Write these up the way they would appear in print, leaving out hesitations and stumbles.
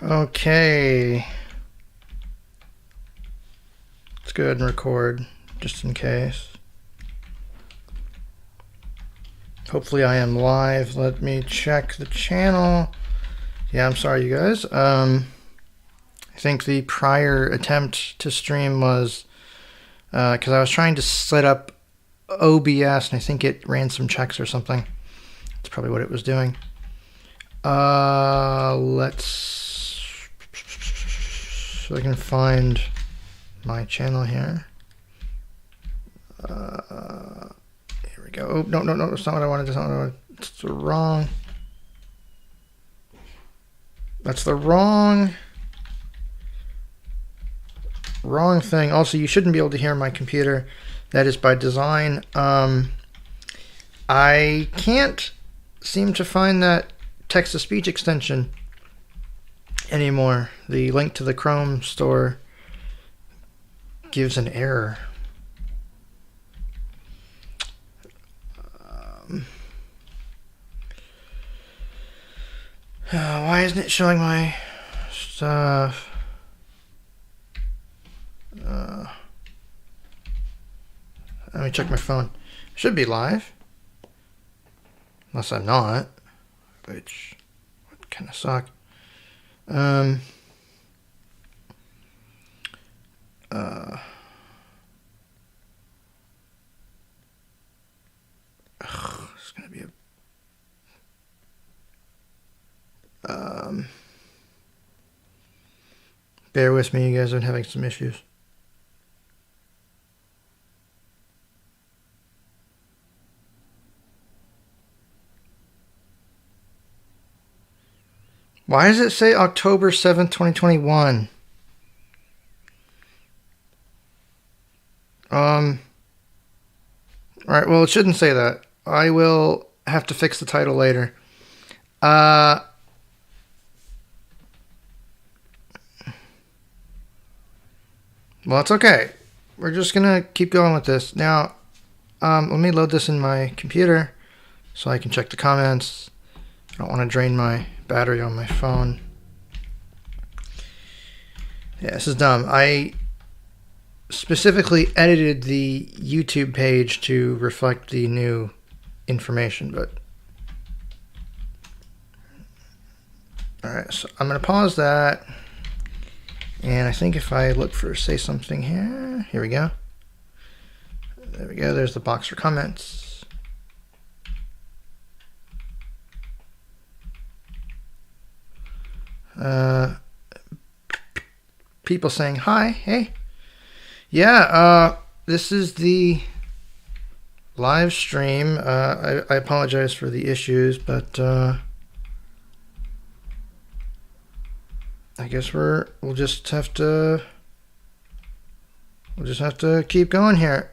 Okay. Let's go ahead and record, just in case. Hopefully I am live. Let me check the channel. Yeah, I'm sorry, you guys. I think the prior attempt to stream was because I was trying to set up OBS, and I think it ran some checks or something. That's probably what it was doing. Let's... So I can find my channel here. Here we go. Oh, no, that's not what I wanted. That's not what I wanted. It's the wrong... That's the wrong thing. Also, you shouldn't be able to hear my computer. That is by design. I can't seem to find that text-to-speech extension anymore. The link to the Chrome store gives an error. Why isn't it showing my stuff? Let me check my phone. I should be live. Unless I'm not. Which would kind of suck. It's gonna be a bear with me, you guys. I'm having some issues. Why does it say October 7th, 2021? Alright, well, it shouldn't say that. I will have to fix the title later. Well, it's okay. We're just gonna keep going with this. Now, let me load this in my computer so I can check the comments. I don't want to drain my battery on my phone. Yeah, this is dumb. I specifically edited the YouTube page to reflect the new information, but... Alright, so I'm going to pause that. And I think if I look for say something here we go. There we go, there's the box for comments. People saying hi, hey. Yeah, this is the live stream. I apologize for the issues, but I guess we'll just have to keep going here.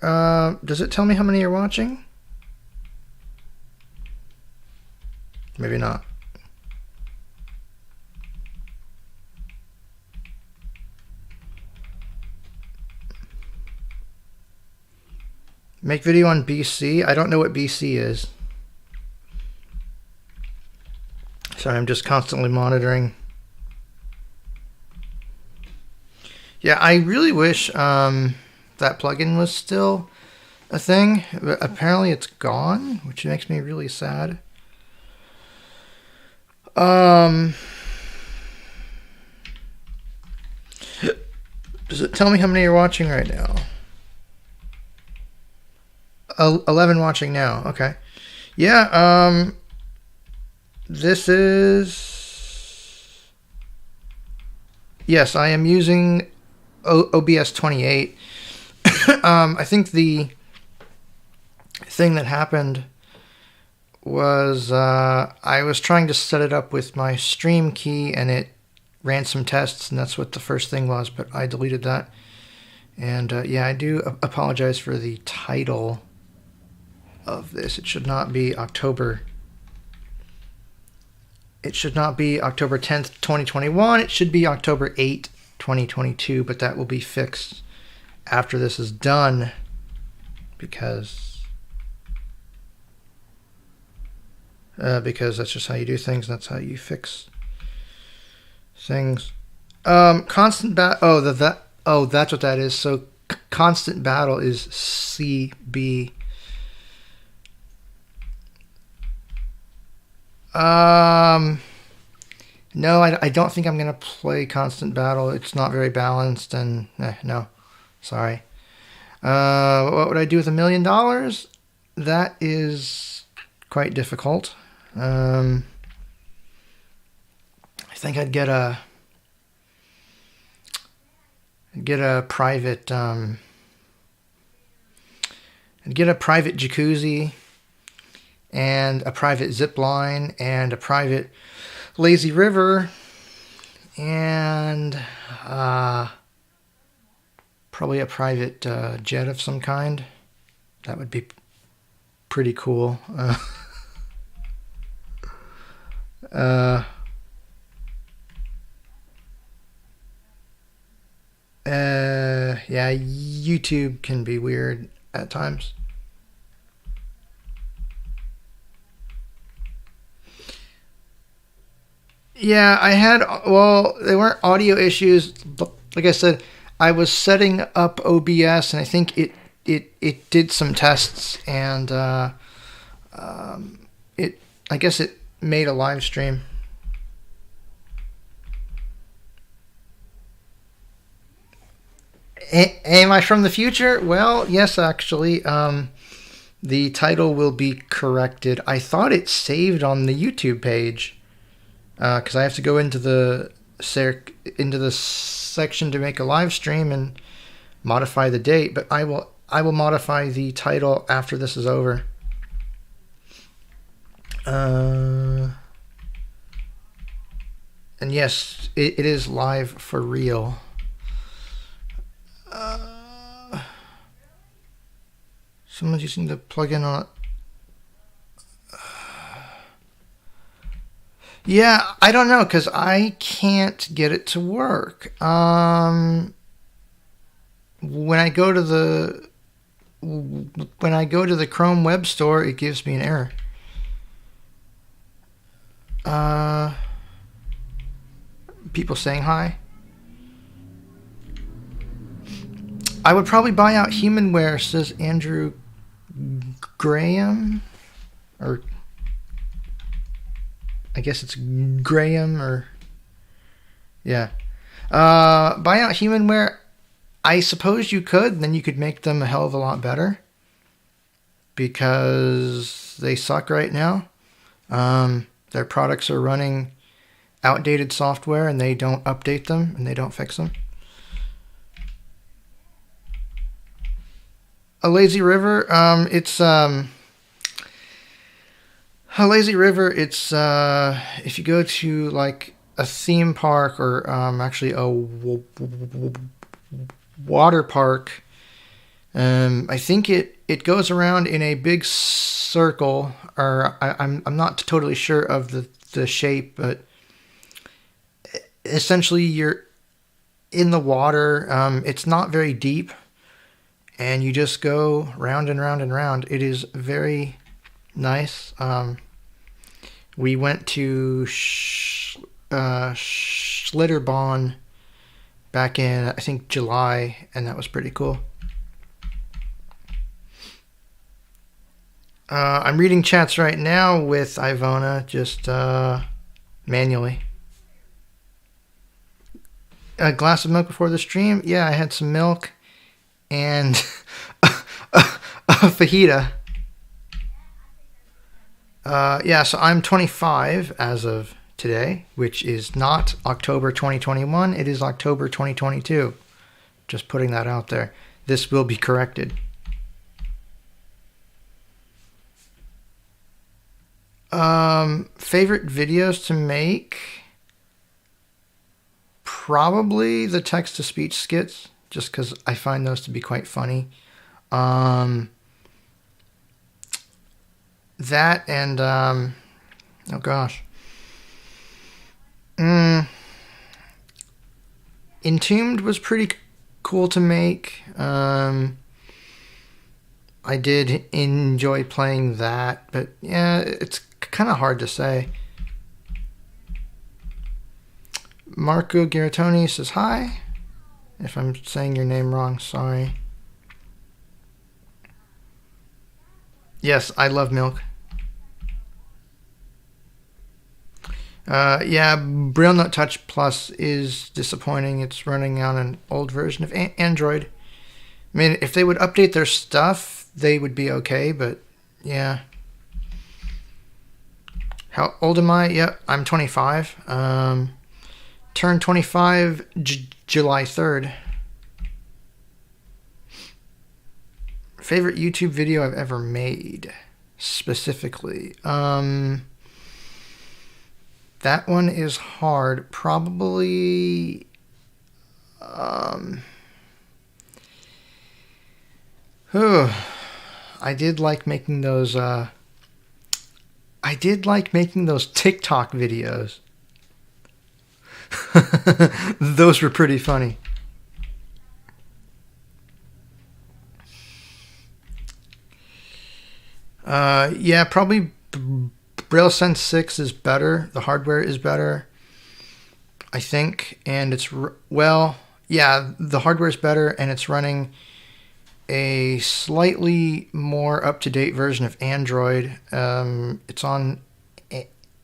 Does it tell me how many are watching? Maybe not. Make video on BC. I don't know what BC is. Sorry, I'm just constantly monitoring. Yeah, I really wish that plugin was still a thing, but apparently it's gone, which makes me really sad. Does it tell me how many are watching right now? 11 watching now. Okay. Yeah, this is... Yes, I am using OBS 28. I think the thing that happened was I was trying to set it up with my stream key, and it ran some tests, and that's what the first thing was, but I deleted that. And yeah, I do apologize for the title of this. It should not be October. It should not be October 10th, 2021. It should be October 8th, 2022, but that will be fixed after this is done, because that's just how you do things, and that's how you fix things. Constant bat. Oh, that. Oh, that's what that is. So constant battle is CB. No, I don't think I'm gonna play constant battle. It's not very balanced, and no, sorry. What would I do with $1 million? That is quite difficult. I think I'd get a private I'd get a private jacuzzi and a private zip line and a private lazy river and probably a private jet of some kind. That would be pretty cool. Yeah, YouTube can be weird at times. Yeah, I had, well, they weren't audio issues. Like I said, I was setting up OBS, and I think it did some tests, and I guess it made a live stream. Am I from the future? Well, yes, actually. The title will be corrected. I thought it saved on the YouTube page because I have to go into the section to make a live stream and modify the date. But I will modify the title after this is over. And yes, it is live for real. Someone's using the plugin on it. Yeah, I don't know because I can't get it to work. When I go to the Chrome Web Store, it gives me an error. People saying hi. I would probably buy out Humanware, says Andrew Graham, or I guess it's Graham, or yeah. Buy out Humanware. I suppose you could, then you could make them a hell of a lot better because they suck right now. Their products are running outdated software and they don't update them and they don't fix them. A lazy river, it's a lazy river. It's if you go to like a theme park or actually a water park, I think it goes around in a big circle, or I'm not totally sure of the shape, but essentially you're in the water. It's not very deep. And you just go round and round and round. It is very nice. We went to Schlitterbahn back in, I think, July, and that was pretty cool. I'm reading chats right now with Ivona, just manually. A glass of milk before the stream? Yeah, I had some milk. And a fajita. Yeah, so I'm 25 as of today, which is not October 2021. It is October 2022. Just putting that out there. This will be corrected. Favorite videos to make? Probably the text-to-speech skits. Just because I find those to be quite funny. That and, oh gosh. Entombed was pretty cool to make. I did enjoy playing that, but yeah, it's kind of hard to say. Marco Garatoni says hi. If I'm saying your name wrong, sorry. Yes, I love milk. Yeah, Braille Note Touch Plus is disappointing. It's running on an old version of Android. I mean, if they would update their stuff, they would be okay, but yeah. How old am I? Yeah, I'm 25. Turned 25 July 3rd. Favorite YouTube video I've ever made, specifically. That one is hard. Probably... I did like making those TikTok videos. Those were pretty funny. Yeah, probably Braille Sense 6 is better. The hardware is better, I think, and it's the hardware is better, and it's running a slightly more up-to-date version of Android. It's on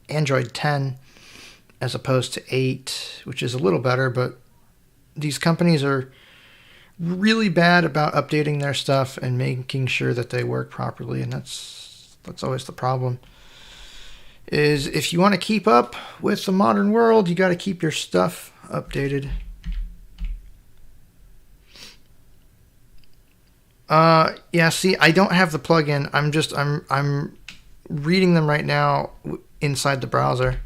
Android 10 as opposed to 8, which is a little better, but these companies are really bad about updating their stuff and making sure that they work properly, and that's always the problem. Is if you want to keep up with the modern world, you got to keep your stuff updated. Yeah, see, I don't have the plugin. I'm reading them right now inside the browser.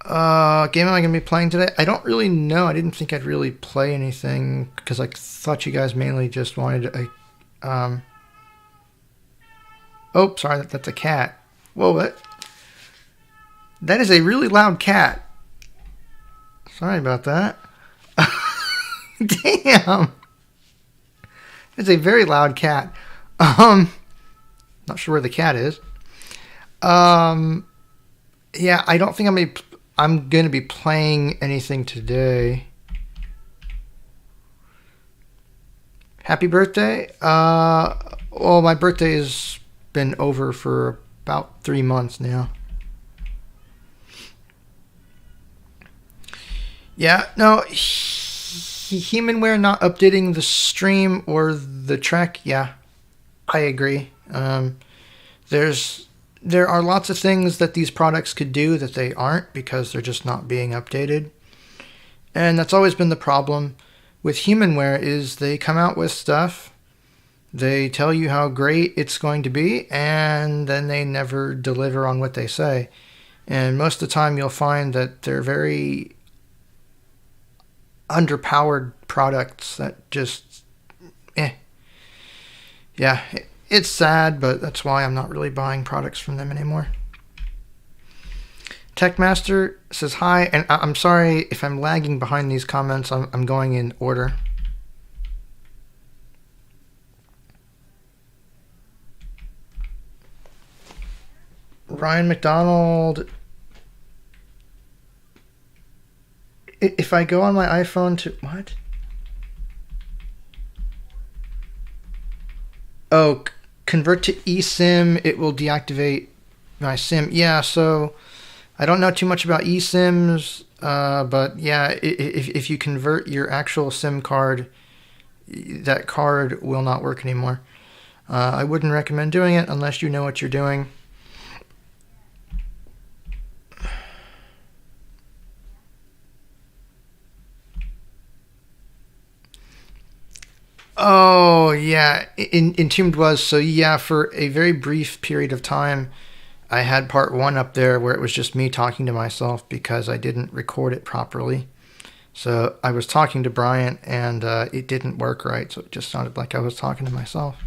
Game am I going to be playing today? I don't really know. I didn't think I'd really play anything because I thought you guys mainly just wanted a... Oh, sorry, that's a cat. Whoa, that is a really loud cat. Sorry about that. Damn. It's a very loud cat. Not sure where the cat is. Yeah, I don't think I'm going to be playing anything today. Happy birthday. Well, my birthday has been over for about 3 months now. Yeah, no, Humanware not updating the stream or the Trek, yeah, I agree. There are lots of things that these products could do that they aren't because they're just not being updated. And that's always been the problem with Humanware is they come out with stuff, they tell you how great it's going to be, and then they never deliver on what they say. And most of the time you'll find that they're very underpowered products that just, Yeah, it's sad, but that's why I'm not really buying products from them anymore. Techmaster says hi, and I'm sorry if I'm lagging behind these comments. I'm going in order. Ryan McDonald. If I go on my iPhone to... What? Oh, convert to eSIM, it will deactivate my SIM. Yeah, so I don't know too much about eSIMs, but yeah, if you convert your actual SIM card, that card will not work anymore. I wouldn't recommend doing it unless you know what you're doing. Oh, yeah, Entombed was, so yeah, for a very brief period of time, I had part 1 up there where it was just me talking to myself because I didn't record it properly. So I was talking to Bryant and it didn't work right, so it just sounded like I was talking to myself.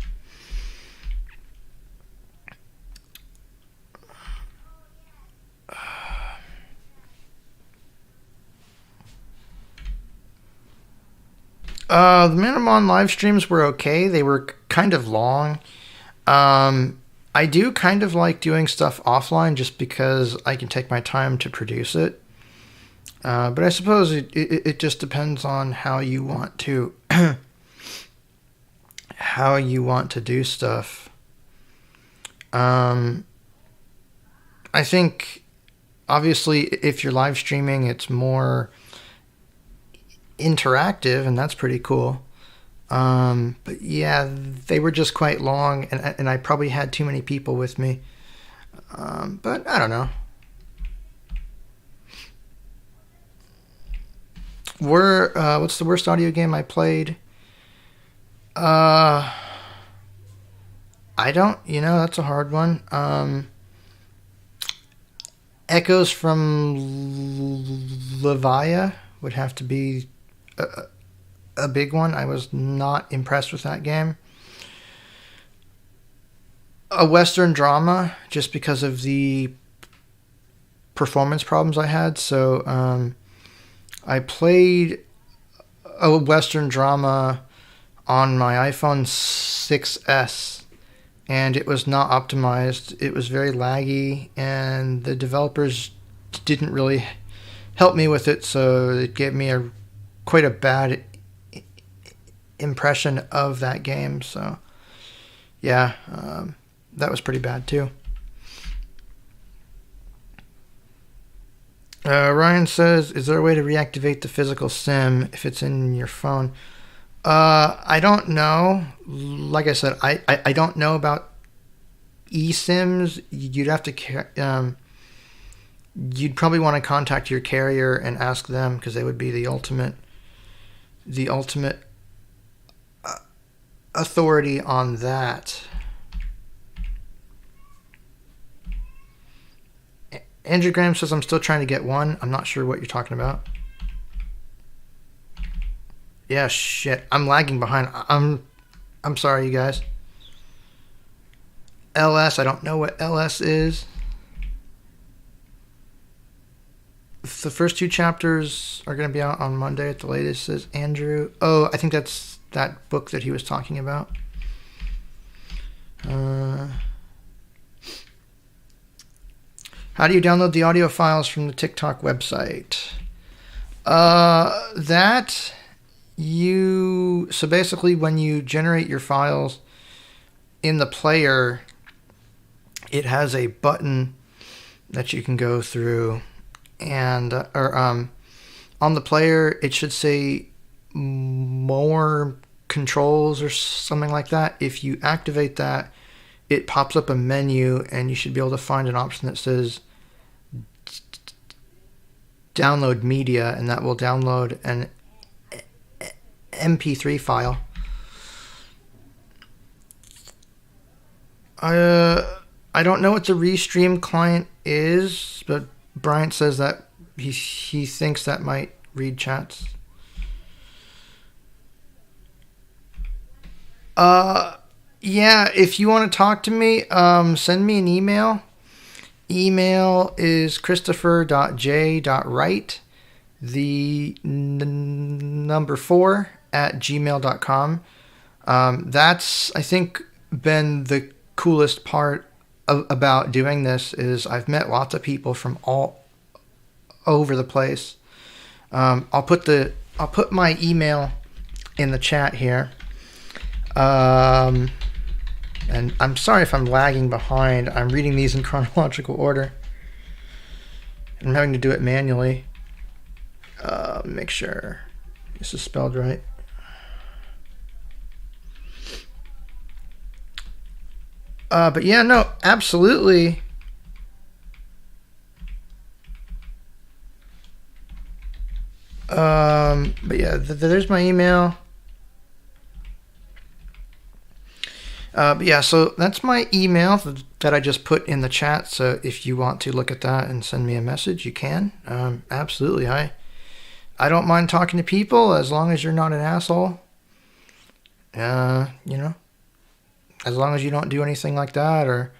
The Minimon live streams were okay. They were kind of long. I I do kind of like doing stuff offline just because I can take my time to produce it. But I suppose it just depends on how you want to how you want to do stuff. I think obviously if you're live streaming, it's more interactive, and that's pretty cool. But yeah, they were just quite long, and I probably had too many people with me. But I don't know. What's the worst audio game I played? I don't. That's a hard one. Echoes from Levia would have to be a big one. I was not impressed with that game. A Western drama, just because of the performance problems I had. So I played a Western drama on my iPhone 6S, and it was not optimized. It was very laggy, and the developers didn't really help me with it, so it gave me quite a bad impression of that game. So yeah, that was pretty bad too. Ryan says, is there a way to reactivate the physical SIM if it's in your phone? I don't know. Like I said, I don't know about eSIMs. You'd have to you'd probably want to contact your carrier and ask them, because they would be the ultimate authority on that. Andrew Graham says, I'm still trying to get one. I'm not sure what you're talking about. Yeah, shit. I'm lagging behind. I'm sorry, you guys. LS, I don't know what LS is. The first 2 chapters are going to be out on Monday at the latest, says Andrew. Oh, I think that's that book that he was talking about. How do you download the audio files from the TikTok website? So basically when you generate your files in the player, it has a button that you can go through, and on the player it should say more controls or something like that. If you activate that, it pops up a menu, and you should be able to find an option that says download media, and that will download an MP3 file. I don't know what the Restream client is, but Bryant says that he thinks that might read chats. Yeah, if you want to talk to me, send me an email. Email is christopher.j.wright, the number 4 at gmail.com. That's, I think, been the coolest part about doing this, is I've met lots of people from all over the place. I'll put my email in the chat here. And I'm sorry if I'm lagging behind. I'm reading these in chronological order. I'm having to do it manually. Make sure this is spelled right. But yeah, no, absolutely. But yeah, there's my email. But yeah, so that's my email that I just put in the chat. So if you want to look at that and send me a message, you can. Absolutely. I don't mind talking to people as long as you're not an asshole. As long as you don't do anything like that, or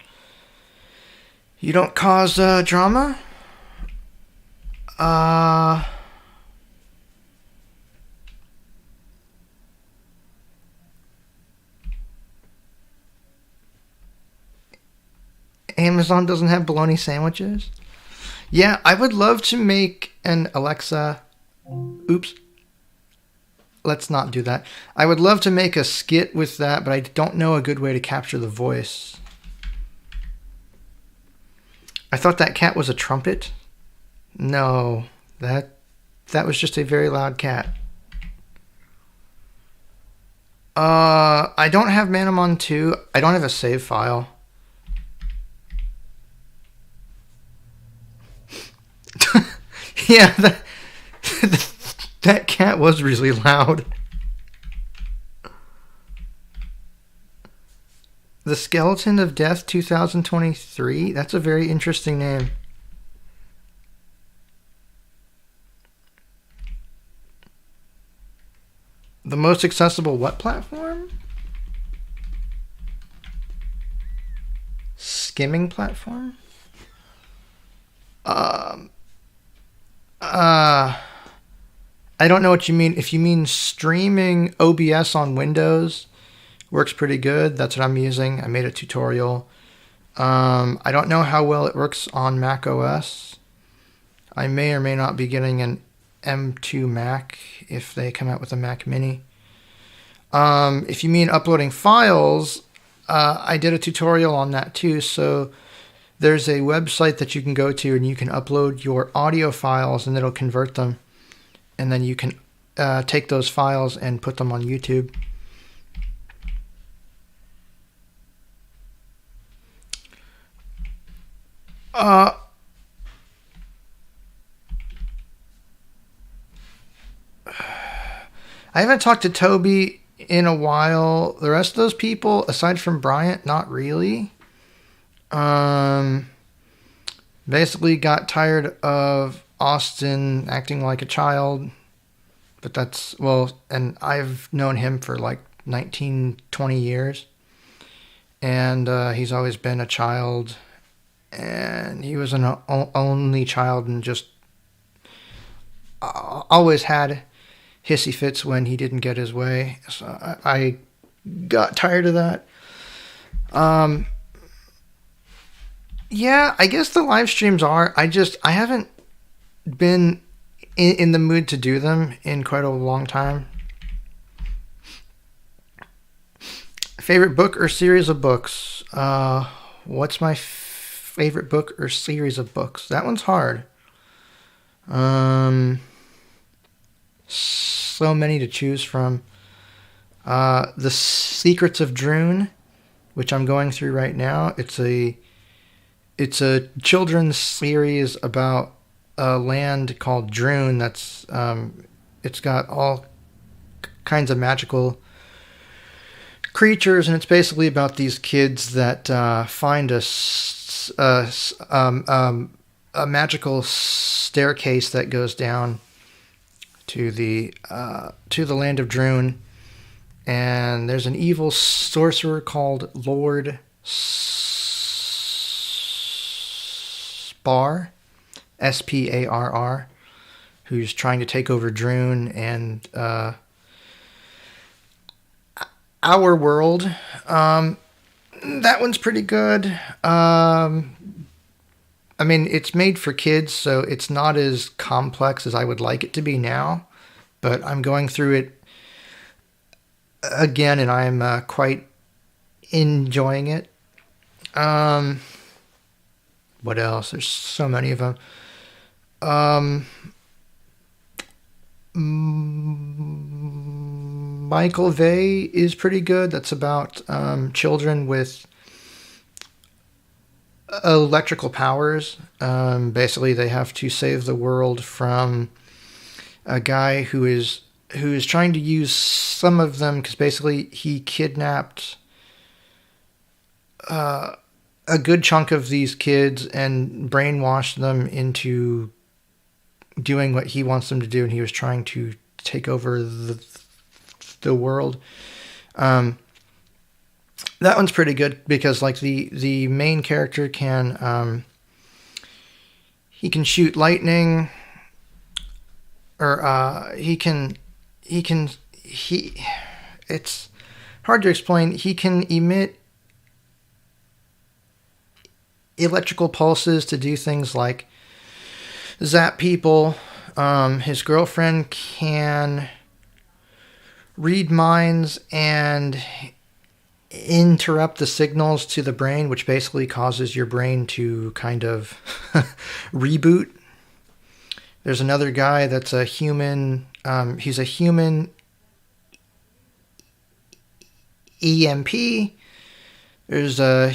you don't cause drama. Amazon doesn't have bologna sandwiches? Yeah, I would love to make an Alexa. Oops. Let's not do that. I would love to make a skit with that, but I don't know a good way to capture the voice. I thought that cat was a trumpet. No, that was just a very loud cat. I don't have Manamon 2. I don't have a save file. Yeah, that cat was really loud. The Skeleton of Death 2023? That's a very interesting name. The most accessible what platform? Skimming platform? I don't know what you mean. If you mean streaming OBS on Windows, works pretty good. That's what I'm using. I made a tutorial. I don't know how well it works on Mac OS. I may or may not be getting an M2 Mac if they come out with a Mac Mini. If you mean uploading files, I did a tutorial on that too. So there's a website that you can go to and you can upload your audio files and it'll convert them. And then you can take those files and put them on YouTube. I haven't talked to Toby in a while. The rest of those people, aside from Bryant, not really. Basically got tired of Austin acting like a child. But that's, well, and I've known him for like 19, 20 years. And he's always been a child. And he was an only child and just always had hissy fits when he didn't get his way. So I got tired of that. Yeah, I guess the live streams are. I haven't been in the mood to do them in quite a long time. Favorite book or series of books? What's my favorite book or series of books? That one's hard. So many to choose from. The Secrets of Droon, which I'm going through right now. It's a children's series about a land called Droon. That's it's got all kinds of magical creatures, and it's basically about these kids that find a magical staircase that goes down to the land of Droon, and there's an evil sorcerer called Lord Sparr, Sparr, who's trying to take over Droon and our world. That one's pretty good. I mean, it's made for kids, so it's not as complex as I would like it to be now. But I'm going through it again, and I'm quite enjoying it. What else? There's so many of them. Michael Vey is pretty good. That's about children with electrical powers. Basically, they have to save the world from a guy who is trying to use some of them, because basically he kidnapped a good chunk of these kids and brainwashed them into doing what he wants them to do, and he was trying to take over the world. That one's pretty good because, like, the main character can he can shoot lightning, or it's hard to explain. He can emit electrical pulses to do things like zap people. His girlfriend can read minds and interrupt the signals to the brain, which basically causes your brain to kind of reboot. There's another guy that's a human. He's a human EMP. There's a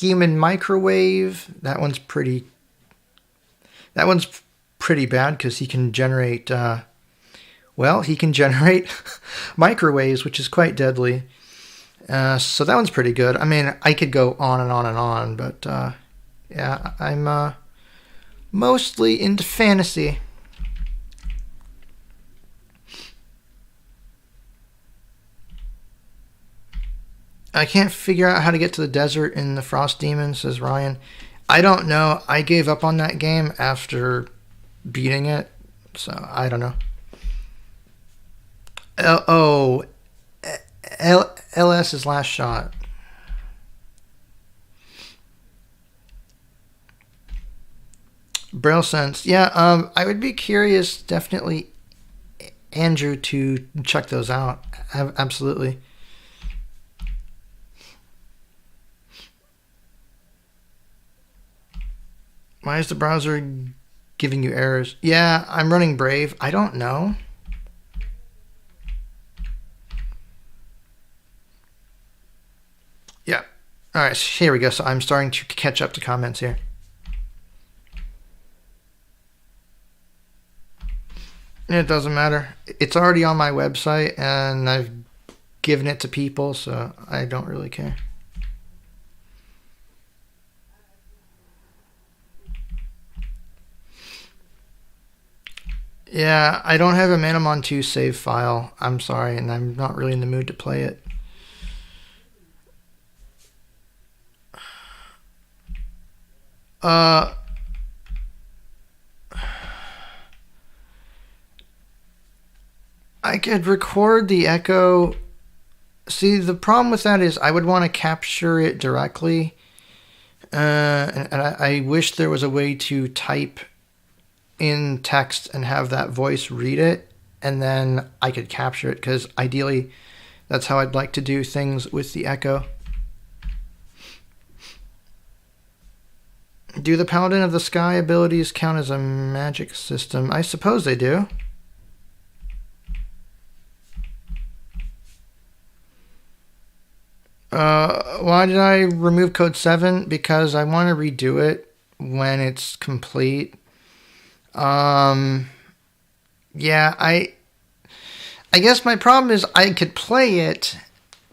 human microwave. That one's pretty bad because he can generate. He can generate microwaves, which is quite deadly. So that one's pretty good. I mean, I could go on and on and on, but yeah, I'm mostly into fantasy. I can't figure out how to get to the desert in the Frost Demon, says Ryan. I don't know. I gave up on that game after beating it, so I don't know. LS's last shot. Braille Sense. Yeah, I would be curious, definitely, Andrew, to check those out. Absolutely. Why is the browser giving you errors? Yeah, I'm running Brave. I don't know. Yeah. All right, so here we go. So I'm starting to catch up to comments here. It doesn't matter. It's already on my website, and I've given it to people, so I don't really care. Yeah, I don't have a Manamon 2 save file. I'm sorry, and I'm not really in the mood to play it. I could record the echo. See, the problem with that is I would want to capture it directly. And I wish there was a way to type in text and have that voice read it, and then I could capture it, because ideally that's how I'd like to do things with the echo. Do the Paladin of the Sky abilities count as a magic system? I suppose they do. Why did I remove code 7? Because I want to redo it when it's complete. Yeah, I guess my problem is I could play it,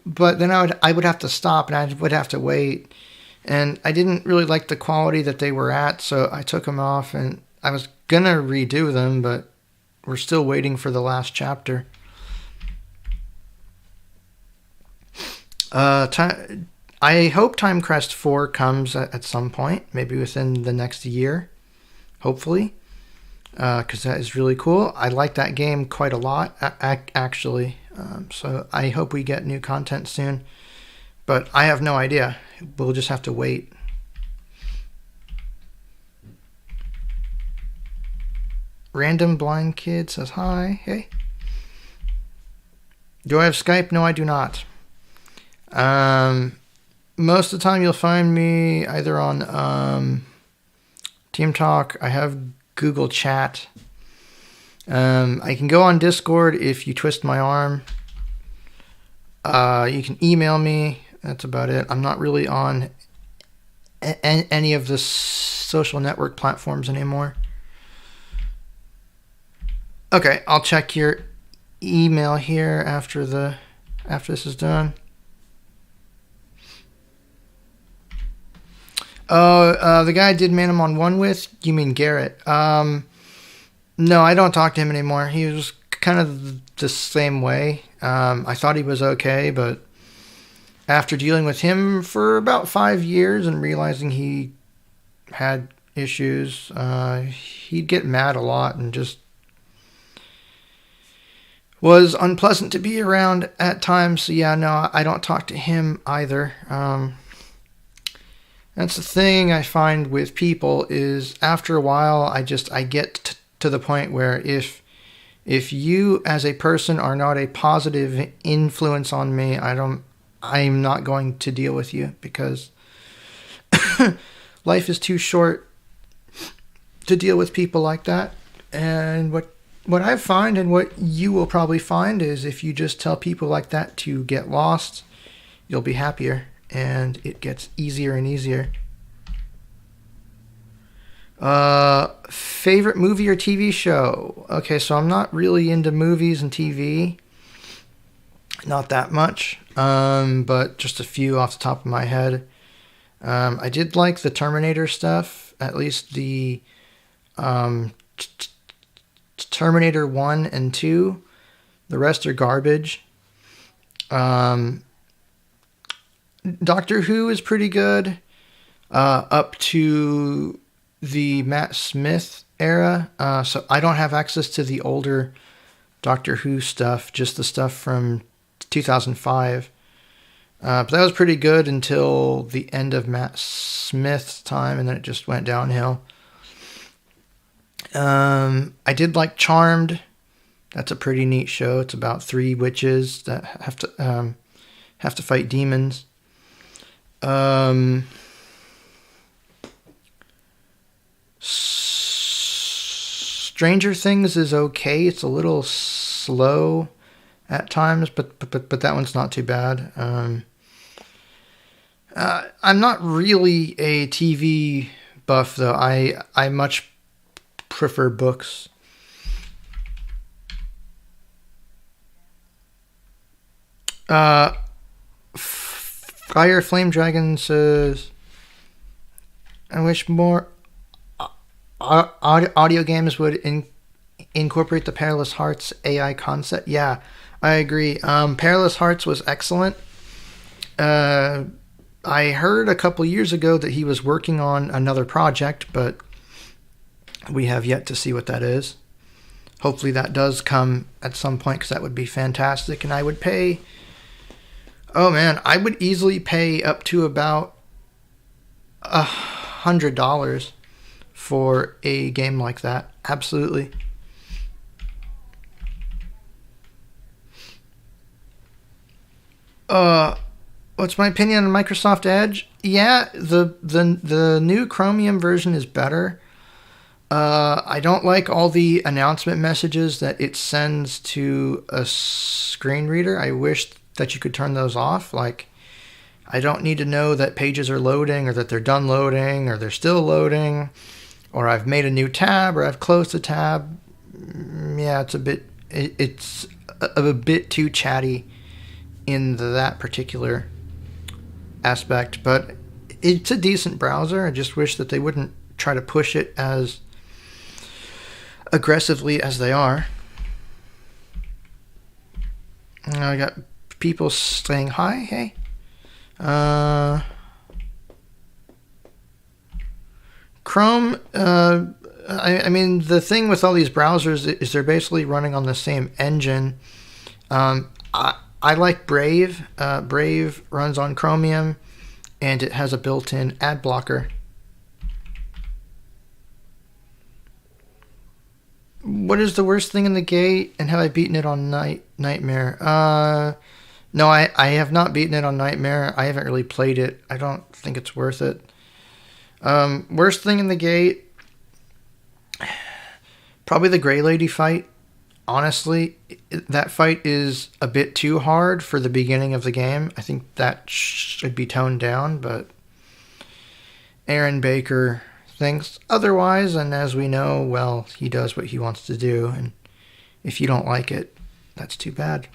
but then I would have to stop and I would have to wait. And I didn't really like the quality that they were at, so I took them off, and I was gonna redo them, but we're still waiting for the last chapter. I hope Time Crest 4 comes at some point, maybe within the next year, hopefully, because that is really cool. I like that game quite a lot, actually, so I hope we get new content soon, but I have no idea. We'll just have to wait. Random Blind Kid says hi. Hey. Do I have Skype? No, I do not. Most of the time you'll find me either on Team Talk. I have Google Chat. I can go on Discord if you twist my arm. You can email me. That's about it. I'm not really on any of the social network platforms anymore. Okay, I'll check your email here after this is done. Oh, the guy I did Manamon 1 with? You mean Garrett? No, I don't talk to him anymore. He was kind of the same way. I thought he was okay, but after dealing with him for about 5 years and realizing he had issues, he'd get mad a lot and just was unpleasant to be around at times. So yeah, no, I don't talk to him either. That's the thing I find with people is after a while I get to the point where if you as a person are not a positive influence on me, I'm not going to deal with you because life is too short to deal with people like that. And what I find and what you will probably find is if you just tell people like that to get lost, you'll be happier and it gets easier and easier. Favorite movie or TV show? Okay, so I'm not really into movies and TV. Not that much, but just a few off the top of my head. I did like the Terminator stuff, at least the Terminator 1 and 2. The rest are garbage. Doctor Who is pretty good, up to the Matt Smith era. So I don't have access to the older Doctor Who stuff, just the stuff from 2005. But that was pretty good until the end of Matt Smith's time, and then it just went downhill. I did like Charmed. That's a pretty neat show. It's about 3 witches that have to fight demons. Stranger Things is okay. It's a little slow at times, but that one's not too bad. I'm not really a TV buff though. I much prefer books. Fire Flame Dragon says, I wish more audio games would incorporate the Perilous Hearts AI concept. Yeah, I agree. Perilous Hearts was excellent. I heard a couple years ago that he was working on another project, but we have yet to see what that is. Hopefully that does come at some point, because that would be fantastic. And I would pay... Oh man, I would easily pay up to about $100 for a game like that. Absolutely. What's my opinion on Microsoft Edge? Yeah, the new Chromium version is better. I don't like all the announcement messages that it sends to a screen reader. I wish that you could turn those off. Like, I don't need to know that pages are loading, or that they're done loading, or they're still loading, or I've made a new tab, or I've closed a tab. Yeah, it's a bit too chatty in that particular aspect, but it's a decent browser. I just wish that they wouldn't try to push it as aggressively as they are. I got people saying hi. Hey. Chrome, I mean, the thing with all these browsers is they're basically running on the same engine. I like Brave. Brave runs on Chromium, and it has a built-in ad blocker. What is the worst thing in the gate, and have I beaten it on Nightmare? No, I have not beaten it on Nightmare. I haven't really played it. I don't think it's worth it. Worst thing in the gate, probably the Grey Lady fight. Honestly, that fight is a bit too hard for the beginning of the game. I think that should be toned down, but Aaron Baker thinks otherwise, and as we know, well, he does what he wants to do, and if you don't like it, that's too bad.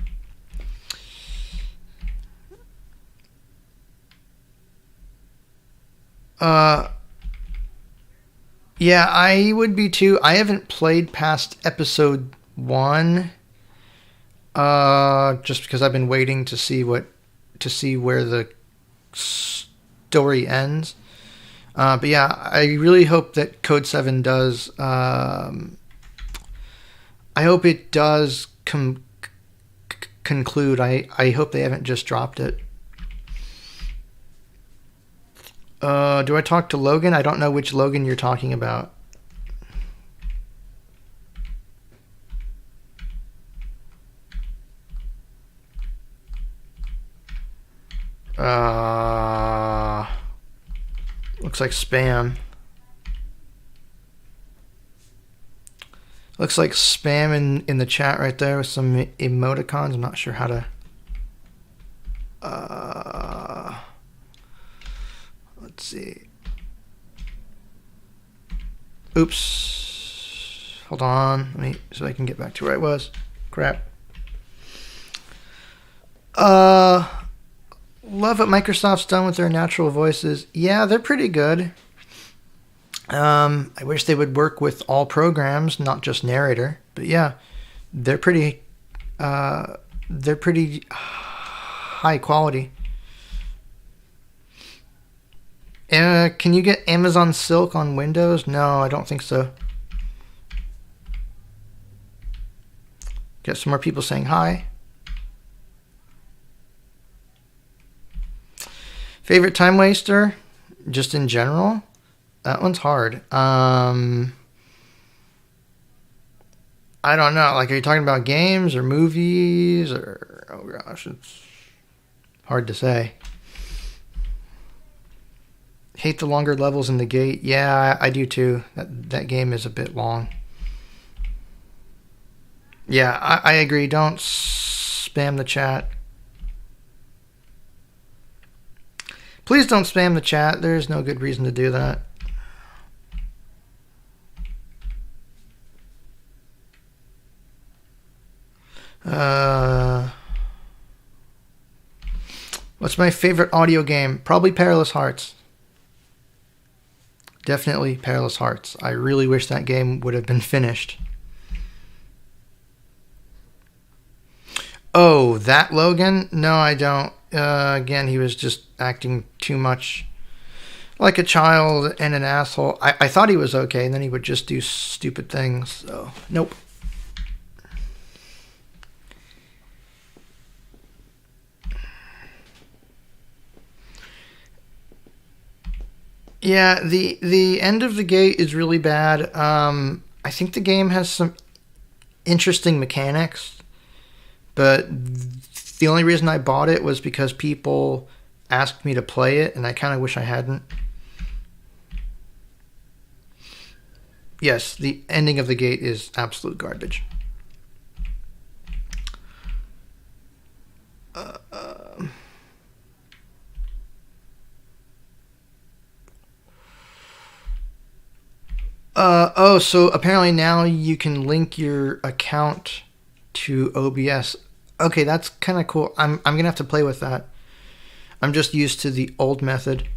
Yeah, I would be too. I haven't played past episode 1, just because I've been waiting to see where the story ends. But yeah, I really hope that Code 7 does. I hope it does conclude. I hope they haven't just dropped it. Do I talk to Logan? I don't know which Logan you're talking about. Looks like spam. Looks like spam in the chat right there with some emoticons. I'm not sure how to... let's see. Oops. Hold on. Let me, so I can get back to where I was. Crap. Love what Microsoft's done with their natural voices. Yeah, they're pretty good. I wish they would work with all programs, not just narrator. But yeah, they're pretty high quality. Can you get Amazon Silk on Windows? No, I don't think so. Got some more people saying hi. Favorite time waster? Just in general? That one's hard. I don't know. Like, are you talking about games or movies or... Oh gosh, it's hard to say. Hate the longer levels in the gate. Yeah, I do too. That game is a bit long. Yeah, I agree. Don't spam the chat. Please don't spam the chat. There's no good reason to do that. What's my favorite audio game? Probably Perilous Hearts. Definitely Perilous Hearts. I really wish that game would have been finished. Oh, that Logan? No, I don't. Again, he was just acting too much like a child and an asshole. I thought he was okay, and then he would just do stupid things. So, nope. Yeah, the end of the gate is really bad. I think the game has some interesting mechanics, but the only reason I bought it was because people asked me to play it, and I kind of wish I hadn't. Yes, the ending of the gate is absolute garbage. So apparently now you can link your account to OBS. Okay, that's kind of cool. I'm gonna have to play with that. I'm just used to the old method.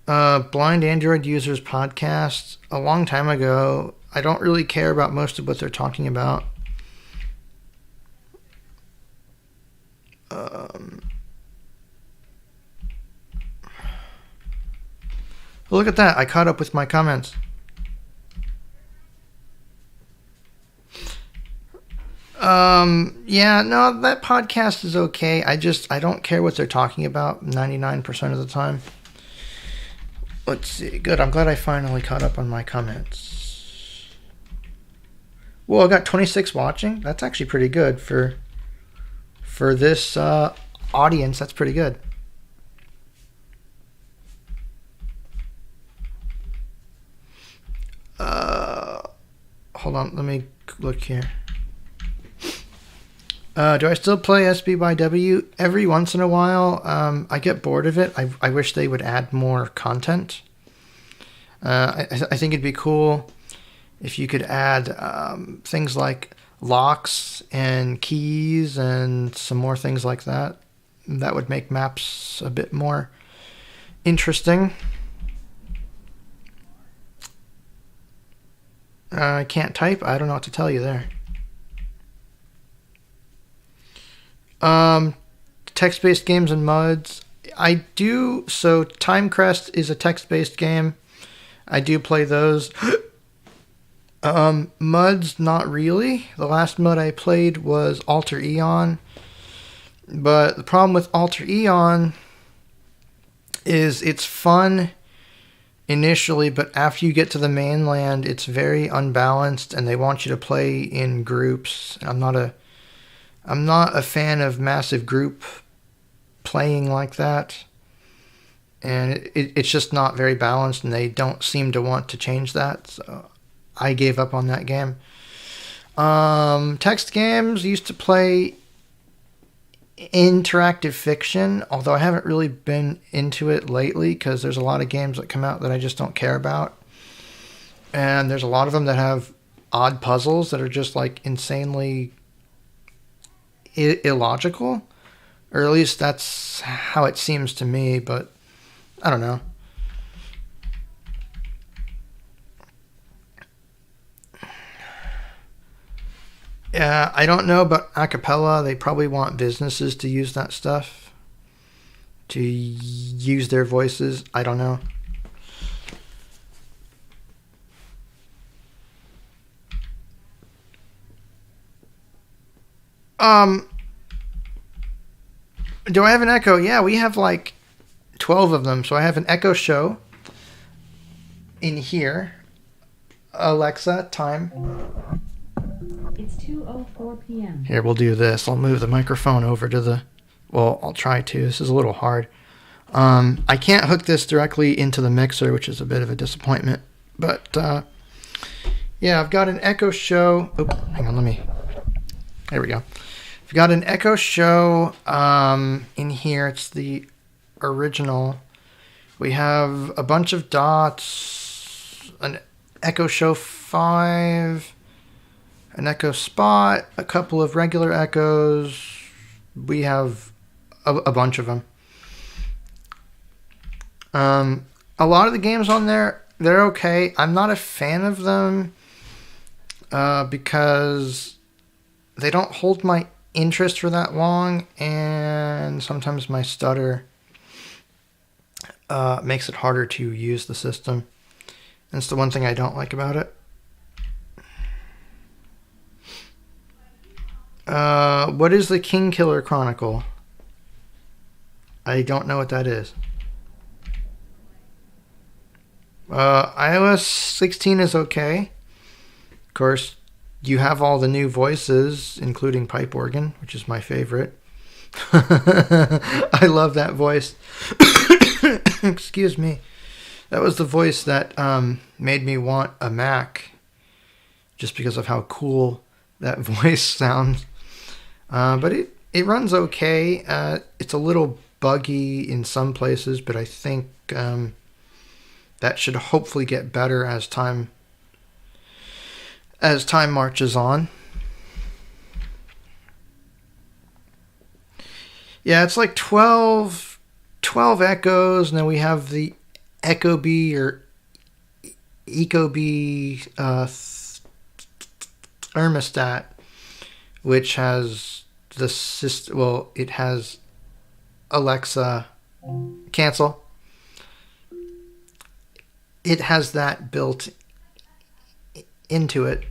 Blind Android Users podcast a long time ago. I don't really care about most of what they're talking about. Look at that. I caught up with my comments. Yeah, no, that podcast is okay. I don't care what they're talking about 99% of the time. Let's see. Good. I'm glad I finally caught up on my comments. Well, I got 26 watching. That's actually pretty good for this audience. That's pretty good. Hold on. Let me look here. Do I still play SB by W? Every once in a while. I get bored of it. I wish they would add more content. I think it'd be cool if you could add things like locks and keys and some more things like that. That would make maps a bit more interesting. I can't type. I don't know what to tell you there. Text-based games and MUDs. I do. So Time Crest is a text-based game. I do play those. MUDs, not really. The last MUD I played was Alter Eon. But the problem with Alter Eon is it's fun initially, but after you get to the mainland, it's very unbalanced, and they want you to play in groups. I'm not a fan of massive group playing like that, and it's just not very balanced, and they don't seem to want to change that. So I gave up on that game. Text games, used to play interactive fiction, although I haven't really been into it lately because there's a lot of games that come out that I just don't care about, and there's a lot of them that have odd puzzles that are just like insanely illogical, or at least that's how it seems to me, but I don't know. Yeah, I don't know about acapella. They probably want businesses to use that stuff, to use their voices. I don't know. Um, do I have an Echo? Yeah, we have like 12 of them. So I have an Echo Show in here. Alexa, time. It's 2:04 p.m. Here, we'll do this. I'll move the microphone over to the... Well, I'll try to. This is a little hard. I can't hook this directly into the mixer, which is a bit of a disappointment. But, yeah, I've got an Echo Show. Oh, hang on, let me... There we go. I've got an Echo Show in here. It's the original. We have a bunch of dots, an Echo Show 5... an Echo Spot, a couple of regular Echoes. We have a bunch of them. A lot of the games on there, they're okay. I'm not a fan of them because they don't hold my interest for that long, and sometimes my stutter makes it harder to use the system. That's the one thing I don't like about it. What is the King Killer Chronicle? I don't know what that is. iOS 16 is okay. Of course, you have all the new voices, including pipe organ, which is my favorite. I love that voice. Excuse me. That was the voice that made me want a Mac, just because of how cool that voice sounds. But it runs okay. It's a little buggy in some places, but I think that should hopefully get better as time marches on. Yeah, it's like 12 echoes, and then we have the Ecobee or Ecobee thermostat, which has the system. Well, it has Alexa cancel. It has that built into it.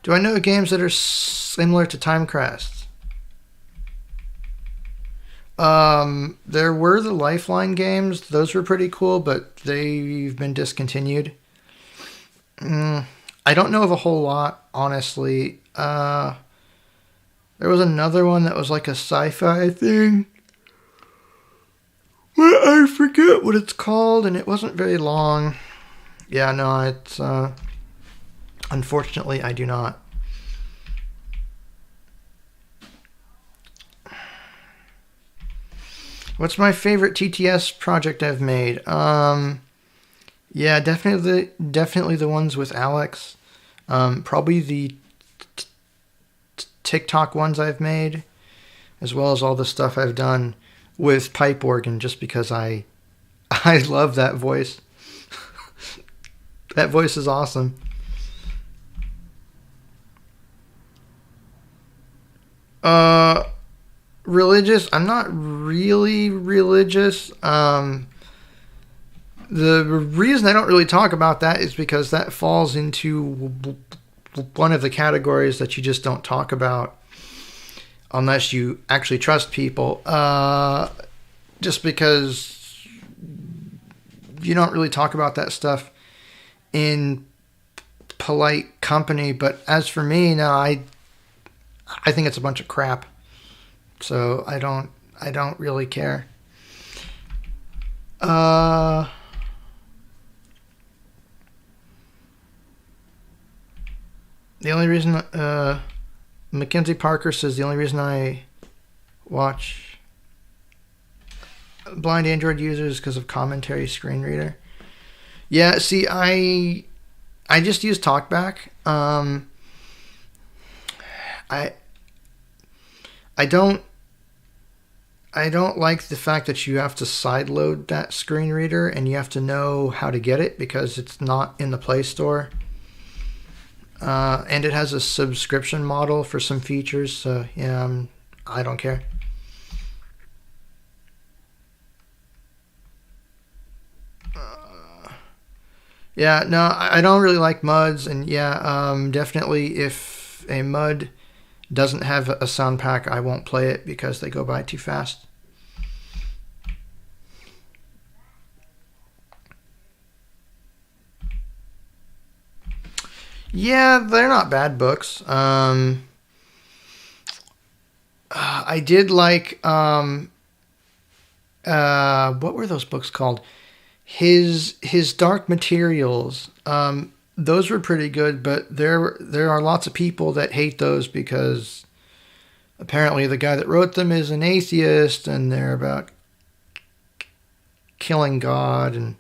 Do I know games that are similar to Timecrest? There were the Lifeline games. Those were pretty cool, but they've been discontinued. I don't know of a whole lot, honestly. There was another one that was like a sci-fi thing. Well, I forget what it's called, and it wasn't very long. Yeah, no, it's... Unfortunately, I do not. What's my favorite TTS project I've made? Yeah, definitely the ones with Alex. Probably the TikTok ones I've made, as well as all the stuff I've done with pipe organ, just because I love that voice. That voice is awesome. Religious? I'm not really religious. The reason I don't really talk about that is because that falls into one of the categories that you just don't talk about unless you actually trust people. Just because you don't really talk about that stuff in polite company. But as for me, no, I think it's a bunch of crap. So I don't really care. The only reason Mackenzie Parker says the only reason I watch blind Android users is because of commentary screen reader. Yeah, see, I just use TalkBack. I don't like the fact that you have to sideload that screen reader and you have to know how to get it because it's not in the Play Store. And it has a subscription model for some features, so yeah, I don't care. Yeah, no, I don't really like MUDs, and yeah, definitely if a MUD doesn't have a sound pack, I won't play it because they go by too fast. Yeah, they're not bad books. I did like what were those books called? His Dark Materials. Those were pretty good, but there are lots of people that hate those because apparently the guy that wrote them is an atheist and they're about killing God, and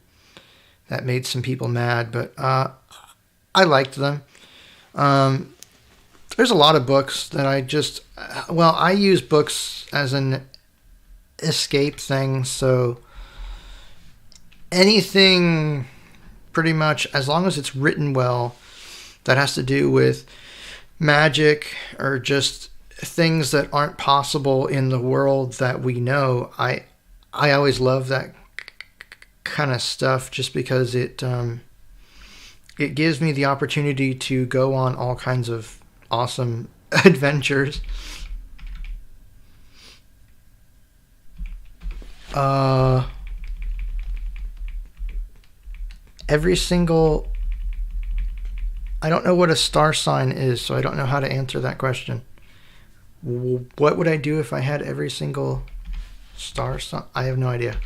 that made some people mad. But I liked them. There's a lot of books that I use books as an escape thing, so anything pretty much, as long as it's written well, that has to do with magic or just things that aren't possible in the world that we know. I always love that kind of stuff just because it gives me the opportunity to go on all kinds of awesome adventures. Every single... I don't know what a star sign is, so I don't know how to answer that question. What would I do if I had every single star sign? I have no idea.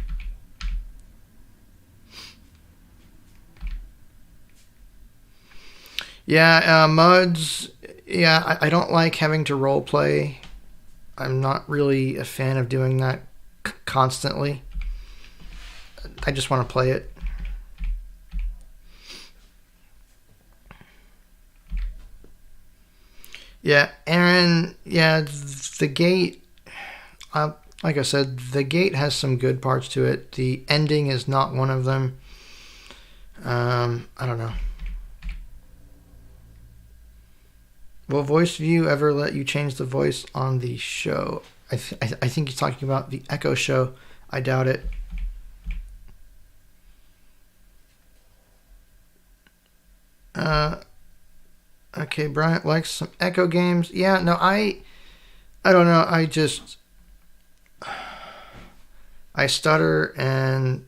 Yeah, MUDs. Yeah, I don't like having to role play. I'm not really a fan of doing that constantly. I just want to play it. Yeah, Aaron. Yeah, the gate. Like I said, the gate has some good parts to it. The ending is not one of them. I don't know. Will Voice View ever let you change the voice on the show? I think he's talking about the Echo Show. I doubt it. Okay, Bryant likes some Echo games. Yeah, no, I don't know. I stutter, and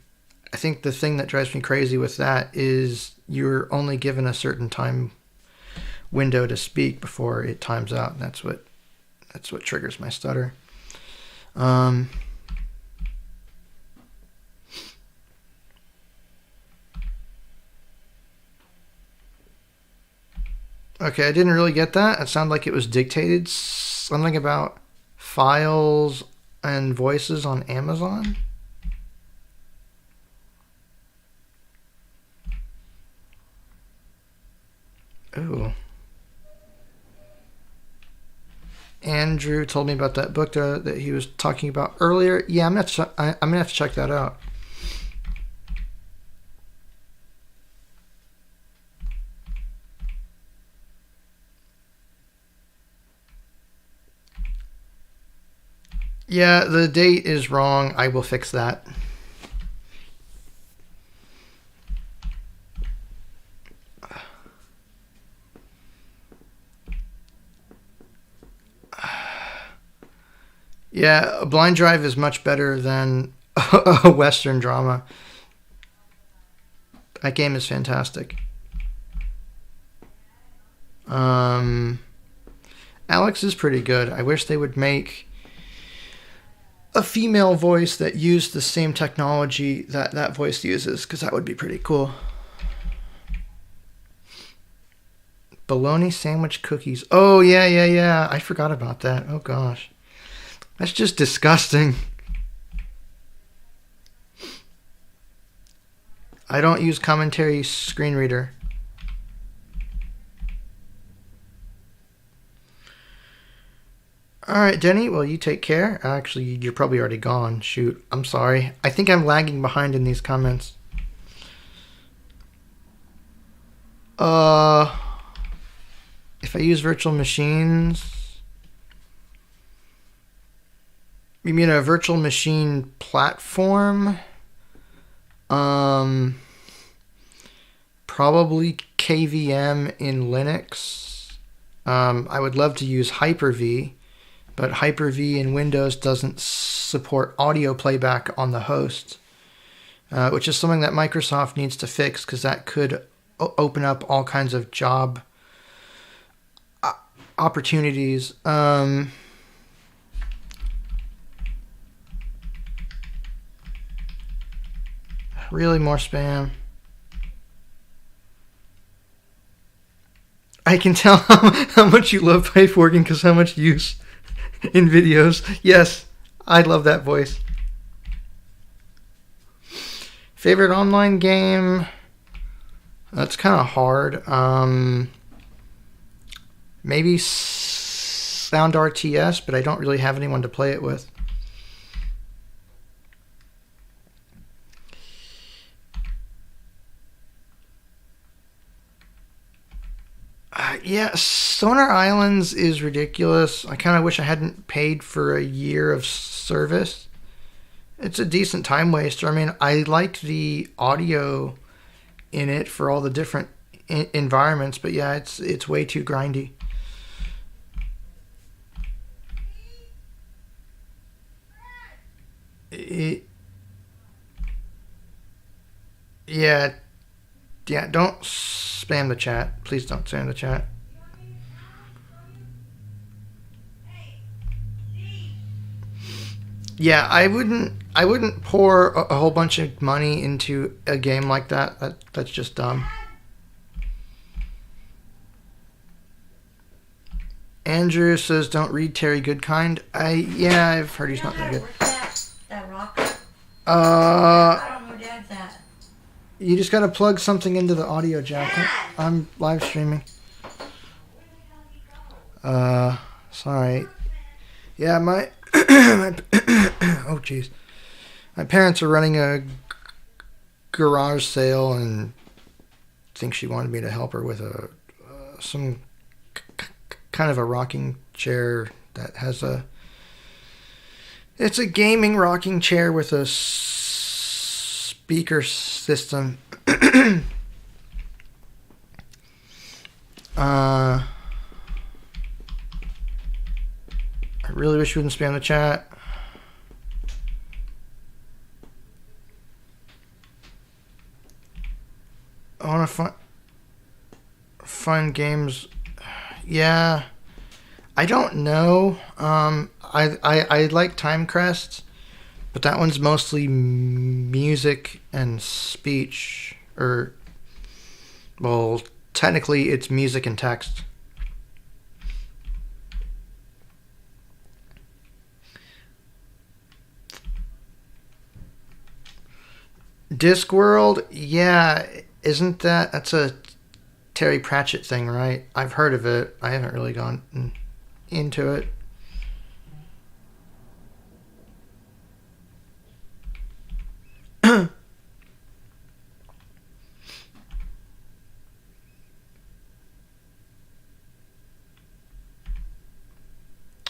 I think the thing that drives me crazy with that is you're only given a certain time window to speak before it times out. That's what triggers my stutter. Okay, I didn't really get that. It sounded like it was dictated. Something about files and voices on Amazon. Ooh. Andrew told me about that book that he was talking about earlier. Yeah, I'm gonna have to check that out. Yeah, the date is wrong. I will fix that. Yeah, a Blind Drive is much better than a Western drama. That game is fantastic. Alex is pretty good. I wish they would make a female voice that used the same technology that that voice uses, because that would be pretty cool. Bologna sandwich cookies. Oh, yeah. I forgot about that. Oh, gosh. That's just disgusting. I don't use commentary screen reader. All right, Denny. Well, you take care. Actually, you're probably already gone. Shoot. I'm sorry. I think I'm lagging behind in these comments. If I use virtual machines, you mean a virtual machine platform? Probably KVM in Linux. I would love to use Hyper-V, but Hyper-V in Windows doesn't support audio playback on the host, which is something that Microsoft needs to fix, because that could open up all kinds of job opportunities. Really, more spam. I can tell how much you love pipe organ because how much use in videos. Yes, I love that voice. Favorite online game? That's kind of hard. Maybe Sound RTS, but I don't really have anyone to play it with. Yeah, Sonar Islands is ridiculous. I kind of wish I hadn't paid for a year of service. It's a decent time waster. I mean, I liked the audio in it for all the different environments, but yeah, it's way too grindy. Yeah, don't spam the chat. Please don't spam the chat. Yeah, I wouldn't pour a whole bunch of money into a game like that. That's just dumb. Andrew says don't read Terry Goodkind. I've heard he's not that good. That rock? I don't know where Dad's at. You just gotta plug something into the audio jack. I'm live streaming. Sorry. Yeah, my oh jeez. My parents are running a garage sale and think she wanted me to help her with some kind of a rocking chair that has it's a gaming rocking chair with a speaker system. I really wish you wouldn't spam the chat. I want to find games. Yeah, I don't know. I like Timecrest, but that one's mostly music and speech, or well, technically it's music and text. Discworld, yeah, that's a Terry Pratchett thing, right? I've heard of it. I haven't really gone into it.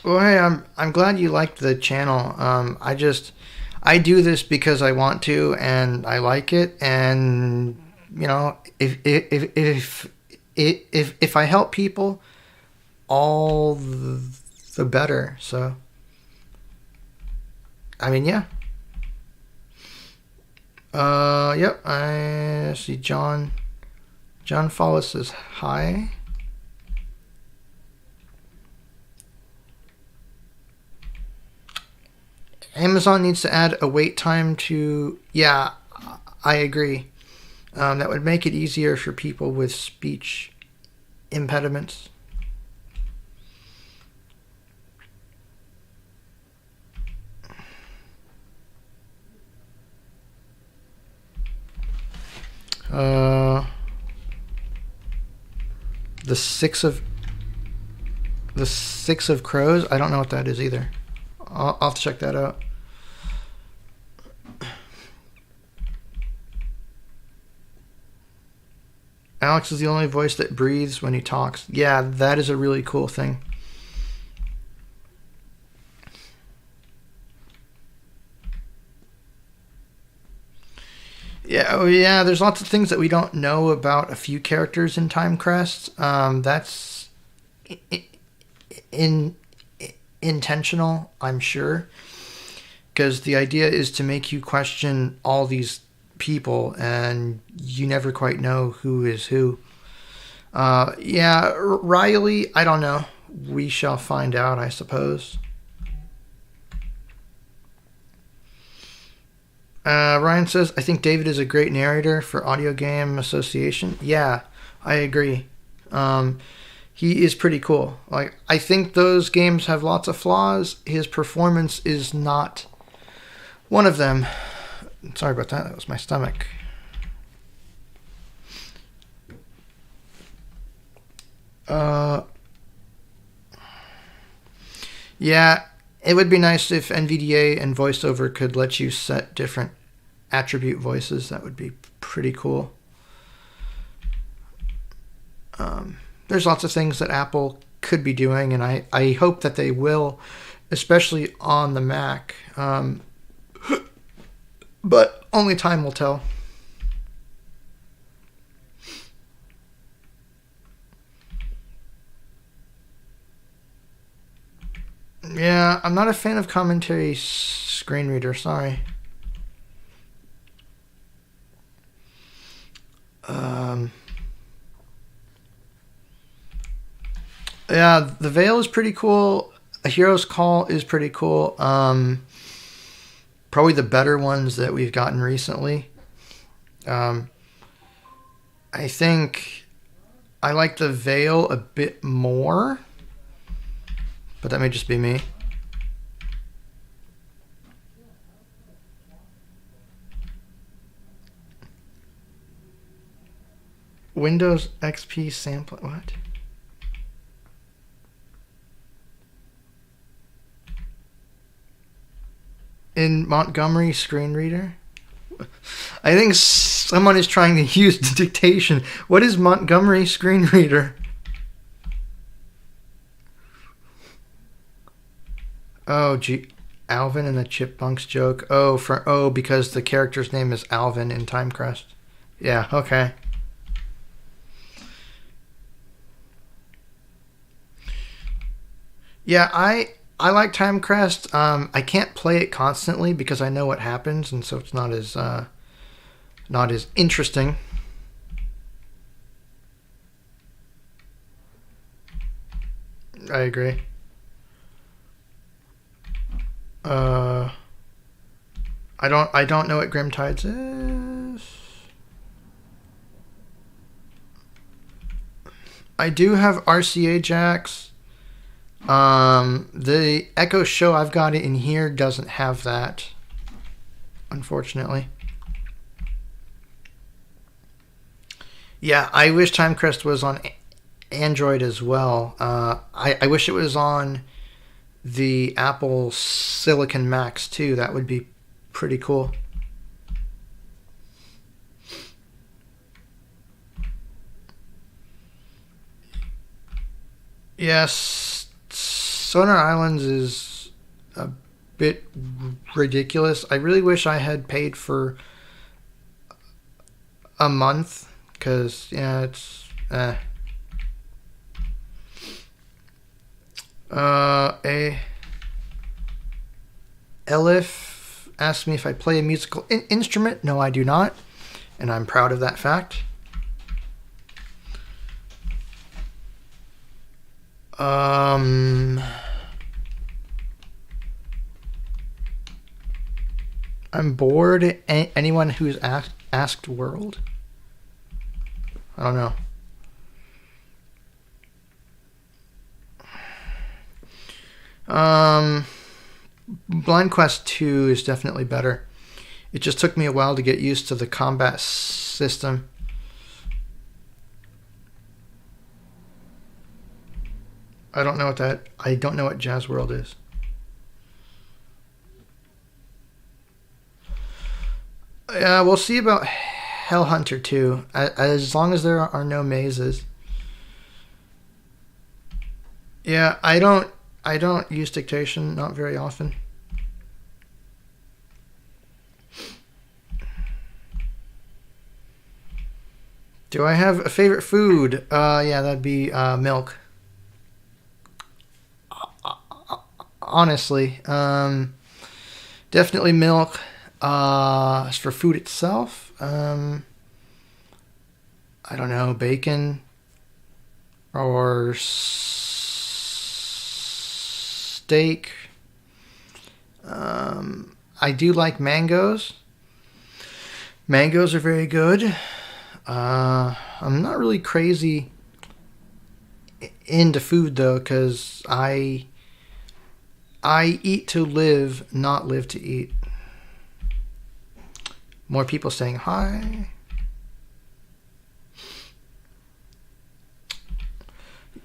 Well, hey, I'm glad you liked the channel. I do this because I want to and I like it, and you know, if I help people, all the better. So I mean, yeah. Yep. I see John. John Follis says hi. Amazon needs to add a wait time to. Yeah, I agree. That would make it easier for people with speech impediments. The Six of Crows. I don't know what that is either. I'll have to check that out. Alex is the only voice that breathes when he talks. Yeah, that is a really cool thing. Yeah, oh yeah, there's lots of things that we don't know about a few characters in Time Crest. That's intentional, I'm sure, because the idea is to make you question all these people, and you never quite know who is who. Yeah, Riley, I don't know. We shall find out, I suppose. Ryan says, I think David is a great narrator for Audio Game Association. Yeah, I agree. He is pretty cool. Like, I think those games have lots of flaws. His performance is not one of them. Sorry about that. That was my stomach. Yeah, it would be nice if NVDA and VoiceOver could let you set different attribute voices. That would be pretty cool. There's lots of things that Apple could be doing, and I hope that they will, especially on the Mac. But only time will tell. Yeah, I'm not a fan of commentary screen reader, sorry. Yeah, The Veil is pretty cool. A Hero's Call is pretty cool. Probably the better ones that we've gotten recently. I think I like The Veil a bit more, but that may just be me. Windows XP sample, what? In Montgomery screen reader? I think someone is trying to use the dictation. What is Montgomery screen reader? Oh, gee. Alvin and the Chipmunks joke. Because the character's name is Alvin in Time Crest. Yeah, okay. Yeah, I like Time Crest. I can't play it constantly because I know what happens, and so it's not as interesting. I agree. I don't know what Grim Tides is. I do have RCA jacks. The Echo Show, I've got it in here, doesn't have that, unfortunately. Yeah, I wish Timecrest was on Android as well. I wish it was on the Apple Silicon Macs too. That would be pretty cool. Yes, Sonar Islands is a bit ridiculous. I really wish I had paid for a month, because, yeah, it's... Elif asked me if I play a musical instrument. No, I do not. And I'm proud of that fact. I'm bored. Anyone who's asked world? I don't know. Blind Quest 2 is definitely better. It just took me a while to get used to the combat system. I don't know what Jazz World is. Yeah, we'll see about Hellhunter 2. As long as there are no mazes. Yeah, I don't use dictation, not very often. Do I have a favorite food? Yeah, that'd be milk. Honestly, definitely milk. As for food itself, I don't know, bacon or steak. I do like mangoes. Mangoes are very good. I'm not really crazy into food though, because I eat to live, not live to eat. More people saying hi.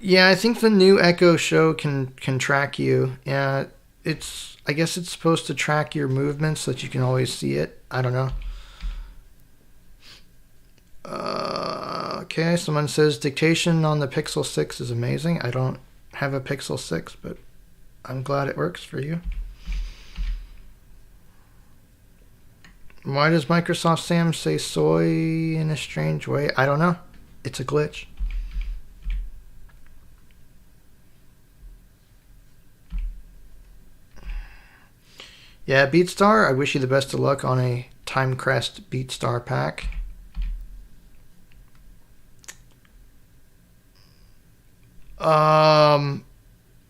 Yeah, I think the new Echo Show can track you. Yeah, I guess it's supposed to track your movements so that you can always see it. I don't know. Okay, someone says dictation on the Pixel 6 is amazing. I don't have a Pixel 6, but I'm glad it works for you. Why does Microsoft Sam say soy in a strange way? I don't know. It's a glitch. Yeah, BeatStar, I wish you the best of luck on a Timecrest BeatStar pack.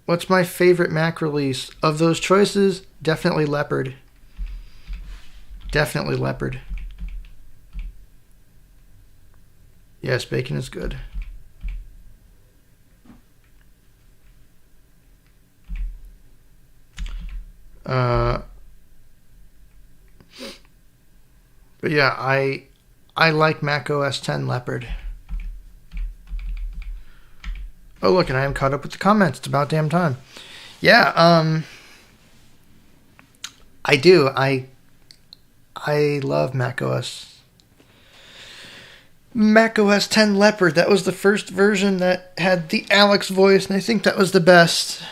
What's my favorite Mac release? Of those choices, definitely Leopard. Definitely Leopard. Yes, bacon is good. But yeah, I like Mac OS 10 Leopard. Oh, look, and I am caught up with the comments. It's about damn time. Yeah, I do. I love Mac OS. Mac OS 10 Leopard. That was the first version that had the Alex voice, and I think that was the best.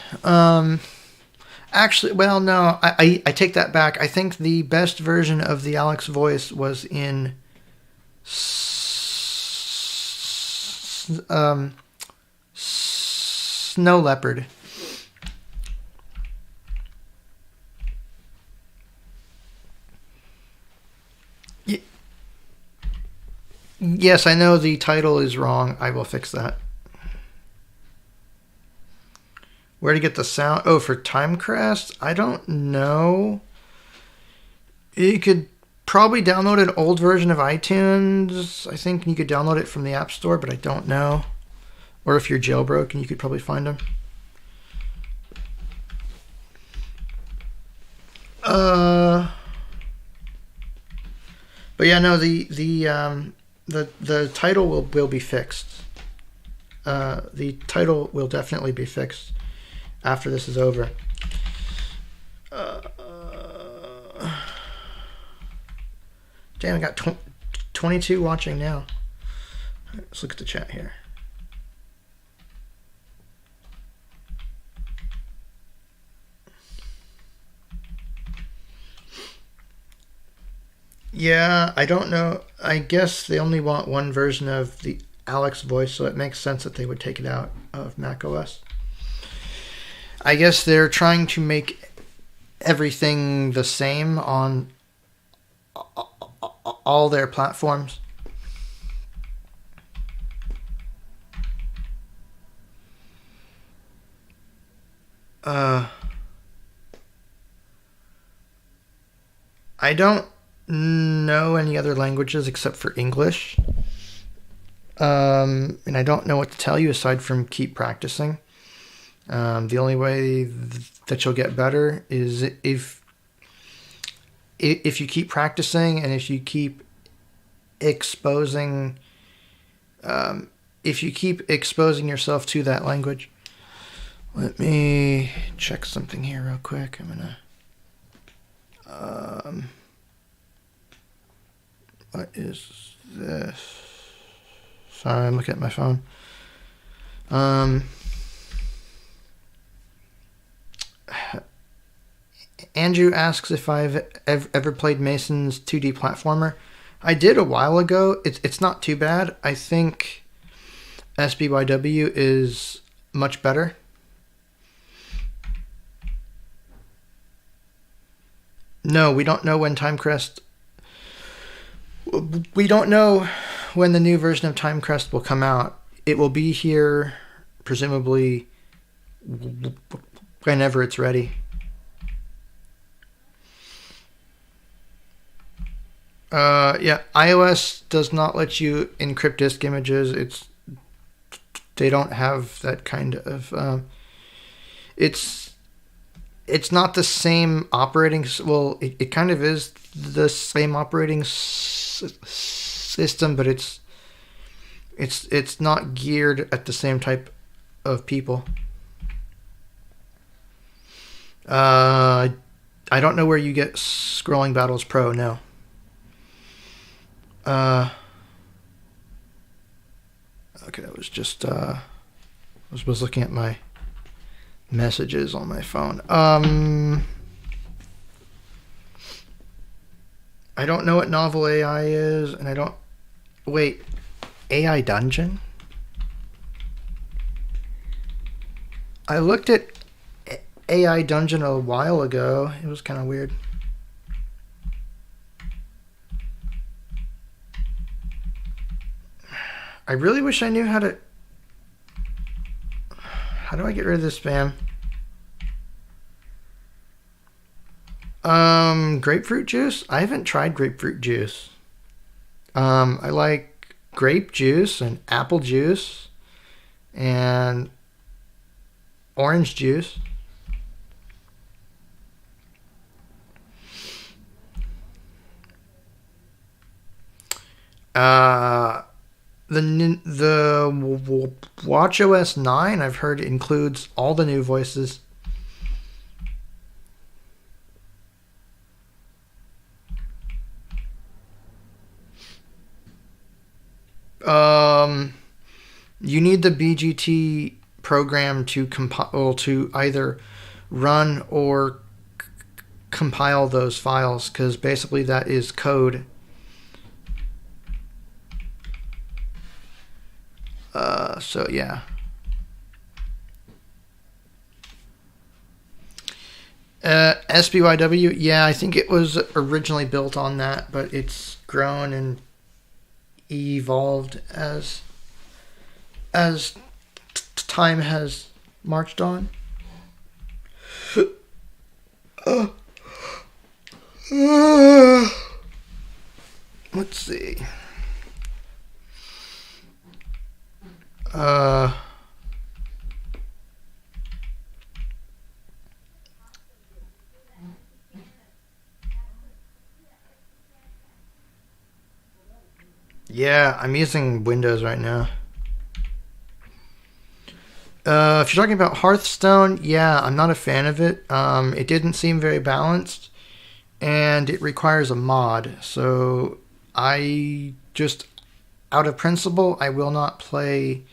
Actually, well, no, I take that back. I think the best version of the Alex voice was in Snow Leopard. Yes, I know the title is wrong. I will fix that. Where to get the sound? Oh, for Timecrest? I don't know. You could probably download an old version of iTunes. I think you could download it from the App Store, but I don't know. Or if you're jailbroken, you could probably find them. But yeah, no, the title will be fixed. The title will definitely be fixed after this is over. Damn, I got 22 watching now. Let's look at the chat here. Yeah, I don't know. I guess they only want one version of the Alex voice, so it makes sense that they would take it out of macOS. I guess they're trying to make everything the same on all their platforms. I don't know any other languages except for English. And I don't know what to tell you aside from keep practicing. The only way that you'll get better is if you keep practicing and if you keep exposing yourself to that language. Let me check something here real quick. I'm gonna what is this? Sorry, I'm looking at my phone. Andrew asks if I've ever played Mason's 2D platformer. I did a while ago. It's not too bad. I think SBYW is much better. No, we don't know when Timecrest... We don't know when the new version of Timecrest will come out. It will be here, presumably, whenever it's ready. Yeah, iOS does not let you encrypt disk images. They don't have that kind of... It's not the same operating... Well, it kind of is the same operating system, but it's not geared at the same type of people. I don't know where you get Scrolling Battles Pro, no. Okay, I was just was looking at my messages on my phone. I don't know what Novel AI is, and I don't... Wait, AI Dungeon? I looked at AI Dungeon a while ago. It was kind of weird. I really wish I knew how to... How do I get rid of this spam? Grapefruit juice? I haven't tried grapefruit juice. I like grape juice and apple juice and orange juice. The WatchOS 9, I've heard, includes all the new voices. You need the BGT program to compile, to either run or compile those files, because basically that is code. So yeah. SBYW, yeah, I think it was originally built on that, but it's grown and evolved as time has marched on. Let's see. Yeah, I'm using Windows right now. If you're talking about Hearthstone, yeah, I'm not a fan of it. It didn't seem very balanced, and it requires a mod. So I just, out of principle, I will not play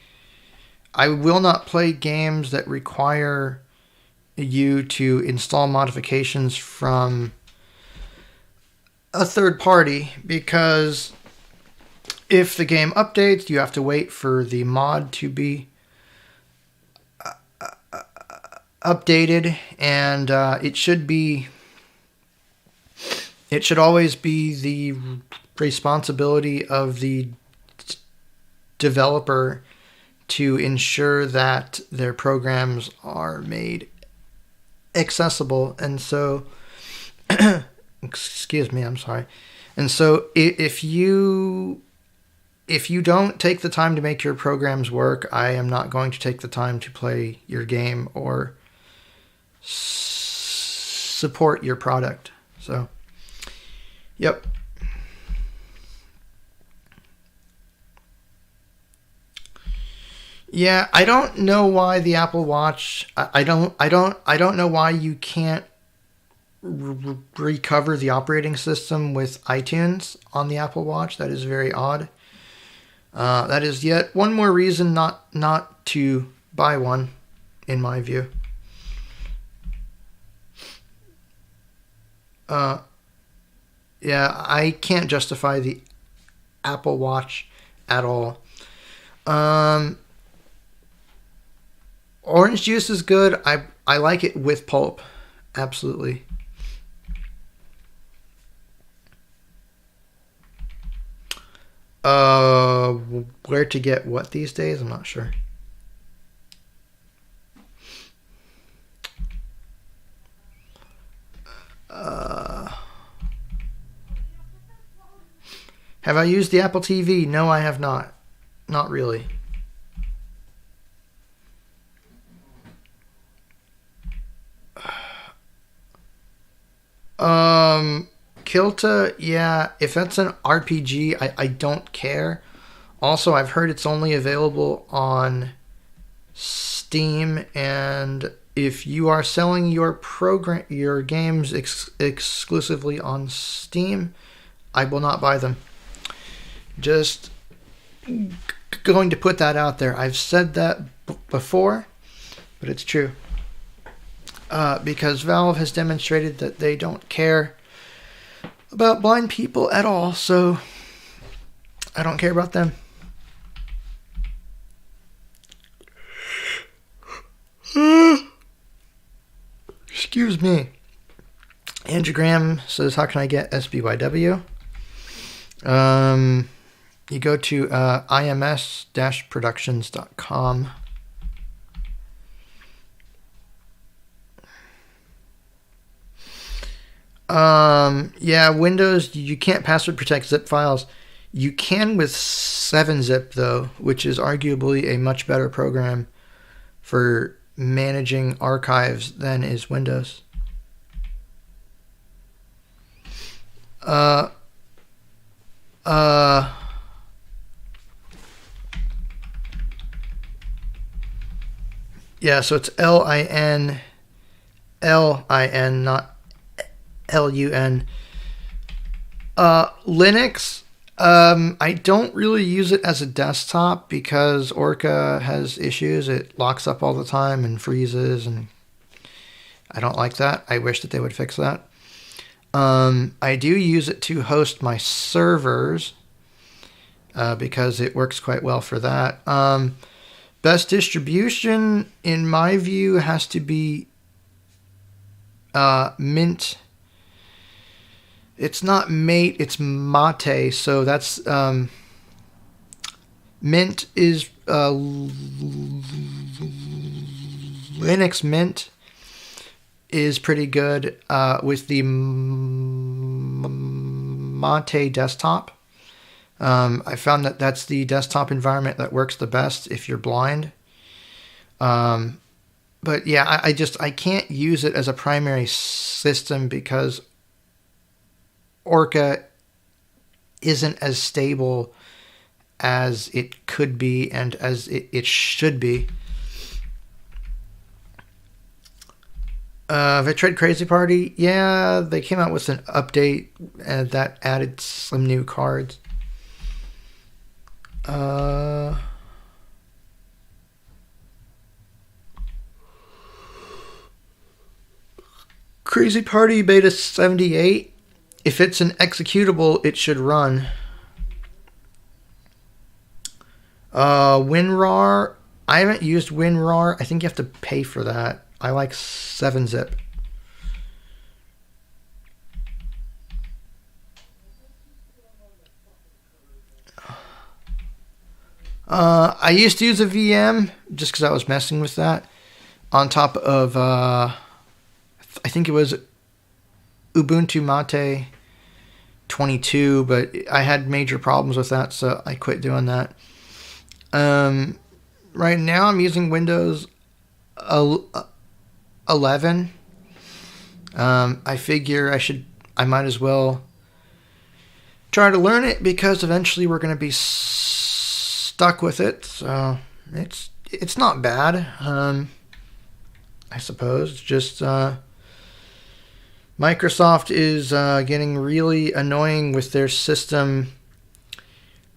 games that require you to install modifications from a third party, because if the game updates, you have to wait for the mod to be updated, and it should be it should always be the responsibility of the developer to ensure that their programs are made accessible. And so, excuse me, I'm sorry. And so if you don't take the time to make your programs work, I am not going to take the time to play your game or support your product. So, yep. Yeah, I don't know why the Apple Watch. I don't know why you can't recover the operating system with iTunes on the Apple Watch. That is very odd. That is yet one more reason not to buy one, in my view. Yeah, I can't justify the Apple Watch at all. Orange juice is good. I like it with pulp. Absolutely. Where to get what these days? I'm not sure. Have I used the Apple TV? No, I have not. Not really. Kilta, yeah, if that's an RPG, I don't care. Also, I've heard it's only available on Steam, and if you are selling your games exclusively on Steam, I will not buy them. Just going to put that out there. I've said that before, but it's true. Because Valve has demonstrated that they don't care about blind people at all, so I don't care about them. Excuse me. Andrew Graham says, how can I get SBYW? You go to ims-productions.com. Yeah, Windows, you can't password protect zip files. You can with 7-zip, though, which is arguably a much better program for managing archives than is Windows. Yeah, so it's LIN, not LUN. Linux, I don't really use it as a desktop because Orca has issues. It locks up all the time and freezes, and I don't like that. I wish that they would fix that. I do use it to host my servers because it works quite well for that. Best distribution, in my view, has to be Mint. It's not Mate, it's Mate. So that's Mint is Linux Mint is pretty good with the Mate desktop. I found that that's the desktop environment that works the best if you're blind. But yeah, I can't use it as a primary system because Orca isn't as stable as it could be and as it should be. Vitroid Crazy Party, yeah, they came out with an update that added some new cards. Crazy Party Beta 78. If it's an executable, it should run. WinRAR. I haven't used WinRAR. I think you have to pay for that. I like 7-zip. I used to use a VM just because I was messing with that. On top of, I think it was Ubuntu Mate 22, but I had major problems with that, so I quit doing that. Right now I'm using Windows 11. I figure I might as well try to learn it because eventually we're going to be stuck with it. So it's not bad. I suppose just Microsoft is getting really annoying with their system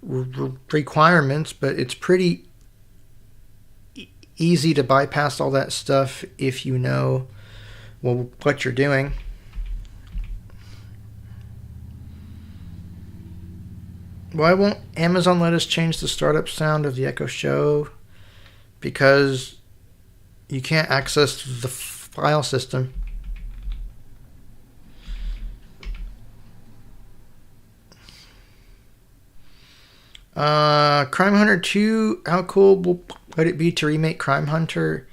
requirements, but it's pretty easy to bypass all that stuff if you know what you're doing. Why won't Amazon let us change the startup sound of the Echo Show? Because you can't access the file system. Crime Hunter 2, how cool would it be to remake Crime Hunter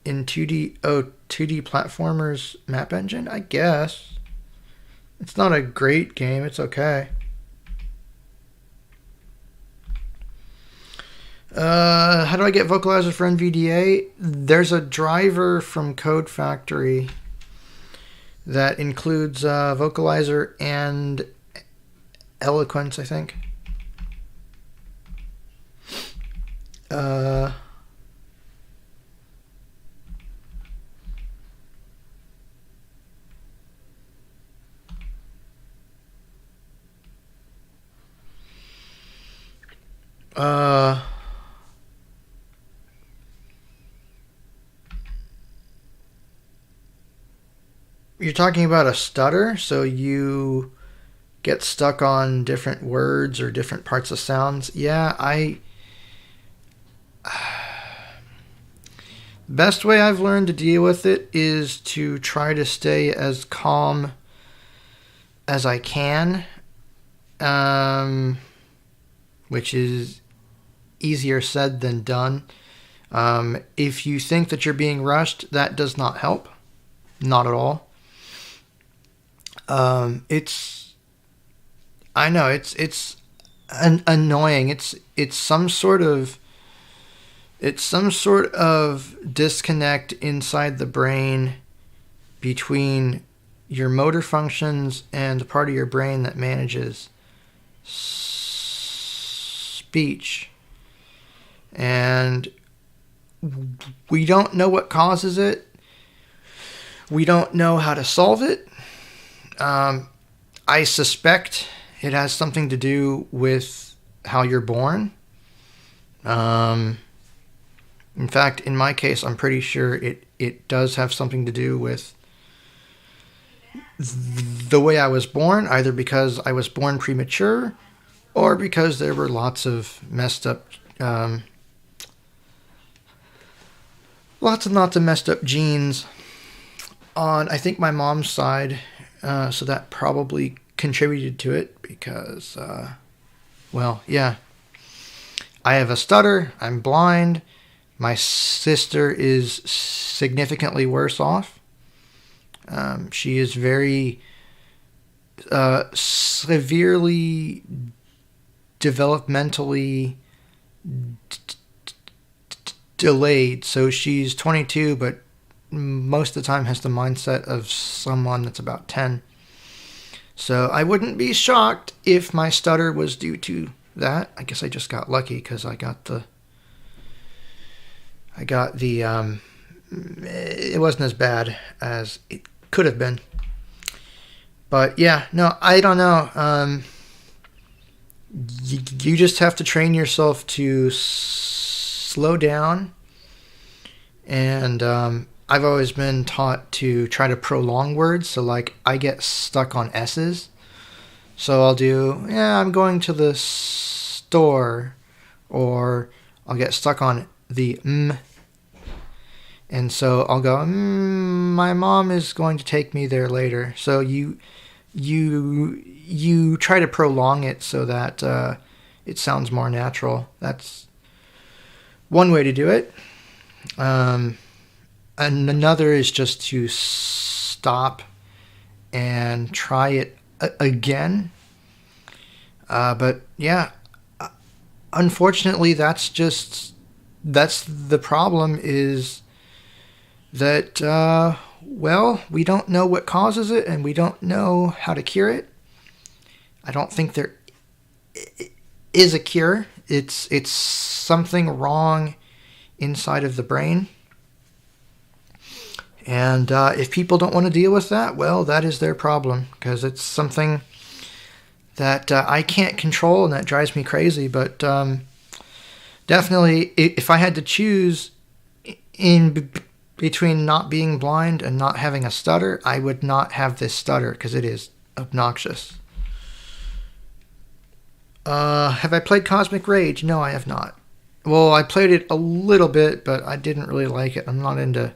in 2D platformers map engine? I guess. It's not a great game, it's okay. How do I get Vocalizer for NVDA? There's a driver from Code Factory that includes Vocalizer and Eloquence, I think. You're talking about a stutter, so you get stuck on different words or different parts of sounds. Yeah, best way I've learned to deal with it is to try to stay as calm as I can, which is easier said than done. If you think that you're being rushed, that does not help. Not at all. I know it's annoying. It's some sort of disconnect inside the brain between your motor functions and the part of your brain that manages speech. And we don't know what causes it. We don't know how to solve it. I suspect it has something to do with how you're born. In fact, in my case, I'm pretty sure it does have something to do with the way I was born, either because I was born premature or because there were lots of messed up genes on, I think, my mom's side. So that probably contributed to it because, yeah. I have a stutter. I'm blind. My sister is significantly worse off. She is very severely developmentally delayed. So she's 22, but most of the time has the mindset of someone that's about 10. So I wouldn't be shocked if my stutter was due to that. I guess I just got lucky because I got the it wasn't as bad as it could have been. But yeah, no, I don't know. You just have to train yourself to slow down. And I've always been taught to try to prolong words. So like I get stuck on S's. So I'll do, I'm going to the store. Or I'll get stuck on the M. And so I'll go, my mom is going to take me there later. So you try to prolong it so that it sounds more natural. That's one way to do it. And another is just to stop and try it again. But yeah, unfortunately, that's the problem, is that, well, we don't know what causes it, and we don't know how to cure it. I don't think there is a cure. It's something wrong inside of the brain. And if people don't want to deal with that, well, that is their problem, because it's something that I can't control, and that drives me crazy. But definitely, if I had to choose in between not being blind and not having a stutter, I would not have this stutter, because it is obnoxious. Have I played Cosmic Rage? No, I have not. Well, I played it a little bit, but I didn't really like it. I'm not into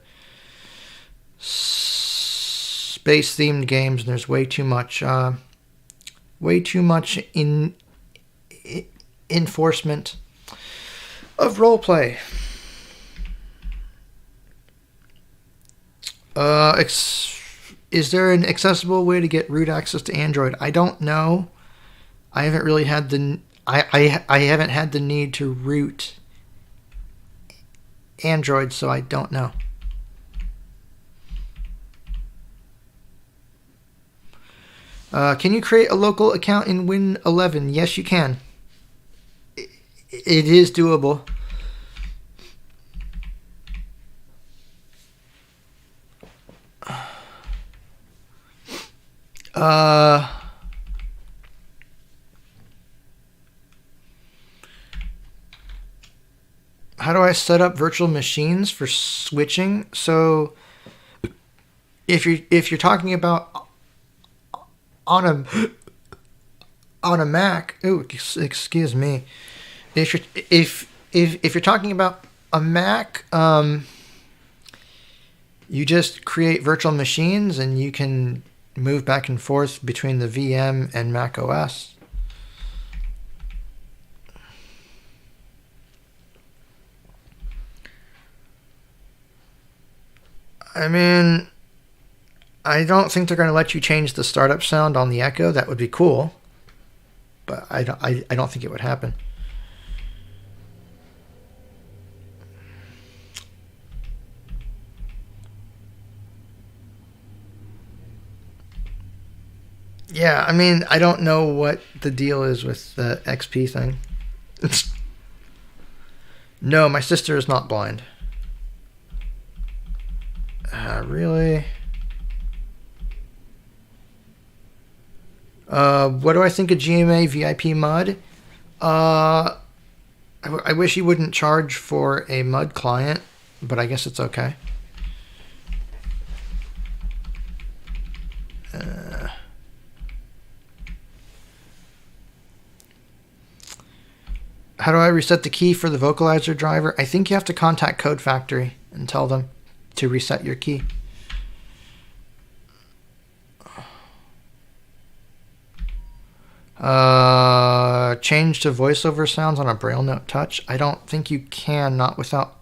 space-themed games, and there's way too much enforcement of roleplay. Is there an accessible way to get root access to Android? I don't know. I haven't really had I haven't had the need to root Android, so I don't know. Can you create a local account in Win 11? Yes, you can. It is doable. How do I set up virtual machines for switching? So if you're talking about on a Mac, excuse me. If you're talking about a Mac, you just create virtual machines, and you can move back and forth between the VM and Mac OS. I mean, I don't think they're going to let you change the startup sound on the Echo. That would be cool, but I don't think it would happen. Yeah, I mean, I don't know what the deal is with the XP thing. No, my sister is not blind. Really? What do I think of GMA VIP Mud? I wish you wouldn't charge for a Mud client, but I guess it's okay. How do I reset the key for the vocalizer driver? I think you have to contact Code Factory and tell them to reset your key. Change to voiceover sounds on a Braille Note Touch? I don't think you can, not without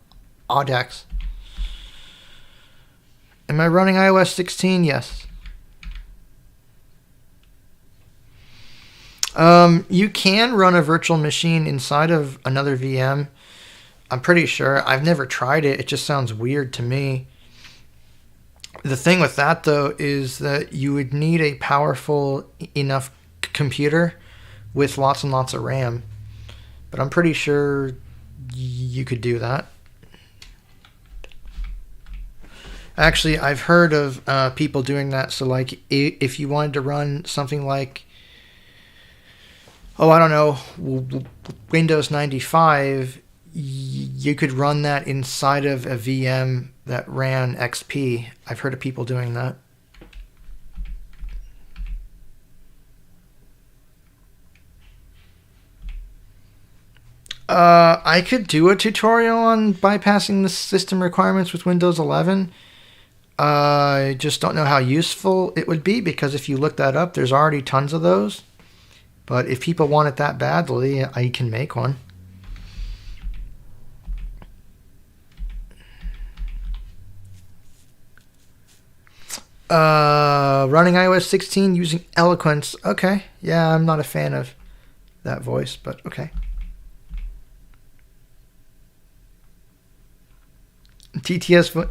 Audex. Am I running iOS 16? Yes. You can run a virtual machine inside of another VM. I'm pretty sure. I've never tried it. It just sounds weird to me. The thing with that, though, is that you would need a powerful enough computer with lots and lots of RAM. But I'm pretty sure you could do that. Actually, I've heard of people doing that. So, like, if you wanted to run something like, I don't know, Windows 95, you could run that inside of a VM that ran XP. I've heard of people doing that. I could do a tutorial on bypassing the system requirements with Windows 11. I just don't know how useful it would be, because if you look that up, there's already tons of those. But if people want it that badly, I can make one. Running iOS 16 using Eloquence. Okay. Yeah, I'm not a fan of that voice, but okay. TTS.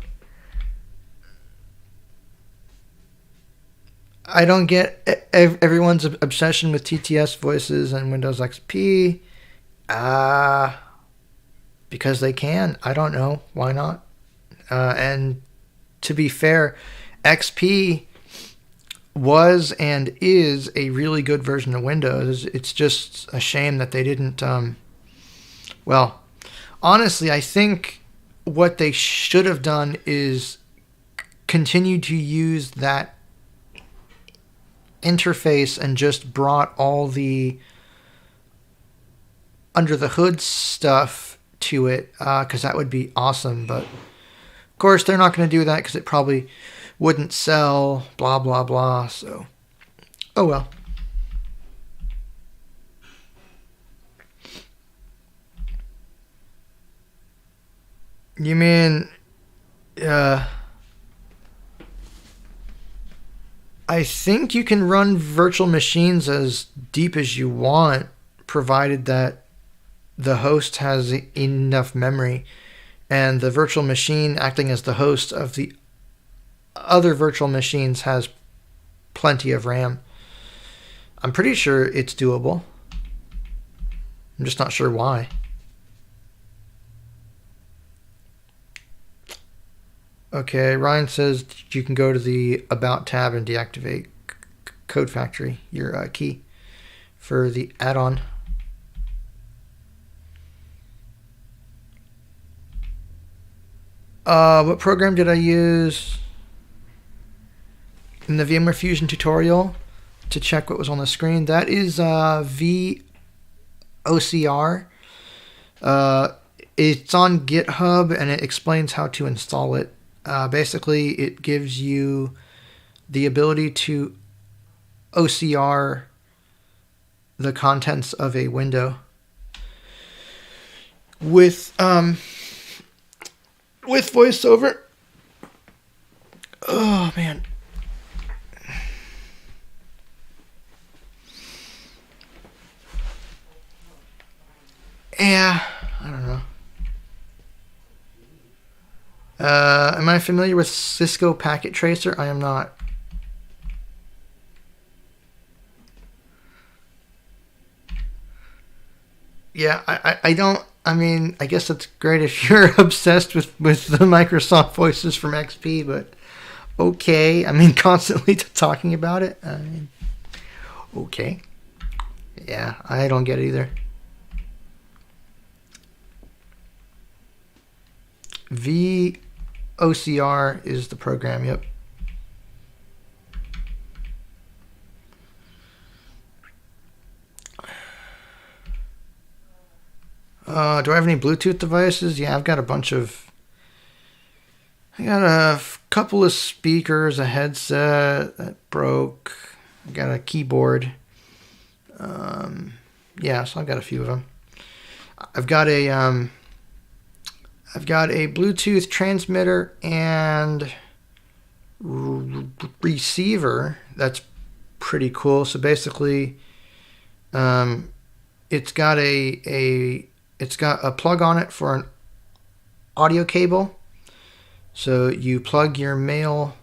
I don't get everyone's obsession with TTS voices and Windows XP. Because they can. I don't know. Why not? And to be fair, XP was and is a really good version of Windows. It's just a shame that they didn't. Well, honestly, I think what they should have done is continue to use that interface and just brought all the under the hood stuff to it, because that would be awesome. But of course, they're not going to do that because it probably wouldn't sell, blah, blah, blah. So, oh well. You mean, I think you can run virtual machines as deep as you want, provided that the host has enough memory, and the virtual machine acting as the host of the other virtual machines has plenty of RAM. I'm pretty sure it's doable. I'm just not sure why. Okay, Ryan says you can go to the About tab and deactivate Code Factory, your key for the add-on. What program did I use in the VMware Fusion tutorial to check what was on the screen? That is VOCR. It's on GitHub and it explains how to install it. Basically, it gives you the ability to OCR the contents of a window with VoiceOver. Oh man. Yeah, I don't know. Am I familiar with Cisco Packet Tracer? I am not. Yeah, I don't. I mean, I guess that's great if you're obsessed with the Microsoft voices from XP, but okay. I mean, constantly talking about it. I mean, okay. Yeah, I don't get it either. VOCR is the program, yep. Do I have any Bluetooth devices? Yeah, I've got a bunch of... I got a couple of speakers, a headset that broke. I got a keyboard. Yeah, so I've got a few of them. I've got a Bluetooth transmitter and receiver that's pretty cool. So basically, it's got a plug on it for an audio cable. So you plug your male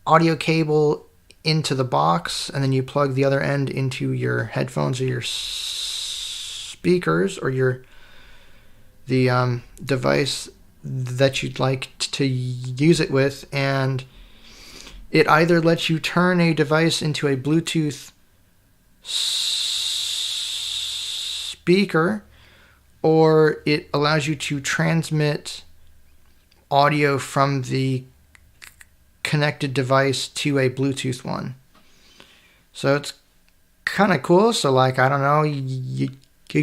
audio cable into the box, and then you plug the other end into your headphones or your speakers or the device that you'd like to use it with, and it either lets you turn a device into a Bluetooth speaker, or it allows you to transmit audio from the connected device to a Bluetooth one. So it's kind of cool. So like, I don't know, you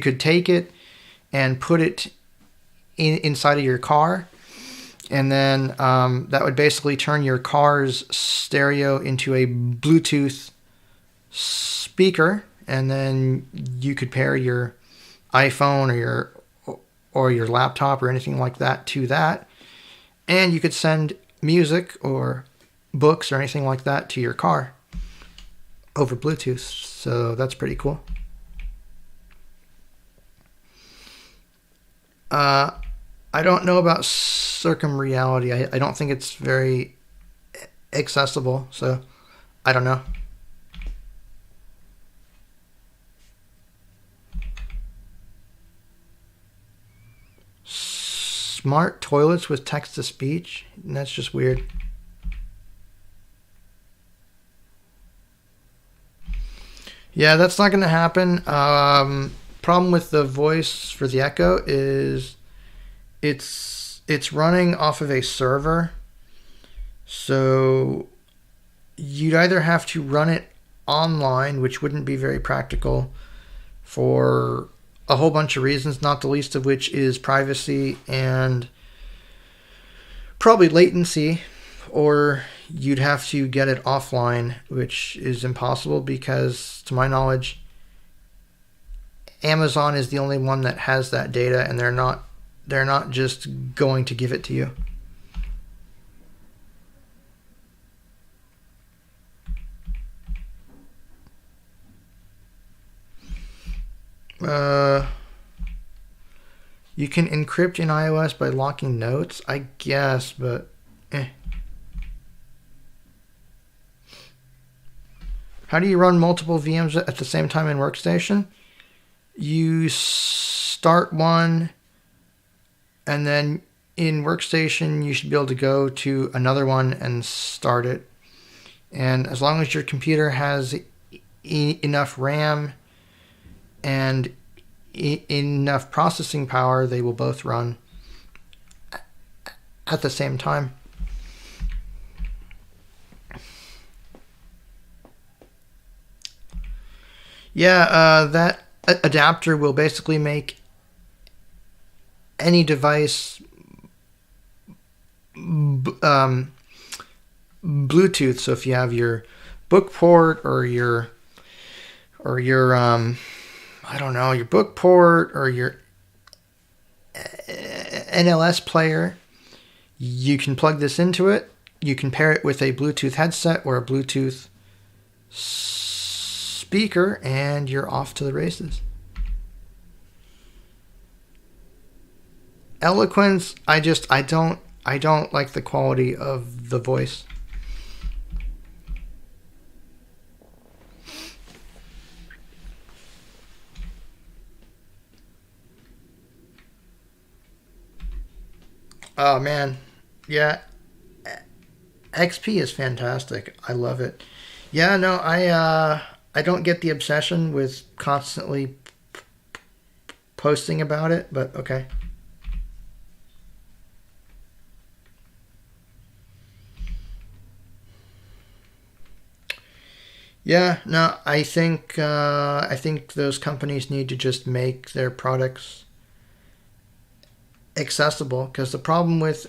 could take it and put it inside of your car, and then that would basically turn your car's stereo into a Bluetooth speaker, and then you could pair your iPhone or your laptop or anything like that to that, and you could send music or books or anything like that to your car over Bluetooth. So that's pretty cool. I don't know about circumreality. I don't think it's very accessible, so I don't know. Smart toilets with text-to-speech? That's just weird. Yeah, that's not going to happen. Problem with the voice for the Echo is it's running off of a server, so you'd either have to run it online, which wouldn't be very practical for a whole bunch of reasons, not the least of which is privacy and probably latency, or you'd have to get it offline, which is impossible because, to my knowledge, Amazon is the only one that has that data, and they're not just going to give it to you. You can encrypt in iOS by locking notes, I guess, but How do you run multiple VMs at the same time in Workstation? You start one, and then in Workstation, you should be able to go to another one and start it. And as long as your computer has enough RAM and enough processing power, they will both run at the same time. Yeah, that adapter will basically make any device Bluetooth. So if you have your book port or your I don't know, your book port or your NLS player, you can plug this into it. You can pair it with a Bluetooth headset or a Bluetooth speaker, and you're off to the races. Eloquence, I don't like the quality of the voice. Oh man, yeah, XP is fantastic. I love it. Yeah, no, I don't get the obsession with constantly posting about it, but okay. Yeah, no, I think those companies need to just make their products accessible, because the problem with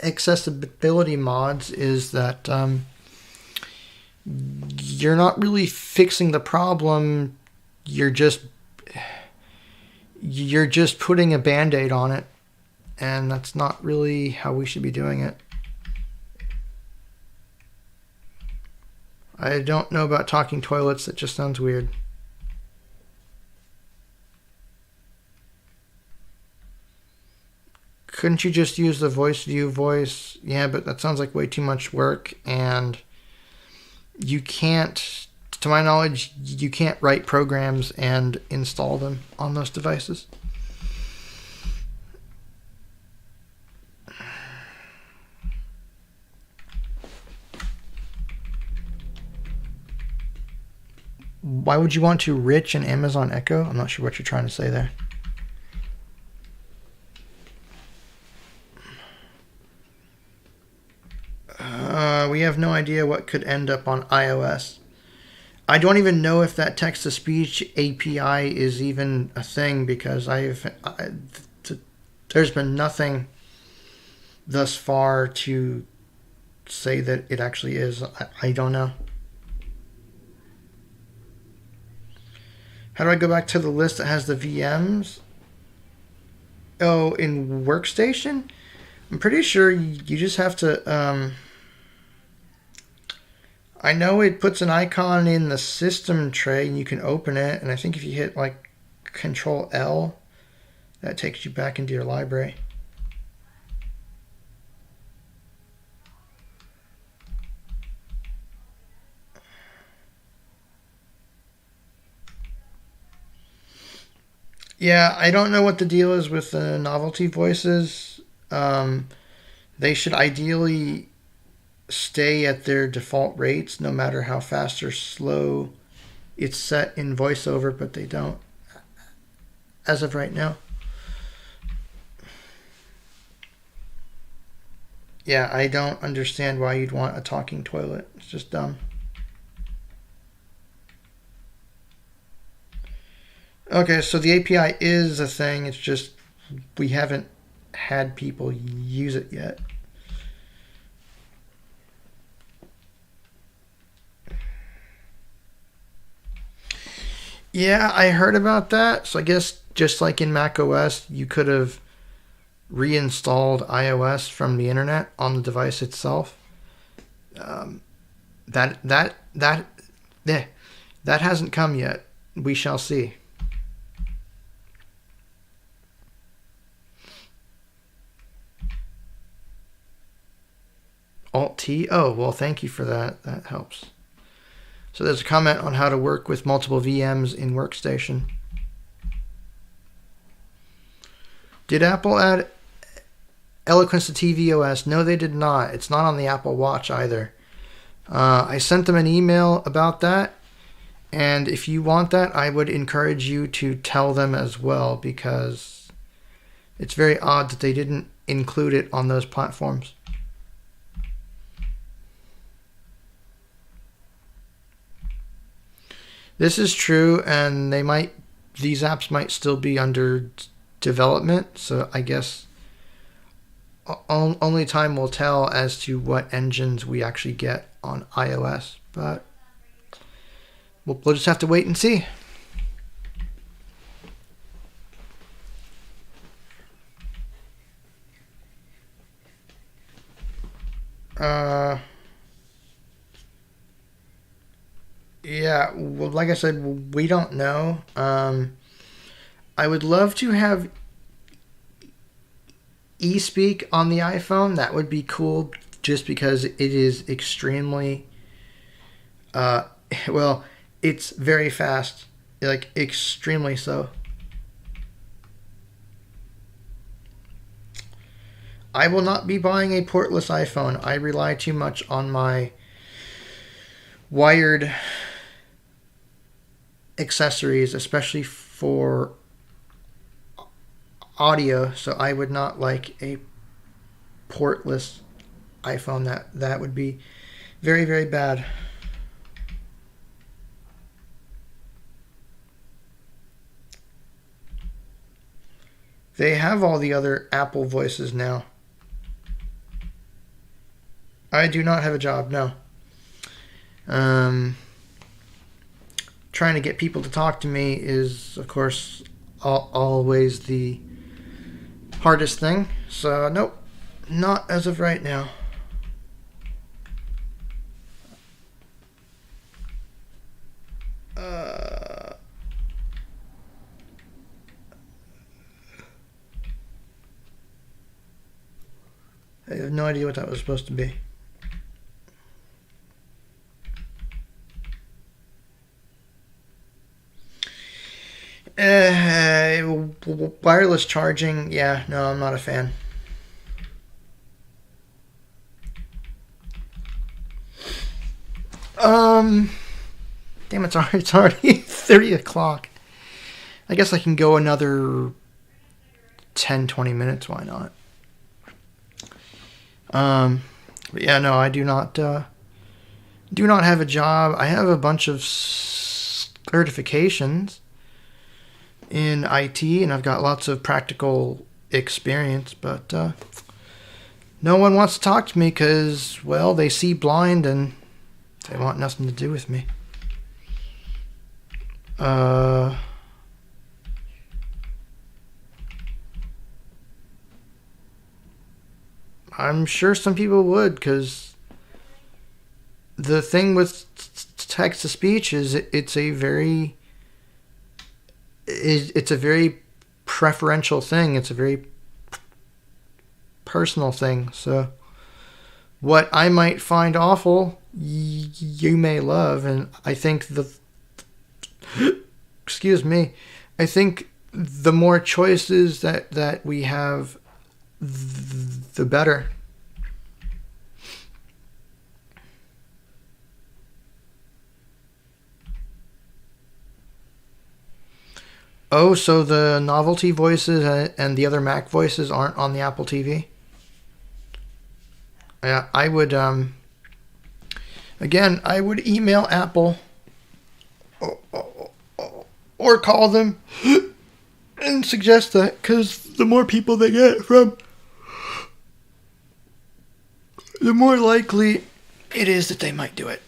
accessibility mods is that you're not really fixing the problem. You're just putting a band-aid on it, and that's not really how we should be doing it. I don't know about talking toilets. That just sounds weird. Couldn't you just use the voice view voice? Yeah, but that sounds like way too much work, and you can't, to my knowledge, you can't write programs and install them on those devices. Why would you want to rich an Amazon Echo? I'm not sure what you're trying to say there. We have no idea what could end up on iOS. I don't even know if that text-to-speech API is even a thing, because there's been nothing thus far to say that it actually is. I don't know. How do I go back to the list that has the VMs? Oh, in Workstation? I'm pretty sure you just have to... I know it puts an icon in the system tray and you can open it. And I think if you hit like Control L, that takes you back into your library. Yeah, I don't know what the deal is with the novelty voices. They should ideally stay at their default rates no matter how fast or slow it's set in VoiceOver, but they don't as of right now. Yeah, I don't understand why you'd want a talking toilet. It's just dumb. Okay, so the API is a thing. It's just we haven't had people use it yet. Yeah, I heard about that. So I guess just like in Mac OS, you could have reinstalled iOS from the internet on the device itself. That hasn't come yet. We shall see. Alt-T? Oh, well, thank you for that. That helps. So there's a comment on how to work with multiple VMs in Workstation. Did Apple add Eloquence to tvOS? No, they did not. It's not on the Apple Watch either. I sent them an email about that. And if you want that, I would encourage you to tell them as well, because it's very odd that they didn't include it on those platforms. This is true, and these apps might still be under development, so I guess only time will tell as to what engines we actually get on iOS, but we'll just have to wait and see. Yeah, well, like I said, we don't know. I would love to have eSpeak on the iPhone. That would be cool, just because it is extremely, well, it's very fast, like extremely so. I will not be buying a portless iPhone. I rely too much on my wired accessories, especially for audio, so I would not like a portless iPhone. That would be very, very bad. They have all the other Apple voices now. I do not have a job, no. Trying to get people to talk to me is, of course, always the hardest thing. So, nope, not as of right now. I have no idea what that was supposed to be. Wireless charging, yeah, no, I'm not a fan. Damn, it's already 30 o'clock. I guess I can go another 10-20 minutes, why not? But yeah, no, I do not have a job. I have a bunch of certifications in IT, and I've got lots of practical experience, but no one wants to talk to me because, well, they see blind and they want nothing to do with me. Uh, I'm sure some people would, because the thing with text to speech is it's a very preferential thing. It's a very personal thing. So what I might find awful, you may love, and I think excuse me, I think the more choices that we have, the better. Oh, so the novelty voices and the other Mac voices aren't on the Apple TV? Yeah, I would, again, I would email Apple or call them and suggest that, because the more people they get from, the more likely it is that they might do it.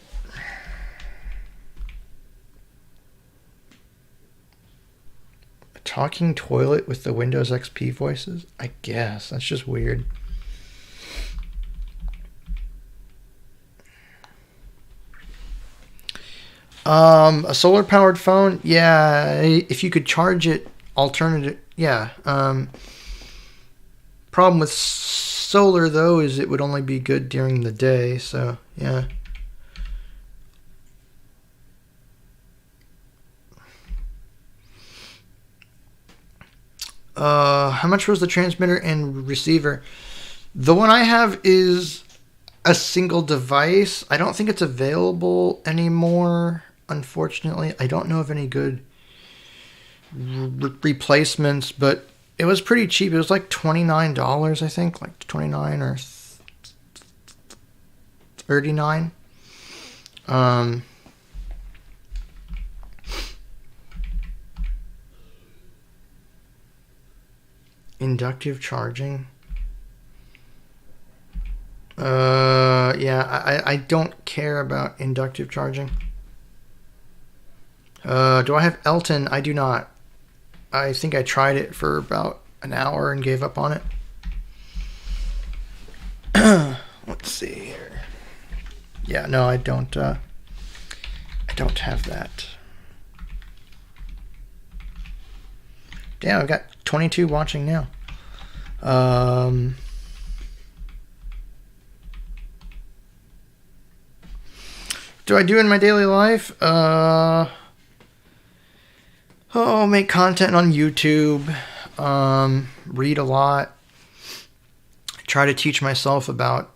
A talking toilet with the Windows XP voices? I guess. That's just weird. A solar powered phone, yeah. If you could charge it, alternative, yeah. Problem with solar though is it would only be good during the day, so yeah. How much was the transmitter and receiver? The one I have is a single device. I don't think it's available anymore, unfortunately. I don't know of any good replacements, but it was pretty cheap. It was like $29, I think, like 29 or 39. Inductive charging. Yeah, I don't care about inductive charging. Do I have Elton? I do not. I think I tried it for about an hour and gave up on it. Let's see here. Yeah, no, I don't have that. Damn, I've got 22 watching now. Do I do in my daily life? Make content on YouTube. Read a lot. Try to teach myself about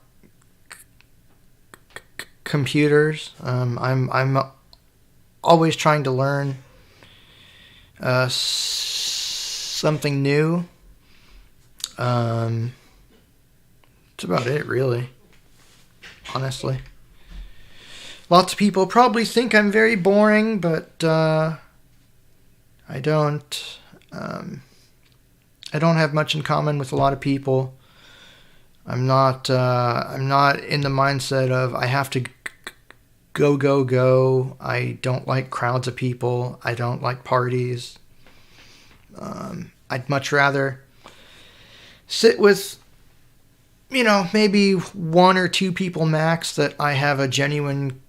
computers. I'm always trying to learn something new. That's about it, really. Honestly. Lots of people probably think I'm very boring, but I don't. I don't have much in common with a lot of people. I'm not in the mindset of I have to go. I don't like crowds of people. I don't like parties. I'd much rather sit with, maybe one or two people max that I have a genuine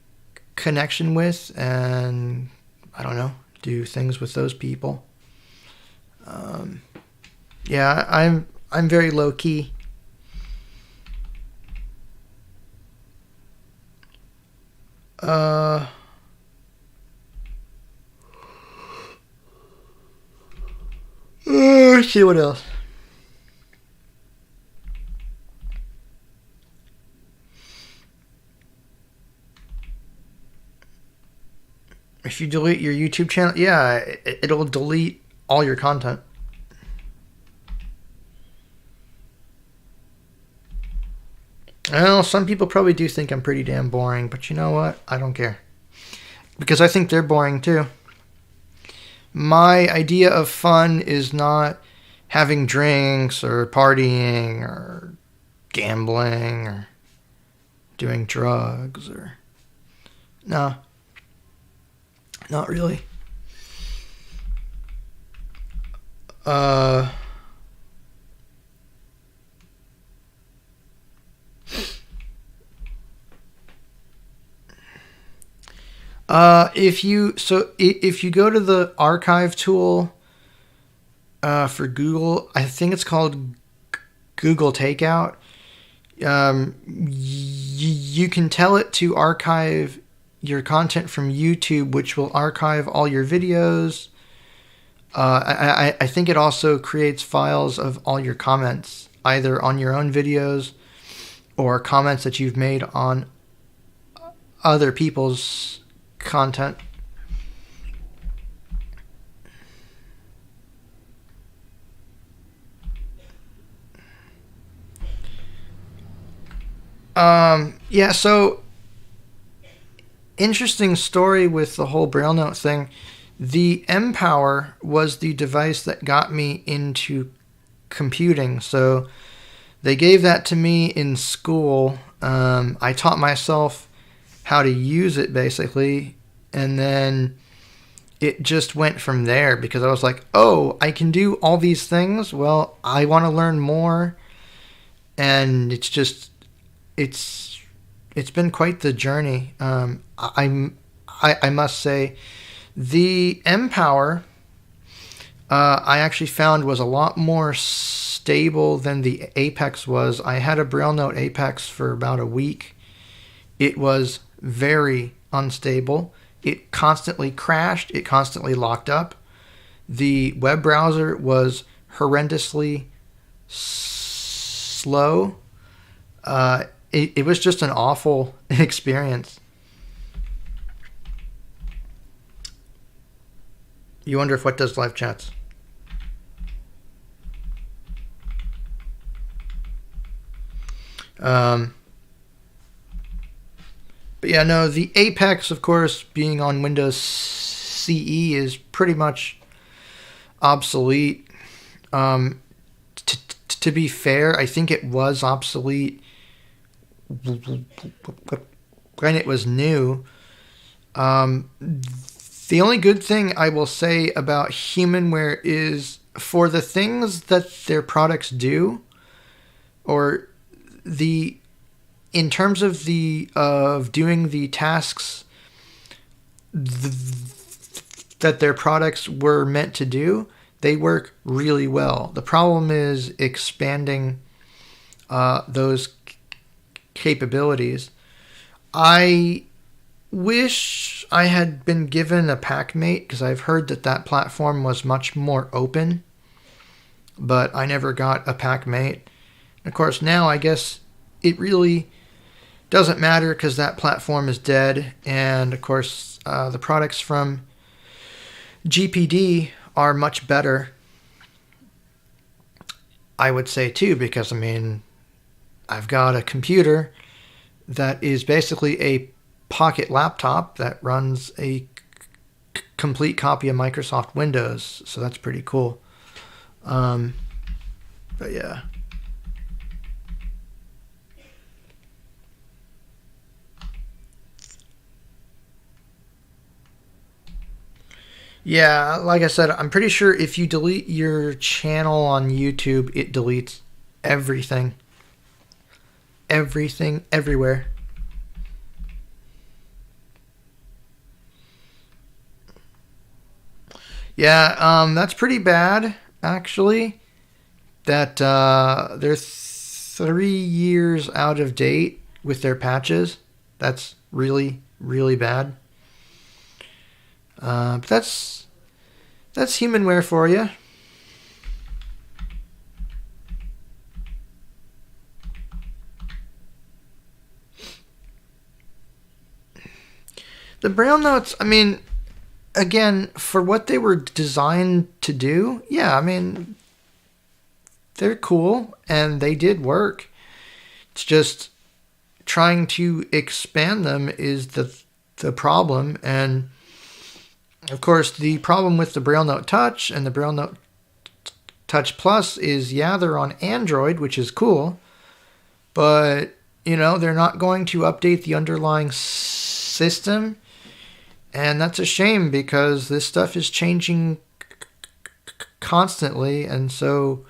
connection with, and I don't know, do things with those people. Yeah, I'm very low key. Let's see what else. If you delete your YouTube channel, yeah, it'll delete all your content. Well, some people probably do think I'm pretty damn boring, but you know what? I don't care. Because I think they're boring too. My idea of fun is not having drinks or partying or gambling or doing drugs or... No. Not really. Uh, if you go to the archive tool for Google, I think it's called Google Takeout. You can tell it to archive your content from YouTube, which will archive all your videos. I think it also creates files of all your comments, either on your own videos or comments that you've made on other people's content. Yeah, so interesting story with the whole Braille note thing. The M-Power was the device that got me into computing. So they gave that to me in school. I taught myself how to use it basically, and then it just went from there because I was like, oh, I can do all these things. Well, I want to learn more, and it's been quite the journey. I must say, the M-Power I actually found was a lot more stable than the Apex was. I had a Braille Note Apex for about a week. It was very unstable. It constantly crashed. It constantly locked up. The web browser was horrendously slow. It was just an awful experience. You wonder if what does live chats? But yeah, no, the Apex, of course, being on Windows CE is pretty much obsolete. To be fair, I think it was obsolete when it was new. The only good thing I will say about Humanware is for the things that their products do, or in terms of doing the tasks that their products were meant to do, they work really well. The problem is expanding those capabilities. I wish I had been given a PackMate because I've heard that platform was much more open, but I never got a PackMate. Of course, now I guess it really doesn't matter because that platform is dead, and of course the products from GPD are much better, I would say too, because I mean I've got a computer that is basically a pocket laptop that runs a complete copy of Microsoft Windows, so that's pretty cool. But yeah. Yeah, like I said, I'm pretty sure if you delete your channel on YouTube, it deletes everything. Everything, everywhere. Yeah, that's pretty bad, actually. That they're 3 years out of date with their patches. That's really, really bad. But that's Humanware for you. The Braille notes, I mean, again, for what they were designed to do, yeah, I mean, they're cool and they did work. It's just trying to expand them is the problem. And of course, the problem with the Braille Note Touch and the Braille Note Touch Plus is, yeah, they're on Android, which is cool, but, you know, they're not going to update the underlying system. And that's a shame because this stuff is changing constantly, and so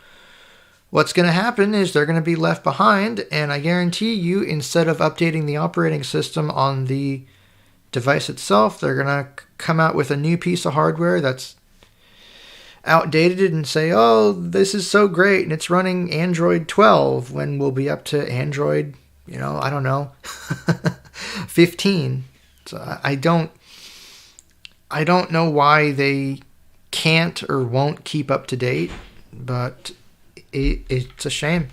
what's going to happen is they're going to be left behind, and I guarantee you, instead of updating the operating system on the device itself, they're going to come out with a new piece of hardware that's outdated and say, oh, this is so great, and it's running Android 12, when we'll be up to Android, I don't know, 15. So I don't know why they can't or won't keep up to date, but it's a shame.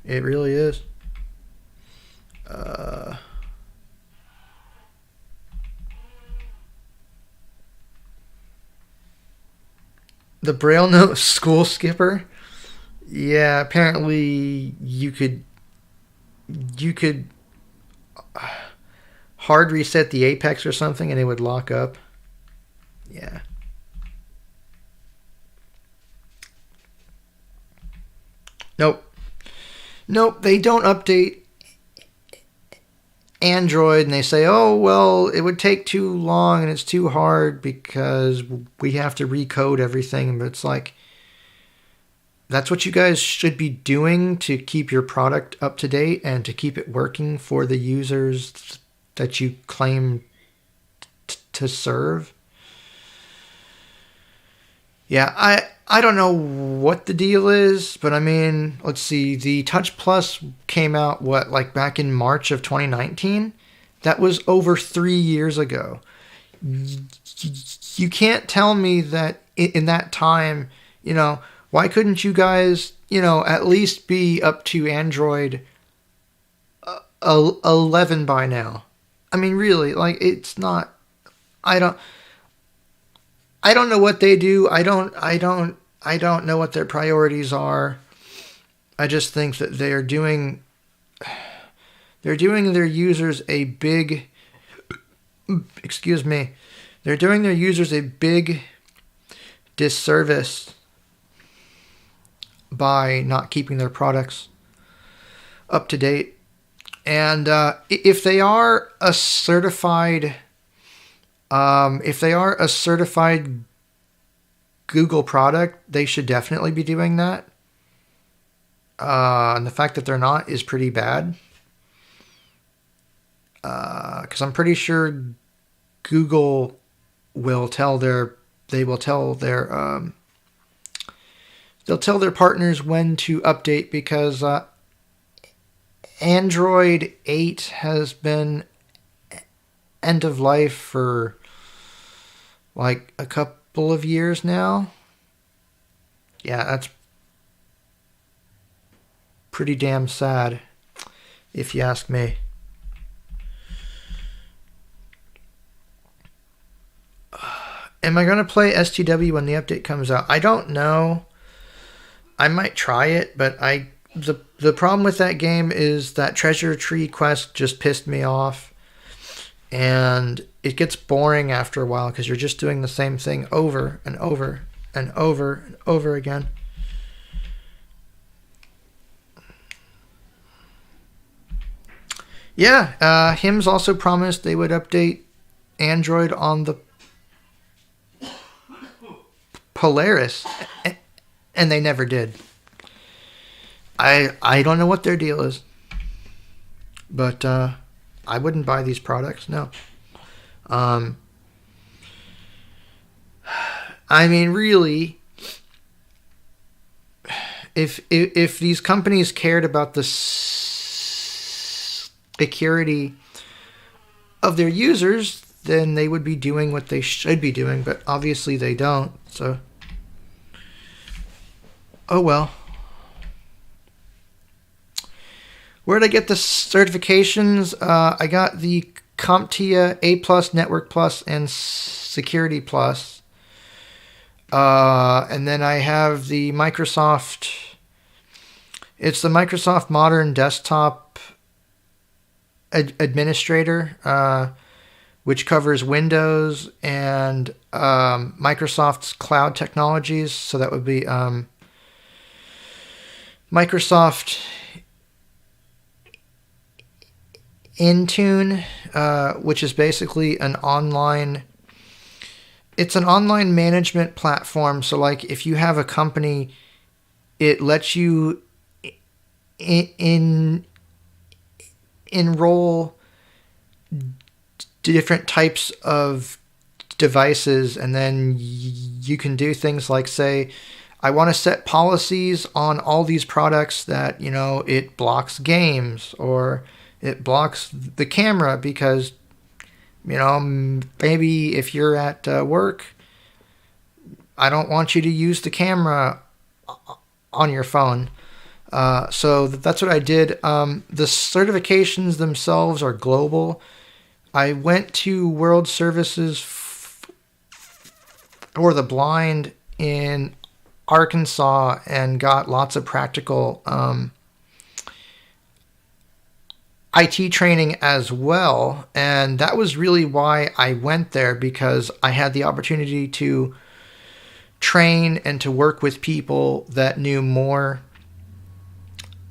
It really is. The Braille note school skipper. Yeah, apparently you could hard reset the apex or something and it would lock up. Yeah. Nope, they don't update Android, and they say, oh, well, it would take too long and it's too hard because we have to recode everything. But it's like, that's what you guys should be doing to keep your product up to date and to keep it working for the users that you claim to serve. Yeah, I don't know what the deal is, but I mean, let's see. The Touch Plus came out, back in March of 2019? That was over 3 years ago. You can't tell me that in that time, why couldn't you guys, at least be up to Android 11 by now? I mean, really, it's not, I don't know what they do. I don't know what their priorities are. I just think that they're doing their users a big They're doing their users a big disservice by not keeping their products up to date. And if they are a certified Google product, they should definitely be doing that. And the fact that they're not is pretty bad. Because I'm pretty sure Google will tell their partners when to update, because Android 8 has been end of life for like a couple of years now. Yeah, that's pretty damn sad, if you ask me. Am I going to play STW when the update comes out? I don't know. I might try it, but the problem with that game is that Treasure Tree quest just pissed me off. And it gets boring after a while because you're just doing the same thing over and over and over and over again. Yeah, HIMS also promised they would update Android on the Polaris, and they never did. I don't know what their deal is, but I wouldn't buy these products, no. I mean, really, if these companies cared about the security of their users, then they would be doing what they should be doing, but obviously they don't, so oh well. Where did I get the certifications? I got the CompTIA A+, Network Plus, and Security Plus. And then I have the Microsoft. It's the Microsoft Modern Desktop Administrator, which covers Windows and Microsoft's cloud technologies. So that would be Microsoft Intune, which is basically an online it's an online management platform. So like if you have a company, it lets you enroll different types of devices, and then you can do things like say, I want to set policies on all these products that, it blocks games, or it blocks the camera because, maybe if you're at work, I don't want you to use the camera on your phone. So that's what I did. The certifications themselves are global. I went to World Services for the Blind in Arkansas and got lots of practical IT training as well. And that was really why I went there, because I had the opportunity to train and to work with people that knew more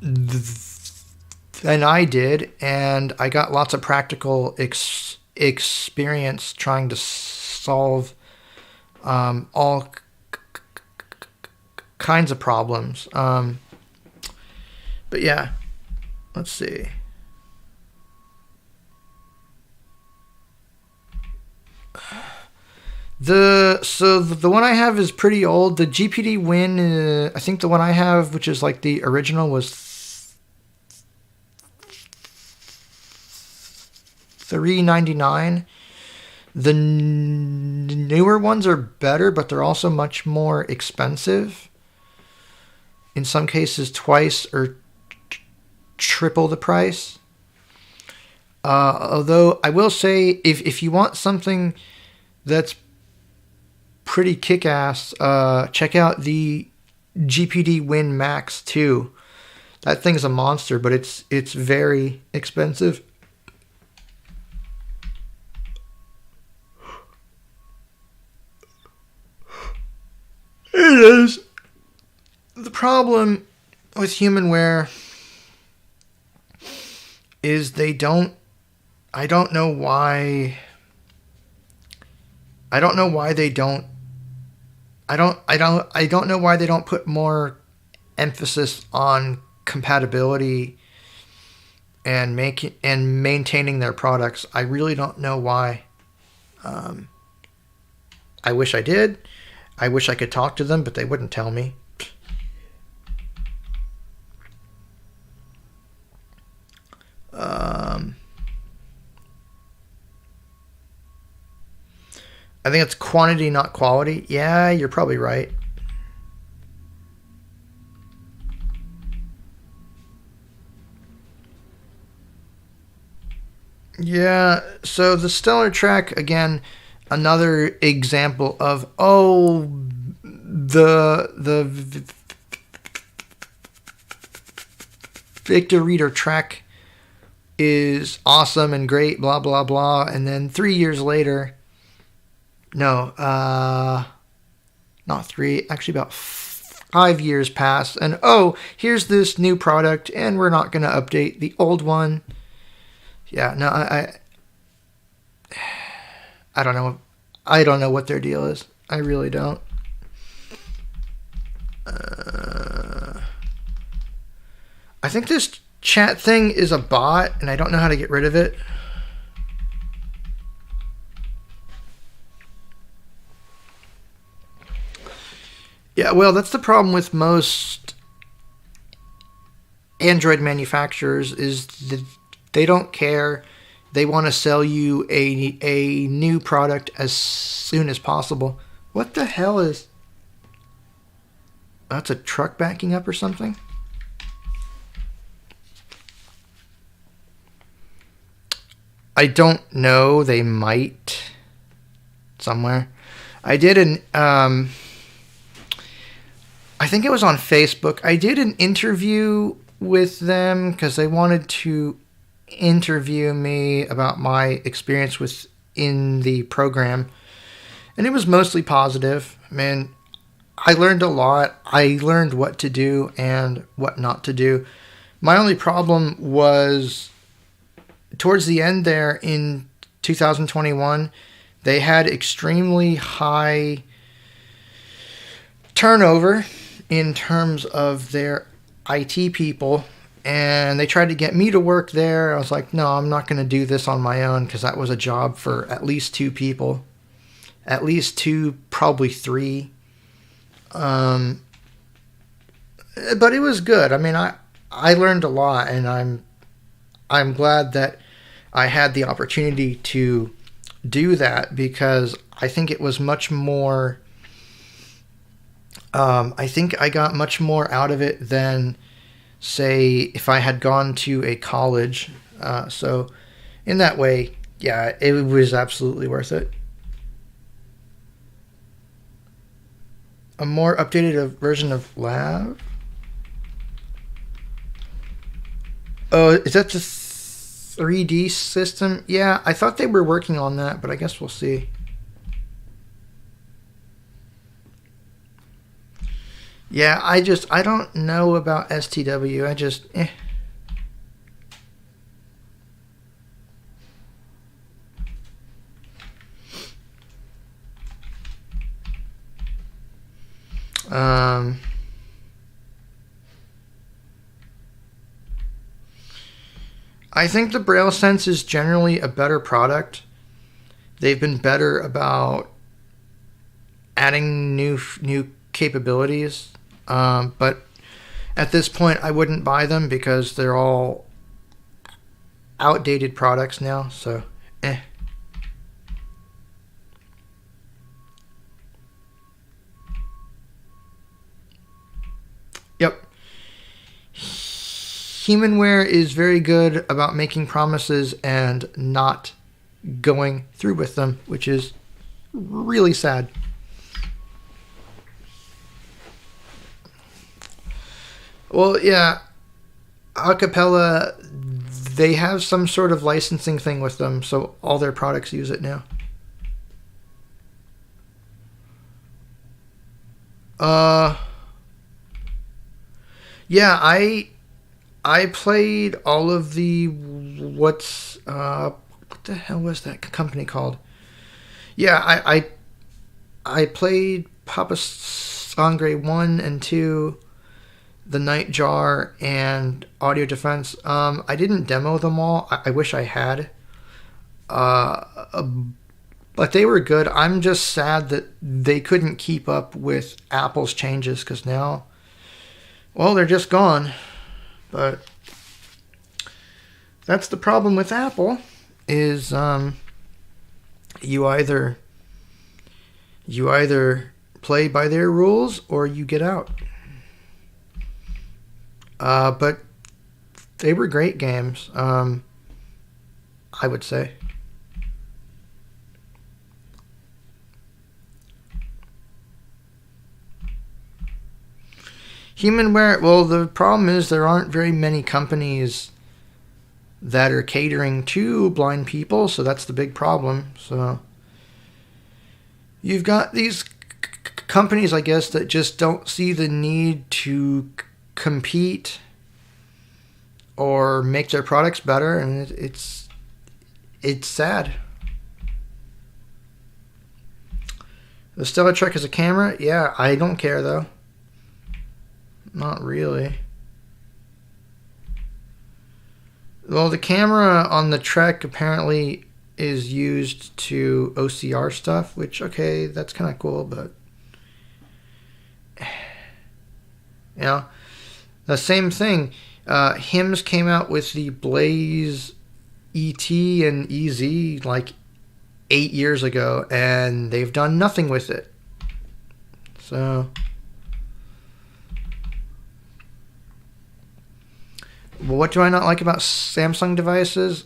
than I did, and I got lots of practical experience trying to solve all kinds of problems. But yeah, let's see. The one I have is pretty old. The GPD Win, I think the one I have, which is like the original, was $399. The newer ones are better, but they're also much more expensive. In some cases, twice or triple the price. Although I will say, if you want something that's pretty kick-ass, check out the GPD Win Max 2. That thing's a monster, but it's very expensive. It is. The problem with humanware is I don't know why they don't put more emphasis on compatibility and maintaining their products. I really don't know why. I wish I did. I wish I could talk to them, but they wouldn't tell me. I think it's quantity, not quality. Yeah, you're probably right. Yeah, so the Stellar Trek, again, another example of, the Victor Reader Trek is awesome and great, blah, blah, blah. And then 3 years later, not 3, actually about 5 years pass, and here's this new product, and we're not going to update the old one. Yeah, no, I don't know. I don't know what their deal is. I really don't. I think this chat thing is a bot, and I don't know how to get rid of it. Yeah, well, that's the problem with most Android manufacturers, is that they don't care. They want to sell you a new product as soon as possible. What the hell is... That's a truck backing up or something? I don't know. They might. Somewhere. I did I think it was on Facebook. I did an interview with them because they wanted to interview me about my experience within the program. And it was mostly positive. Man, I learned a lot. I learned what to do and what not to do. My only problem was towards the end there in 2021, They had extremely high turnover in terms of their IT people, and they tried to get me to work there. I was like, no, I'm not going to do this on my own, because that was a job for at least 2 people. At least 2, probably 3. But it was good. I mean, I learned a lot, and I'm glad that I had the opportunity to do that, because I think it was much more. I think I got much more out of it than, say, if I had gone to a college. So, in that way, yeah, it was absolutely worth it. A more updated version of Lav? Oh, is that the 3D system? Yeah, I thought they were working on that, but I guess we'll see. Yeah, I don't know about STW. I think the Braille Sense is generally a better product. They've been better about adding new capabilities. But at this point, I wouldn't buy them because they're all outdated products now. So, Yep. Humanware is very good about making promises and not going through with them, which is really sad. Well, yeah, Acapella, they have some sort of licensing thing with them, so all their products use it now. Yeah, I played all of the what the hell was that company called? Yeah, I played Papa Sangre 1 and 2, The Nightjar, and Audio Defense. I didn't demo them all. I wish I had. But they were good. I'm just sad that they couldn't keep up with Apple's changes, because now, well, they're just gone. But that's the problem with Apple, is you either play by their rules or you get out. But they were great games, I would say. Humanware, well, the problem is there aren't very many companies that are catering to blind people, so that's the big problem. So you've got these companies, I guess, that just don't see the need to compete or make their products better, and it's sad. The Stellar-Trek is a camera? Yeah, I don't care, though. Not really. Well, the camera on the Trek apparently is used to OCR stuff, which, okay, that's kind of cool, but you know, the same thing. HIMS came out with the Blaze ET and EZ like 8 years ago, and they've done nothing with it. So, what do I not like about Samsung devices?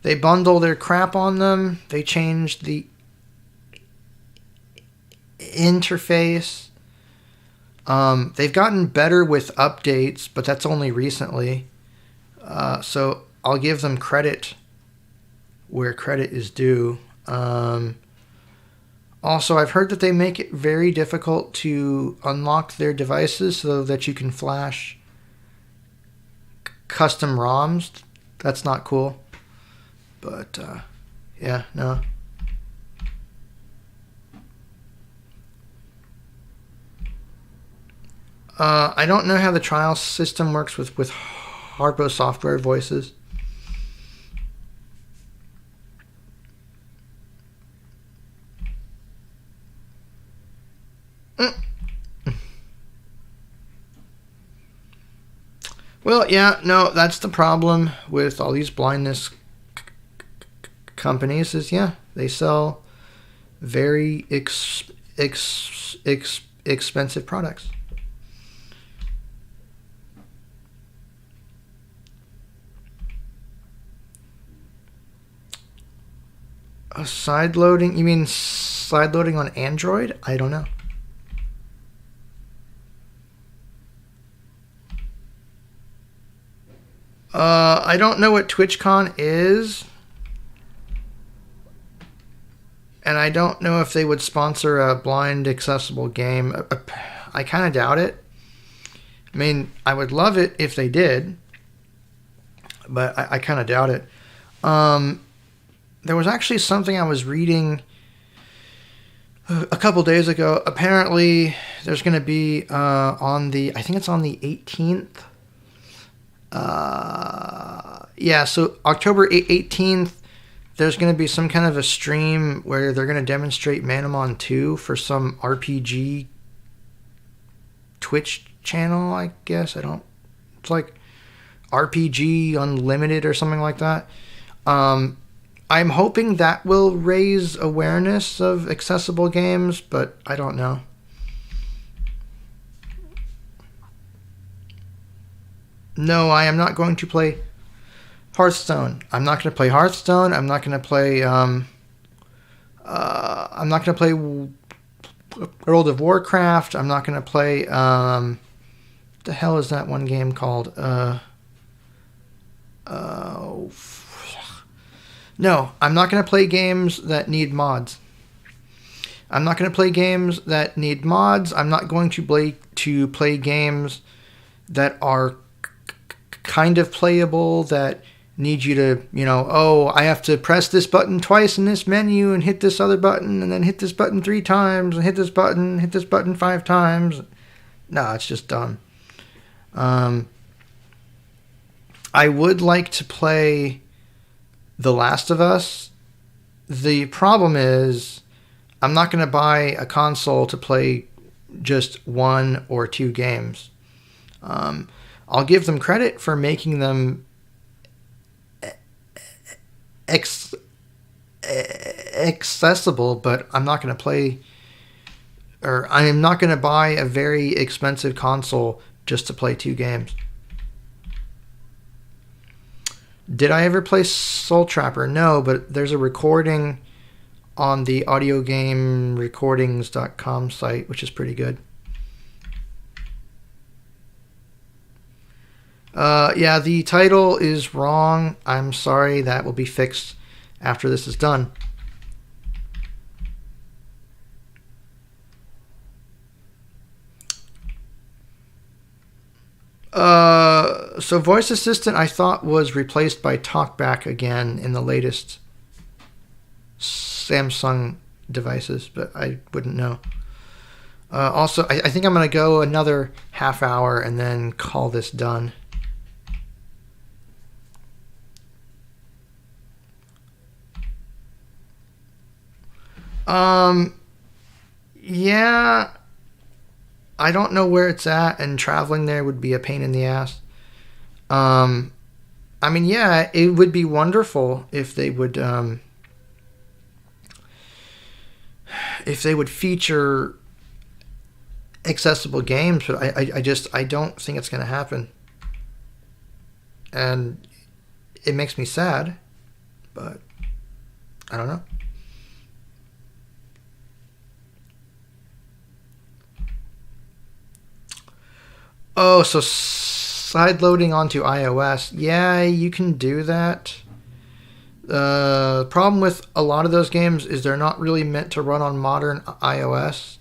They bundle their crap on them. They changed the interface. They've gotten better with updates, but that's only recently. So I'll give them credit where credit is due. Also, I've heard that they make it very difficult to unlock their devices so that you can flash custom ROMs. That's not cool. But Yeah, no. I don't know how the trial system works with Harpo software voices. Well, yeah, no, that's the problem with all these blindness companies is, yeah, they sell very expensive products. Side loading? You mean side loading on Android? I don't know. I don't know what TwitchCon is. And I don't know if they would sponsor a blind accessible game. I kind of doubt it. I mean, I would love it if they did. But I kind of doubt it. There was actually something I was reading a couple days ago. Apparently, there's going to be I think it's on the 18th. Yeah, so October 18th, there's going to be some kind of a stream where they're going to demonstrate Manamon 2 for some RPG Twitch channel, I guess. It's like RPG Unlimited or something like that. I'm hoping that will raise awareness of accessible games, but I don't know. No, I am not going to play Hearthstone. I'm not going to play Hearthstone. I'm not going to play. I'm not going to play World of Warcraft. I'm not going to play. What the hell is that one game called? No, I'm not going to play games that need mods. I'm not going to play games that need mods. I'm not going to play games that are kind of playable, that need you to, I have to press this button twice in this menu and hit this other button and then hit this button 3 times and hit this button 5 times. No, it's just dumb. I would like to play The Last of Us. The problem is I'm not going to buy a console to play just 1 or 2 games. I'll give them credit for making them accessible, but I'm not going to play, or I am not going to buy a very expensive console just to play 2 games. Did I ever play Soul Trapper? No, but there's a recording on the audiogamerecordings.com site, which is pretty good. Yeah, the title is wrong. I'm sorry. That will be fixed after this is done. So Voice Assistant I thought was replaced by TalkBack again in the latest Samsung devices, but I wouldn't know. Also, I think I'm going to go another half hour and then call this done. Yeah, I don't know where it's at, and traveling there would be a pain in the ass. I mean, yeah, it would be wonderful if they would feature accessible games, but I don't think it's going to happen, and it makes me sad, but I don't know. Oh, so side loading onto iOS. Yeah, you can do that. The problem with a lot of those games is they're not really meant to run on modern iOS.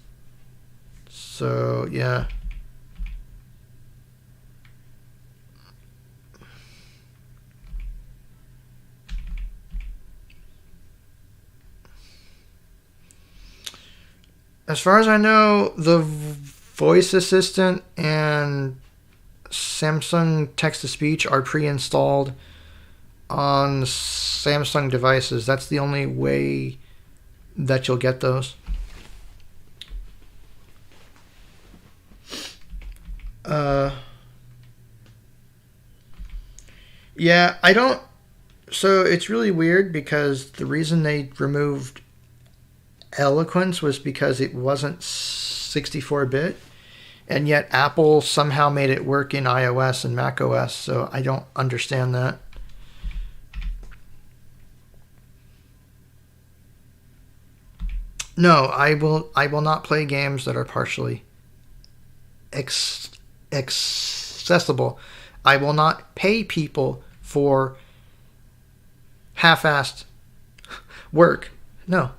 So, yeah. as far as I know, the voice assistant and Samsung text-to-speech are pre-installed on Samsung devices. That's the only way that you'll get those. Yeah, I don't. So it's really weird because the reason they removed Eloquence was because it wasn't 64-bit, and yet Apple somehow made it work in iOS and macOS. So I don't understand that. No, I will not play games that are partially accessible. I will not pay people for half-assed work. No.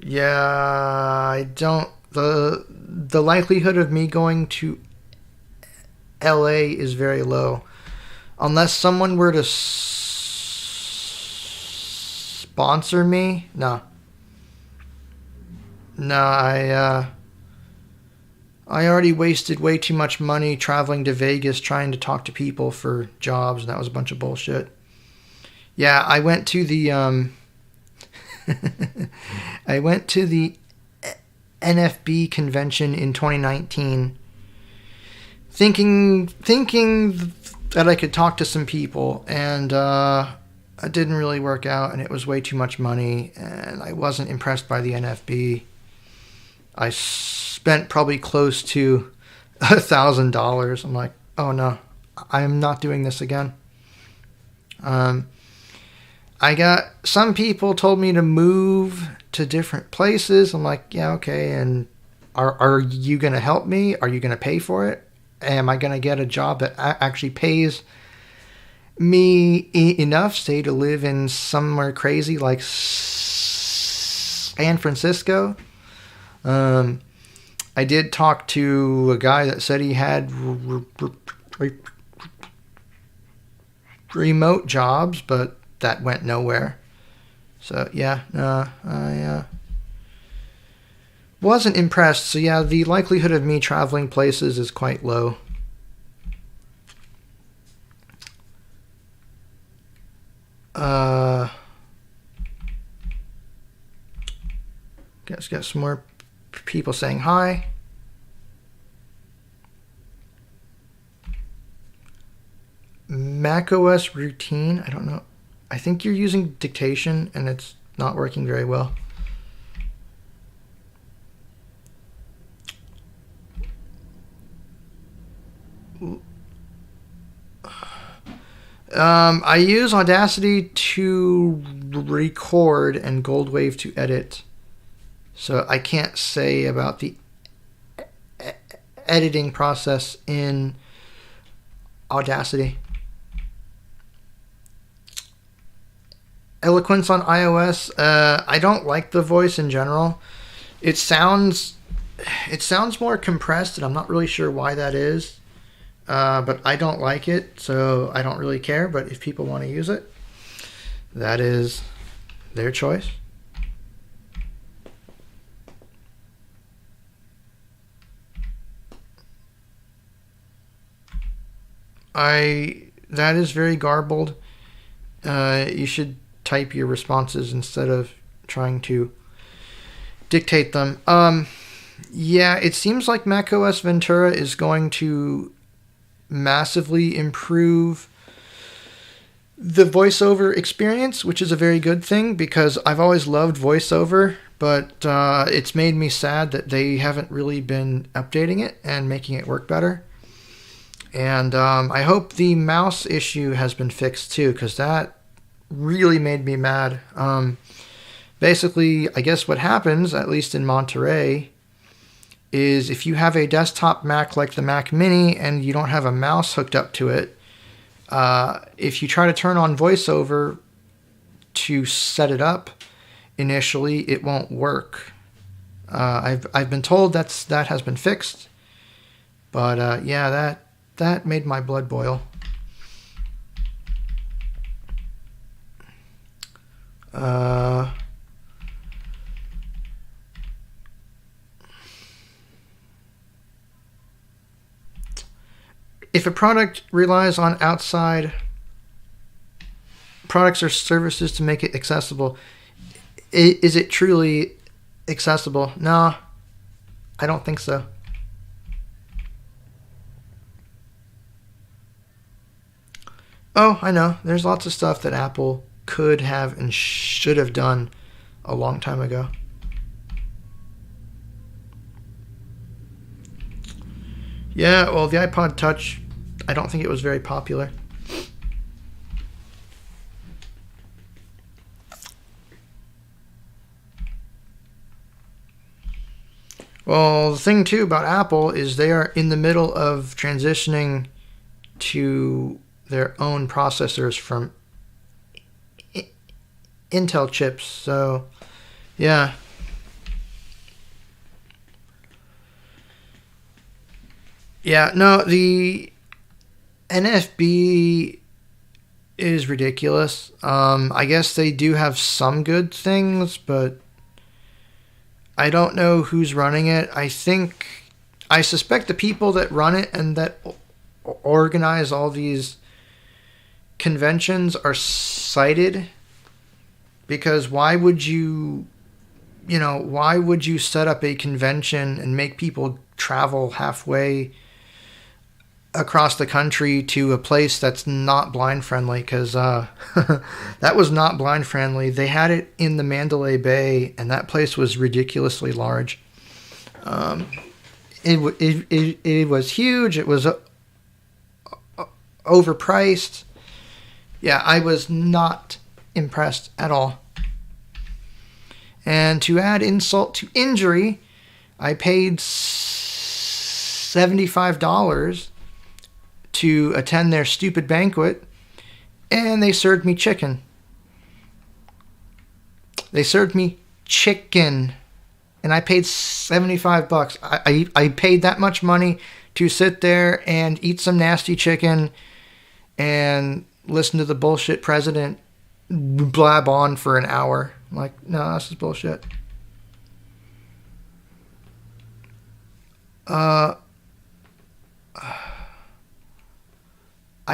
Yeah, I don't. The likelihood of me going to LA is very low. Unless someone were to sponsor me, no. No, I already wasted way too much money traveling to Vegas trying to talk to people for jobs, and that was a bunch of bullshit. Yeah, I went to the I went to the NFB convention in 2019 thinking that I could talk to some people, and it didn't really work out, and it was way too much money, and I wasn't impressed by the NFB. I spent probably close to $1,000. I'm like, oh no, I'm not doing this again. I got some people told me to move to different places. I'm like, yeah, okay. And are you going to help me? Are you going to pay for it? Am I going to get a job that actually pays me enough, say, to live in somewhere crazy like San Francisco? I did talk to a guy that said he had remote jobs, but that went nowhere. So yeah, I wasn't impressed. So yeah, the likelihood of me traveling places is quite low. Guess got some more people saying hi. macOS routine. I don't know. I think you're using dictation and it's not working very well. I use Audacity to record and Goldwave to edit. So I can't say about the editing process in Audacity. Eloquence on iOS. I don't like the voice in general. It sounds more compressed, and I'm not really sure why that is. But I don't like it, so I don't really care. But if people want to use it, that is their choice. That is very garbled. You should type your responses instead of trying to dictate them. Yeah, it seems like macOS Ventura is going to massively improve the voiceover experience, which is a very good thing because I've always loved voiceover, but it's made me sad that they haven't really been updating it and making it work better. And I hope the mouse issue has been fixed too, because that really made me mad. Basically, I guess what happens, at least in Monterey, is if you have a desktop Mac like the Mac Mini and you don't have a mouse hooked up to it, if you try to turn on VoiceOver to set it up initially, it won't work. I've been told that has been fixed, But yeah, that made my blood boil. If a product relies on outside products or services to make it accessible, is it truly accessible? No, I don't think so. Oh, I know. There's lots of stuff that Apple could have and should have done a long time ago. Yeah, well, the iPod Touch, I don't think it was very popular. Well, the thing too about Apple is they are in the middle of transitioning to their own processors from Intel chips. So, yeah. Yeah, no, the NFB is ridiculous. I guess they do have some good things, but I don't know who's running it. I suspect the people that run it and that organize all these conventions are cited, because why would you set up a convention and make people travel halfway across the country to a place that's not blind friendly? Because that was not blind friendly. They had it in the Mandalay Bay, and that place was ridiculously large. It was huge. It was overpriced. Yeah, I was not impressed at all. And to add insult to injury, I paid $75 to attend their stupid banquet, and they served me chicken. They served me chicken, and I paid $75. I paid that much money to sit there and eat some nasty chicken and listen to the bullshit president blab on for an hour. I'm like, no, this is bullshit. I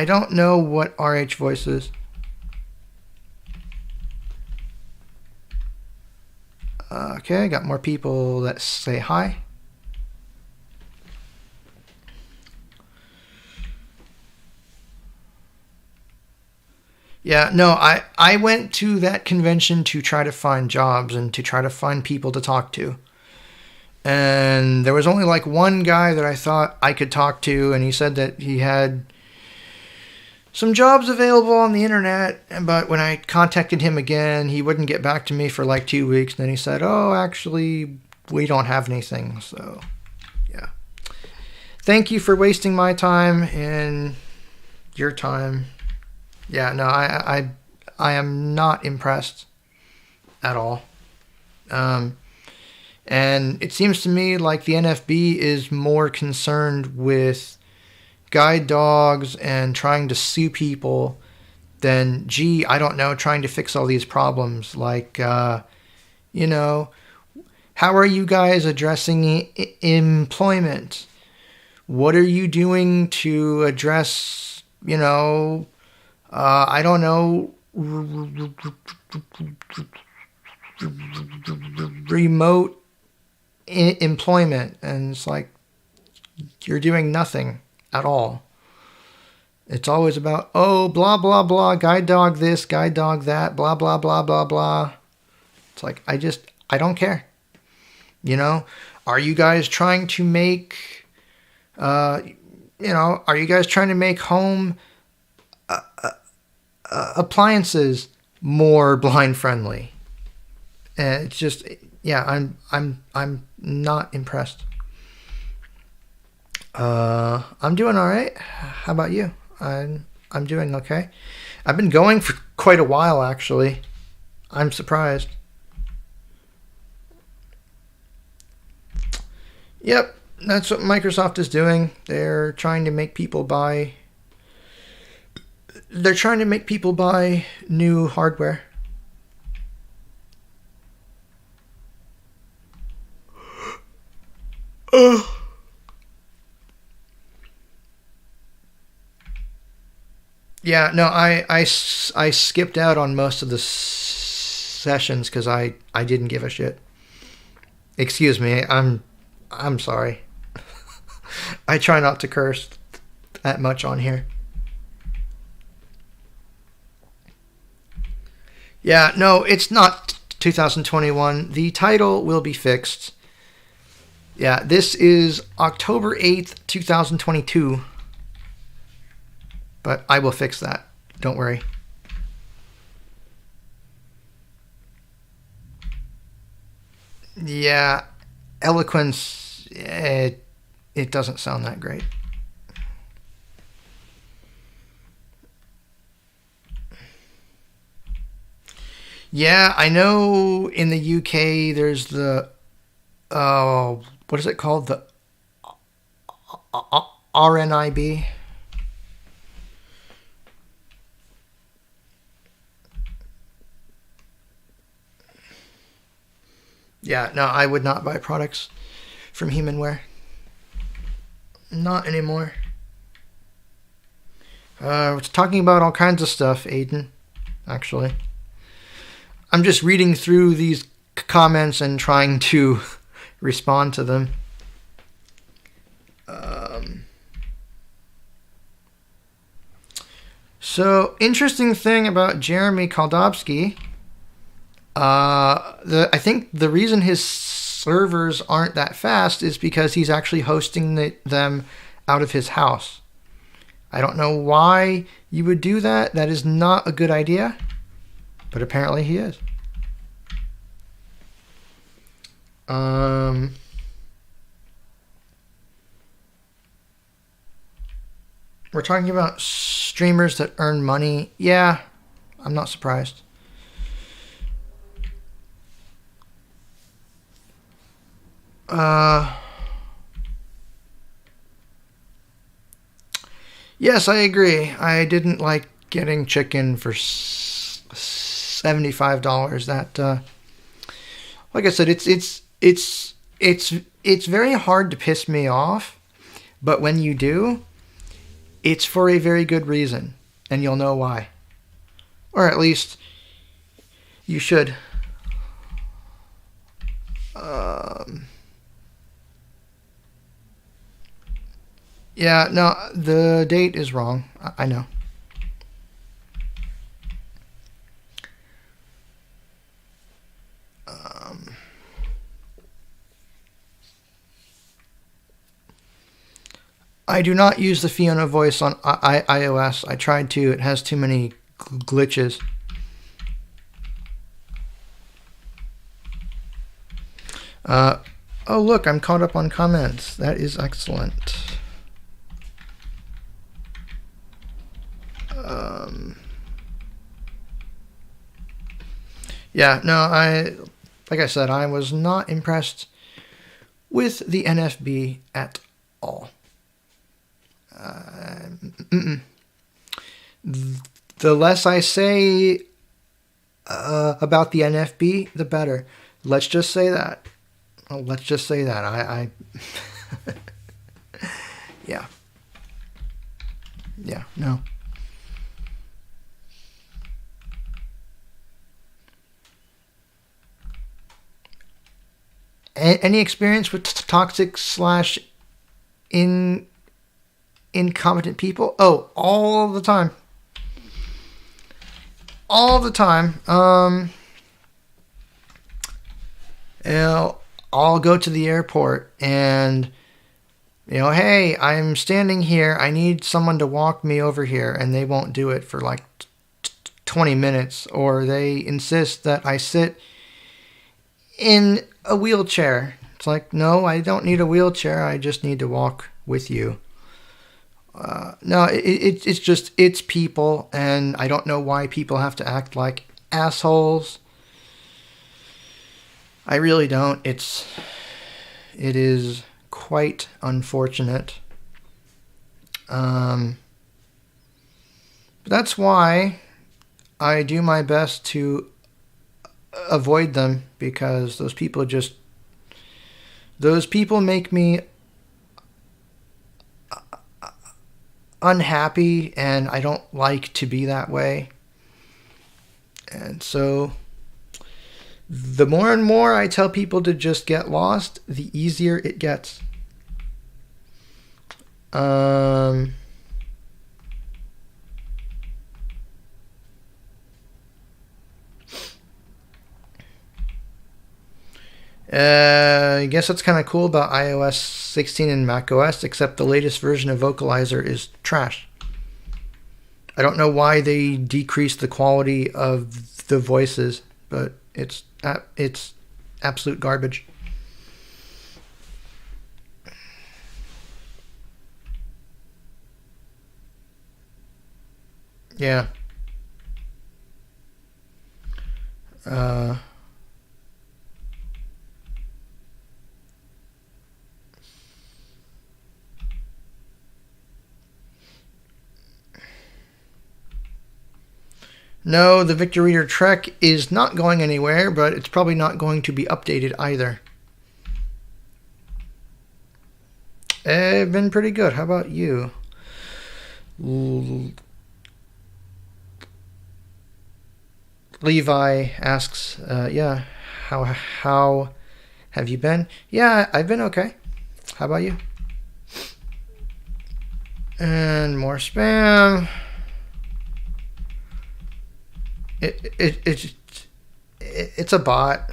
don't know what RH voice is. Okay, I got more people that say hi. Yeah, no, I went to that convention to try to find jobs and to try to find people to talk to. And there was only like one guy that I thought I could talk to, and he said that he had some jobs available on the internet, but when I contacted him again, he wouldn't get back to me for like 2 weeks. And then he said, oh, actually, we don't have anything. So, yeah. Thank you for wasting my time and your time. Yeah, no, I am not impressed at all. And it seems to me like the NFB is more concerned with guide dogs and trying to sue people than, I don't know, trying to fix all these problems. Like, how are you guys addressing employment? What are you doing to address, I don't know, remote employment? And it's like, you're doing nothing at all. It's always about, oh, blah, blah, blah, guide dog this, guide dog that, blah, blah, blah, blah, blah. It's like, I don't care. Are you guys trying to make, are you guys trying to make home appliances more blind friendly? And it's just, yeah, I'm not impressed. I'm doing all right. How about you? I'm doing okay. I've been going for quite a while, actually. I'm surprised. Yep. That's what Microsoft is doing. They're trying to make people buy. They're trying to make people buy new hardware. Yeah, no, I skipped out on most of the sessions because I didn't give a shit. Excuse me, I'm sorry. I try not to curse that much on here. Yeah, no, it's not 2021. The title will be fixed. Yeah, this is October 8th, 2022. But I will fix that. Don't worry. Yeah, eloquence, it doesn't sound that great. Yeah, I know in the UK there's the, what is it called? The RNIB. Yeah, no, I would not buy products from Humanware. Not anymore. We're talking about all kinds of stuff, Aiden, actually. I'm just reading through these comments and trying to respond to them. So, interesting thing about Jeremy Kaldovsky. I think the reason his servers aren't that fast is because he's actually hosting them out of his house. I don't know why you would do that. That is not a good idea, but apparently he is. We're talking about streamers that earn money. Yeah, I'm not surprised. Yes, I agree. I didn't like getting chicken for $75. That, like I said, it's very hard to piss me off, but when you do, it's for a very good reason, and you'll know why, or at least you should. Yeah, no, the date is wrong. I know. I do not use the Fiona voice on iOS. I tried to. It has too many glitches. Oh, look, I'm caught up on comments. That is excellent. Yeah, no, like I said, I was not impressed with the NFB at all. The less I say about the NFB, the better. Let's just say that. Let's just say that. I yeah. Yeah, no. Any experience with toxic / incompetent people? Oh, all the time. All the time. I'll go to the airport and, hey, I'm standing here. I need someone to walk me over here, and they won't do it for like 20 minutes, or they insist that I sit in a wheelchair. It's like, no, I don't need a wheelchair. I just need to walk with you. No, it's just, it's people, and I don't know why people have to act like assholes. I really don't. It is quite unfortunate. But that's why I do my best to avoid them, because those people make me unhappy, and I don't like to be that way. And so the more and more I tell people to just get lost, the easier it gets. I guess that's kind of cool about iOS 16 and macOS, except the latest version of Vocalizer is trash. I don't know why they decreased the quality of the voices, but it's absolute garbage. Yeah. No, the Victor Reader Trek is not going anywhere, but it's probably not going to be updated either. I've been pretty good. How about you? Levi asks, yeah, how have you been? Yeah, I've been okay. How about you? And more spam. It's a bot.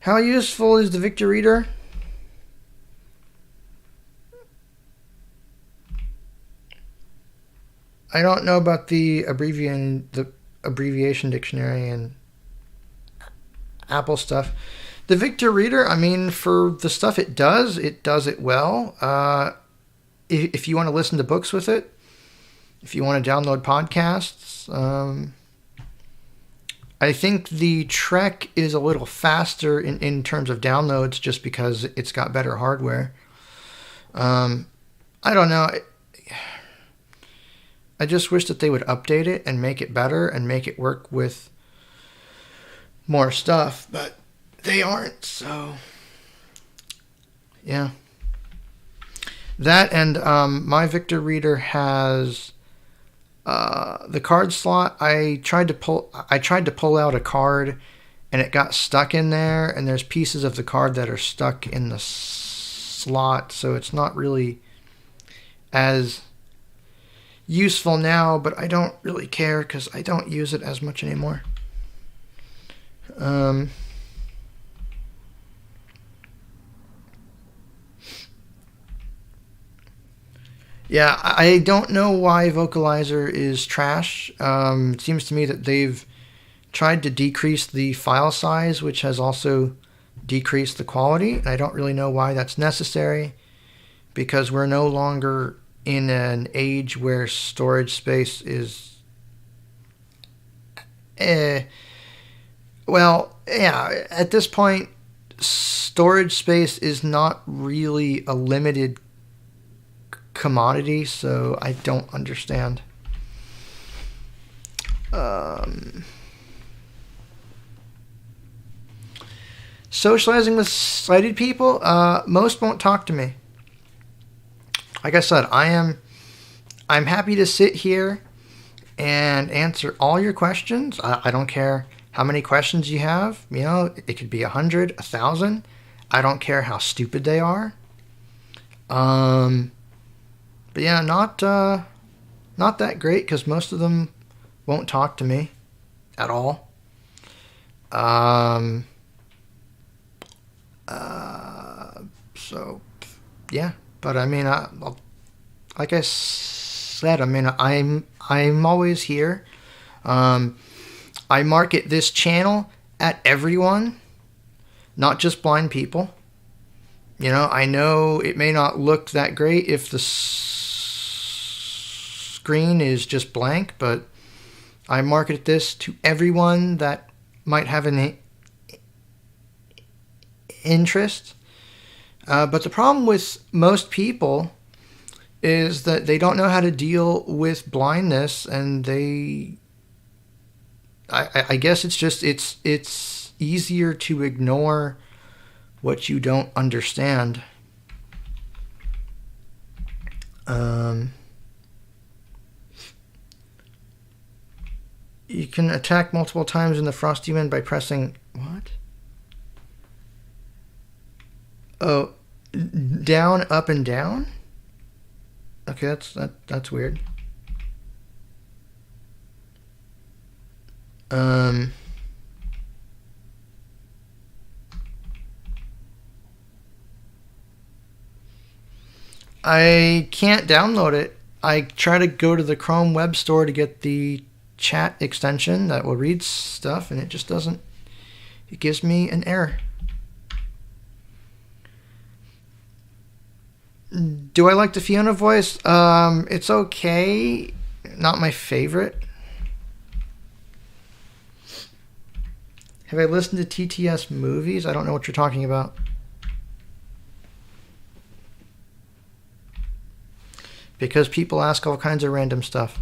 How useful is the Victor Reader? I don't know about the abbreviation dictionary and Apple stuff. The Victor Reader, I mean, for the stuff it does it well. If you want to listen to books with it, if you want to download podcasts, I think the Trek is a little faster in terms of downloads just because it's got better hardware. I don't know. I just wish that they would update it and make it better and make it work with more stuff, but they aren't, so yeah. That and my Victor Reader has the card slot. I tried to pull out a card, and it got stuck in there. And there's pieces of the card that are stuck in the slot, so it's not really as useful now. But I don't really care because I don't use it as much anymore. Yeah, I don't know why Vocalizer is trash. It seems to me that they've tried to decrease the file size, which has also decreased the quality. And I don't really know why that's necessary, because we're no longer in an age where storage space is... well, yeah, at this point, storage space is not really a limited commodity, so I don't understand. Socializing with sighted people, most won't talk to me. Like I said, I'm happy to sit here and answer all your questions. I don't care how many questions you have. You know, it could be 100, 1,000. I don't care how stupid they are. But yeah, not that great, because most of them won't talk to me at all. So yeah, but I mean, like I said, I mean, I'm always here. I market this channel at everyone, not just blind people. You know, I know it may not look that great if the screen is just blank, but I market this to everyone that might have an interest. But the problem with most people is that they don't know how to deal with blindness, and I guess it's easier to ignore what you don't understand. You can attack multiple times in the Frost Demon by pressing... What? Oh, down, up, and down? Okay, that's weird. I can't download it. I try to go to the Chrome Web Store to get the chat extension that will read stuff, and it just doesn't. It gives me an error. Do I like the Fiona voice? It's okay. Not my favorite. Have I listened to TTS movies? I don't know what you're talking about. Because people ask all kinds of random stuff.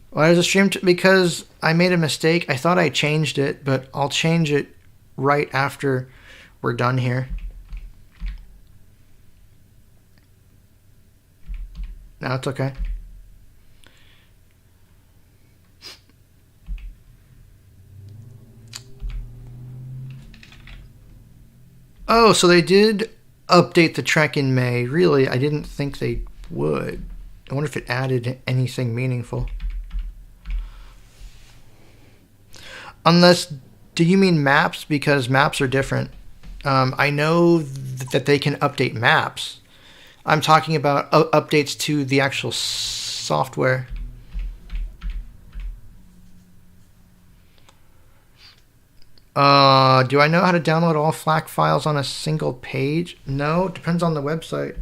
Why does it stream? Because I made a mistake. I thought I changed it, but I'll change it right after we're done here. No, it's okay. Oh, so they did update the Trek in May. Really, I didn't think they would. I wonder if it added anything meaningful. Unless, do you mean maps? Because maps are different. I know that they can update maps. I'm talking about updates to the actual software. Do I know how to download all FLAC files on a single page? No, depends on the website.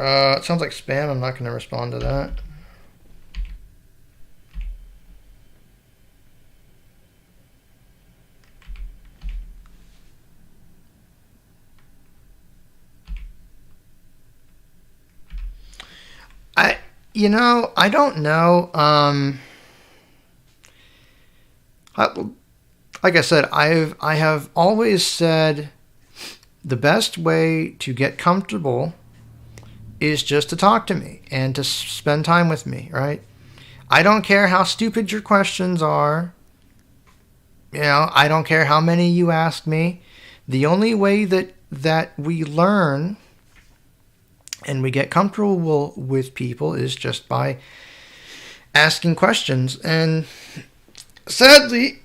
It sounds like spam. I'm not going to respond to that. I don't know. Like I said, I have always said the best way to get comfortable is just to talk to me and to spend time with me, right? I don't care how stupid your questions are. I don't care how many you ask me. The only way that we learn and we get comfortable with people is just by asking questions. And sadly,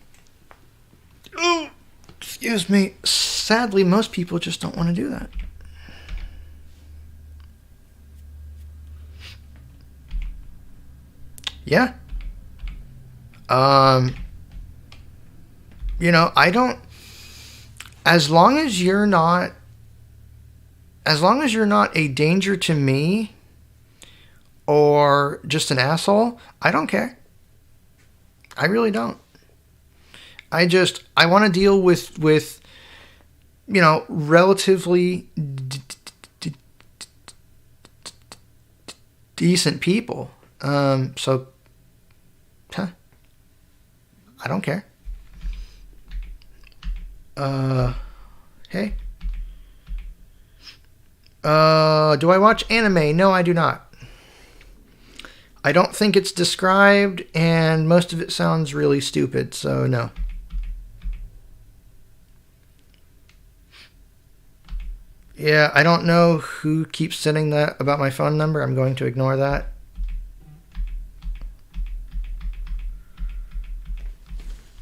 sadly, most people just don't want to do that. Yeah. I don't, as long as you're not a danger to me or just an asshole, I don't care. I really don't. I want to deal with relatively decent people. So I don't care. Hey. Do I watch anime? No, I do not. I don't think it's described, and most of it sounds really stupid, so no. Yeah, I don't know who keeps sending that about my phone number. I'm going to ignore that.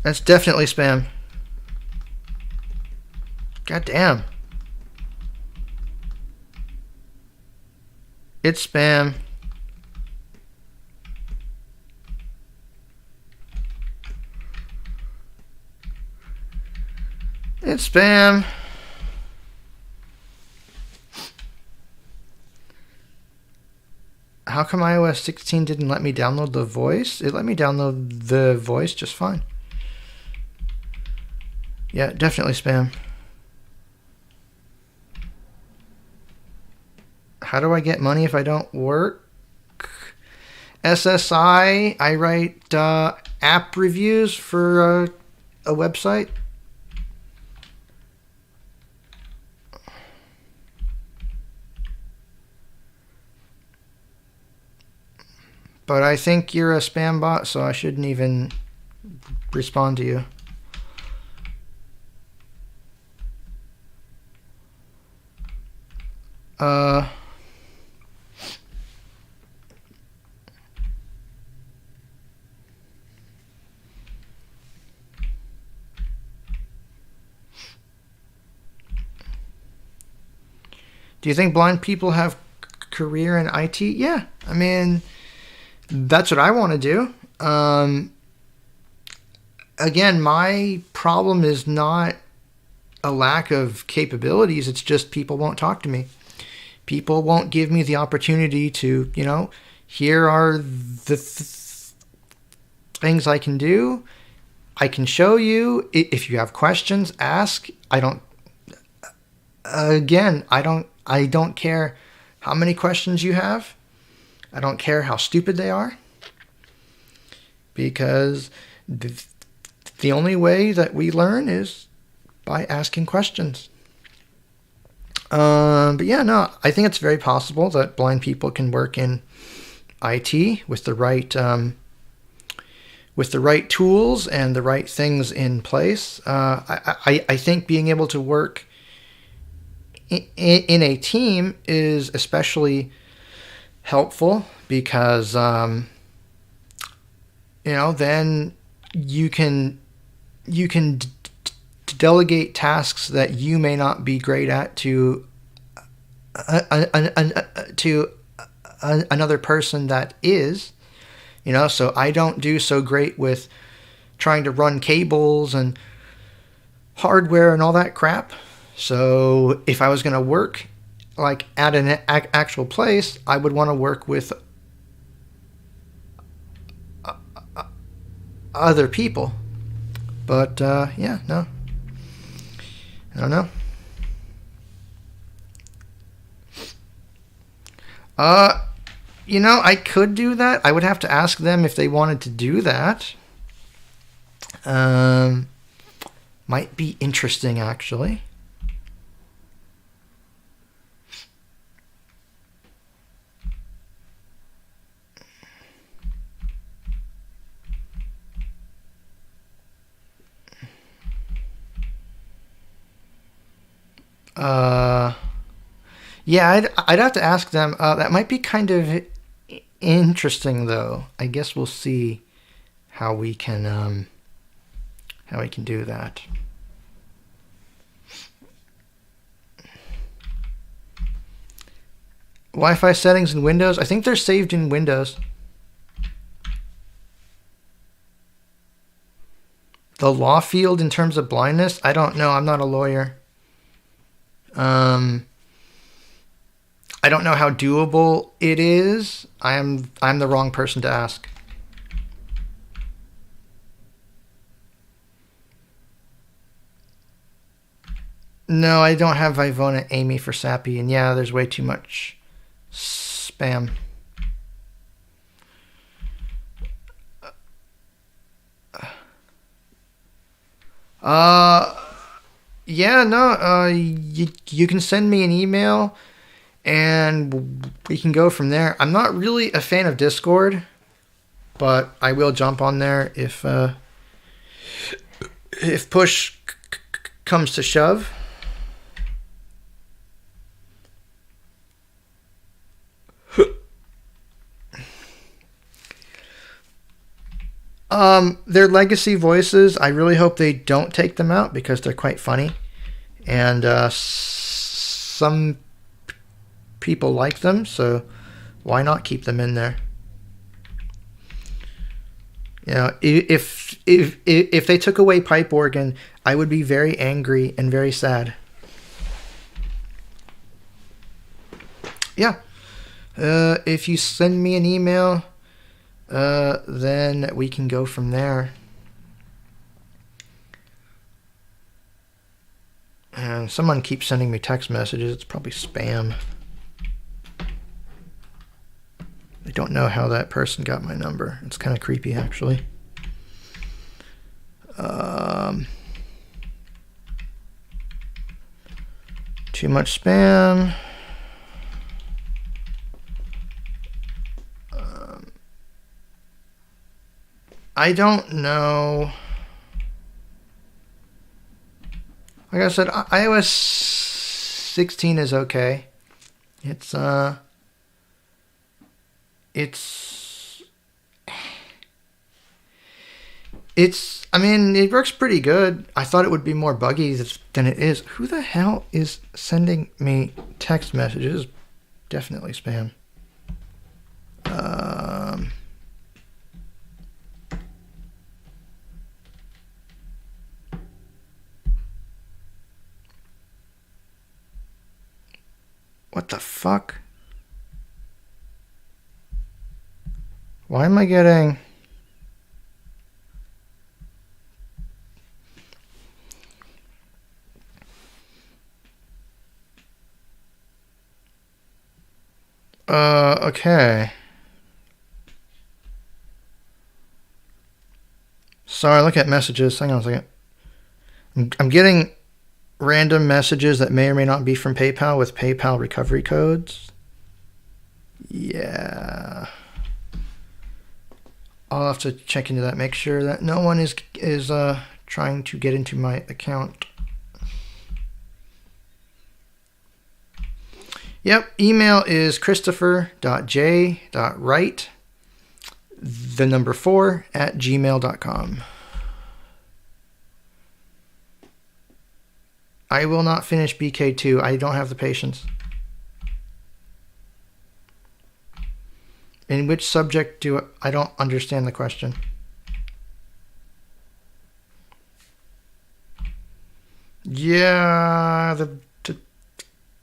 That's definitely spam. God damn. It's spam. It's spam. How come iOS 16 didn't let me download the voice? It let me download the voice just fine. Yeah, definitely spam. How do I get money if I don't work? SSI, I write app reviews for a website. But I think you're a spam bot, so I shouldn't even respond to you. Do you think blind people have career in IT? Yeah, I mean, that's what I want to do. Again, my problem is not a lack of capabilities. It's just people won't talk to me. People won't give me the opportunity to, here are the things I can do. I can show you. If you have questions, ask. I don't care how many questions you have. I don't care how stupid they are. Because the only way that we learn is by asking questions. But yeah, no, I think it's very possible that blind people can work in IT with the right tools and the right things in place. I think being able to work in a team is especially helpful because then you can delegate tasks that you may not be great at to another person that is. So I don't do so great with trying to run cables and hardware and all that crap. So if I was going to work like at an actual place, I would want to work with other people. But yeah, no, I don't know. I could do that. I would have to ask them if they wanted to do that. Might be interesting, actually. Yeah, I'd have to ask them. That might be kind of interesting, though. I guess we'll see how we can do that. Wi-Fi settings in Windows. I think they're saved in Windows. The law field in terms of blindness. I don't know. I'm not a lawyer. I don't know how doable it is. I'm the wrong person to ask. No, I don't have Ivona Amy for Sappy, and yeah, there's way too much spam. Yeah, no, you can send me an email and we can go from there. I'm not really a fan of Discord, but I will jump on there if push comes to shove. Their legacy voices, I really hope they don't take them out because they're quite funny. And some people like them, so Why not keep them in there? You know, if they took away pipe organ, I would be very angry and very sad. Yeah. If you send me an email, then we can go from there. And someone keeps sending me text messages. It's probably spam. I don't know how that person got my number. It's kind of creepy, actually. Too much spam. I don't know. Like I said, iOS 16 is okay. It's I mean, it works pretty good. I thought it would be more buggy than it is. Who the hell is sending me text messages? Definitely spam. What the fuck? Why am I getting... Okay. Sorry, look at messages. Hang on a second. I'm getting random messages that may or may not be from PayPal with PayPal recovery codes. Yeah. I'll have to check into that. Make sure that no one is trying to get into my account. Yep, email is christopher.j.wright, the number 4 at gmail.com. I will not finish BK2. I don't have the patience. In which subject I don't understand the question. Yeah,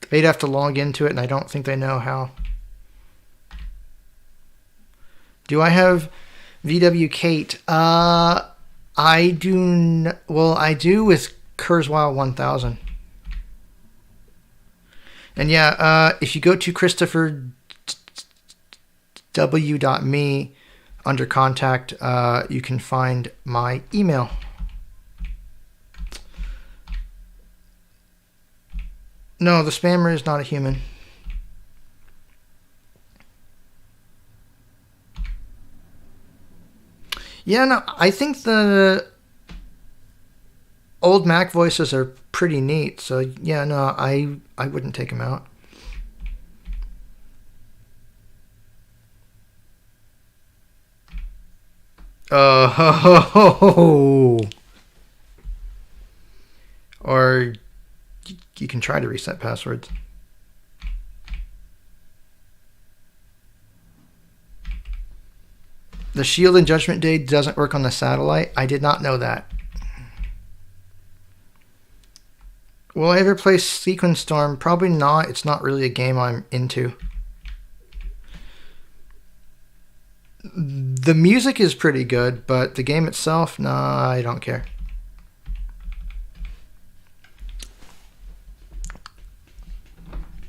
they'd have to log into it, and I don't think they know how. Do I have VW Kate? I do. Well, I do with Kurzweil 1000. And yeah, if you go to ChristopherW.me under contact, you can find my email. No, the spammer is not a human. Yeah, no, I think the old Mac voices are pretty neat. So yeah, no, I wouldn't take them out. Or you can try to reset passwords. The Shield and Judgment Day doesn't work on the satellite. I did not know that. Will I ever play Sequence Storm? Probably not. It's not really a game I'm into. The music is pretty good, but the game itself, nah, I don't care.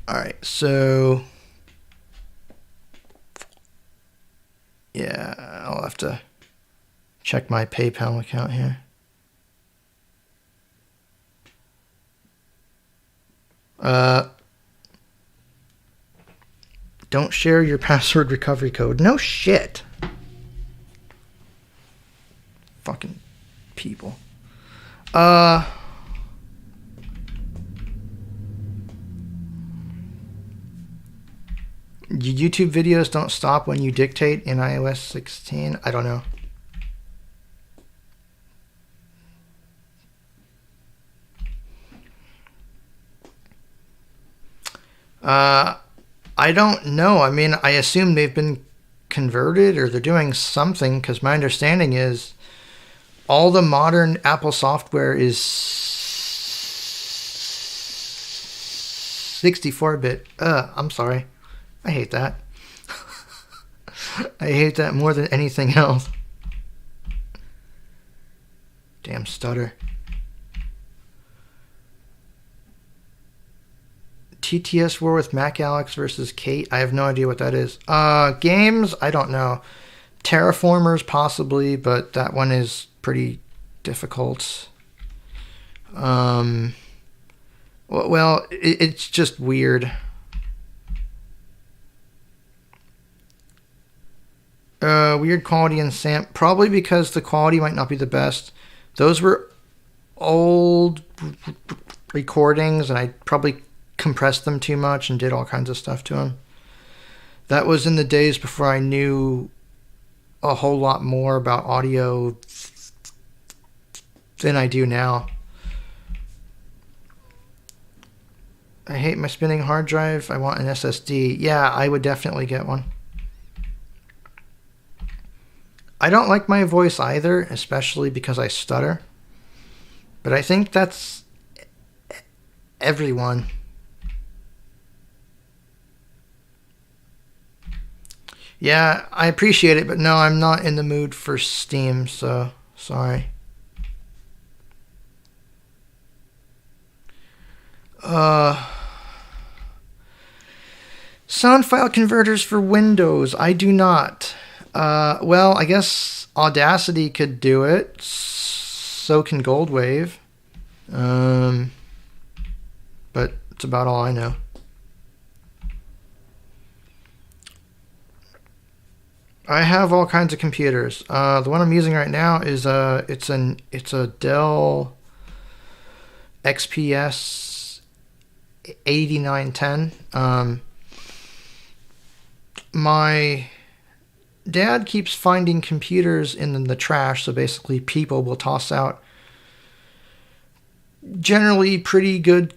Alright, so... yeah, I'll have to check my PayPal account here. Don't share your password recovery code. No shit. Fucking people. YouTube videos don't stop when you dictate in iOS 16? I don't know. I don't know. I mean, I assume they've been converted or they're doing something, because my understanding is all the modern Apple software is 64-bit. I'm sorry. I hate that. I hate that more than anything else. Damn stutter. TTS War with Mac Alex versus Kate. I have no idea what that is. Games? I don't know. Terraformers possibly, but that one is pretty difficult. Well, it's just weird. Weird quality in Sam. Probably because the quality might not be the best. Those were old recordings, and I probably compressed them too much and did all kinds of stuff to them. That was in the days before I knew a whole lot more about audio than I do now. I hate my spinning hard drive. I want an SSD. Yeah, I would definitely get one. I don't like my voice either, especially because I stutter. But I think that's everyone. Yeah, I appreciate it, but no, I'm not in the mood for Steam, so sorry. Sound file converters for Windows. I do not. Well, I guess Audacity could do it. So can Goldwave. But it's about all I know. I have all kinds of computers. The one I'm using right now is it's a Dell XPS 8910. My dad keeps finding computers in the trash, so basically people will toss out generally pretty good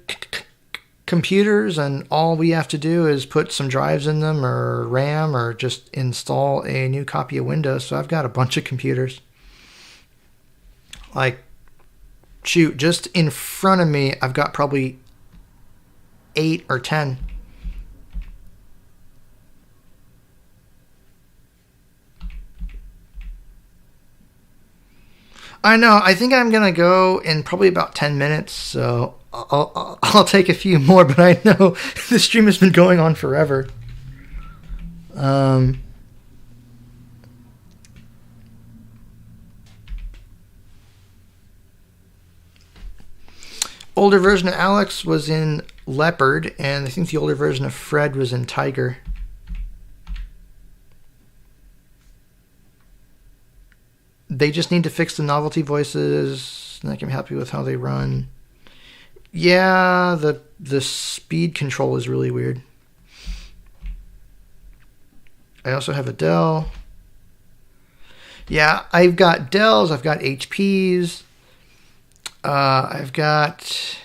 computers, and all we have to do is put some drives in them or RAM or just install a new copy of Windows. So I've got a bunch of computers. Like, shoot, just in front of me, I've got probably 8 or 10. I know. I think I'm gonna go in probably about 10 minutes, so I'll take a few more. But I know the stream has been going on forever. Older version of Alex was in Leopard, and I think the older version of Fred was in Tiger. They just need to fix the novelty voices, and I can be happy with how they run. Yeah, the speed control is really weird. I also have a Dell. Yeah, I've got Dells, I've got HPs, I've got...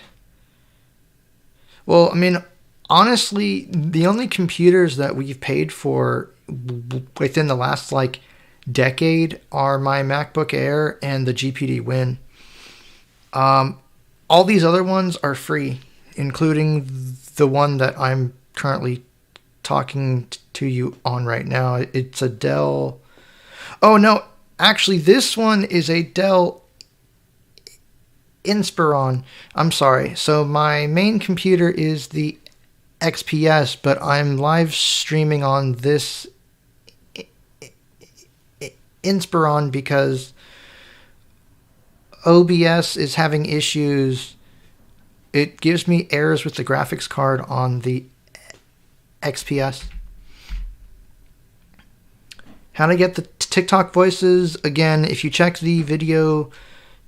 Well, I mean, honestly, the only computers that we've paid for within the last, decade are my MacBook Air and the GPD Win. All these other ones are free, including the one that I'm currently talking to you on right now. It's a Dell. Oh no, actually this one is a Dell Inspiron. I'm sorry. So my main computer is the XPS, but I'm live streaming on this Inspiron because OBS is having issues. It gives me errors with the graphics card on the XPS. How to get the TikTok voices? Again, if you check the video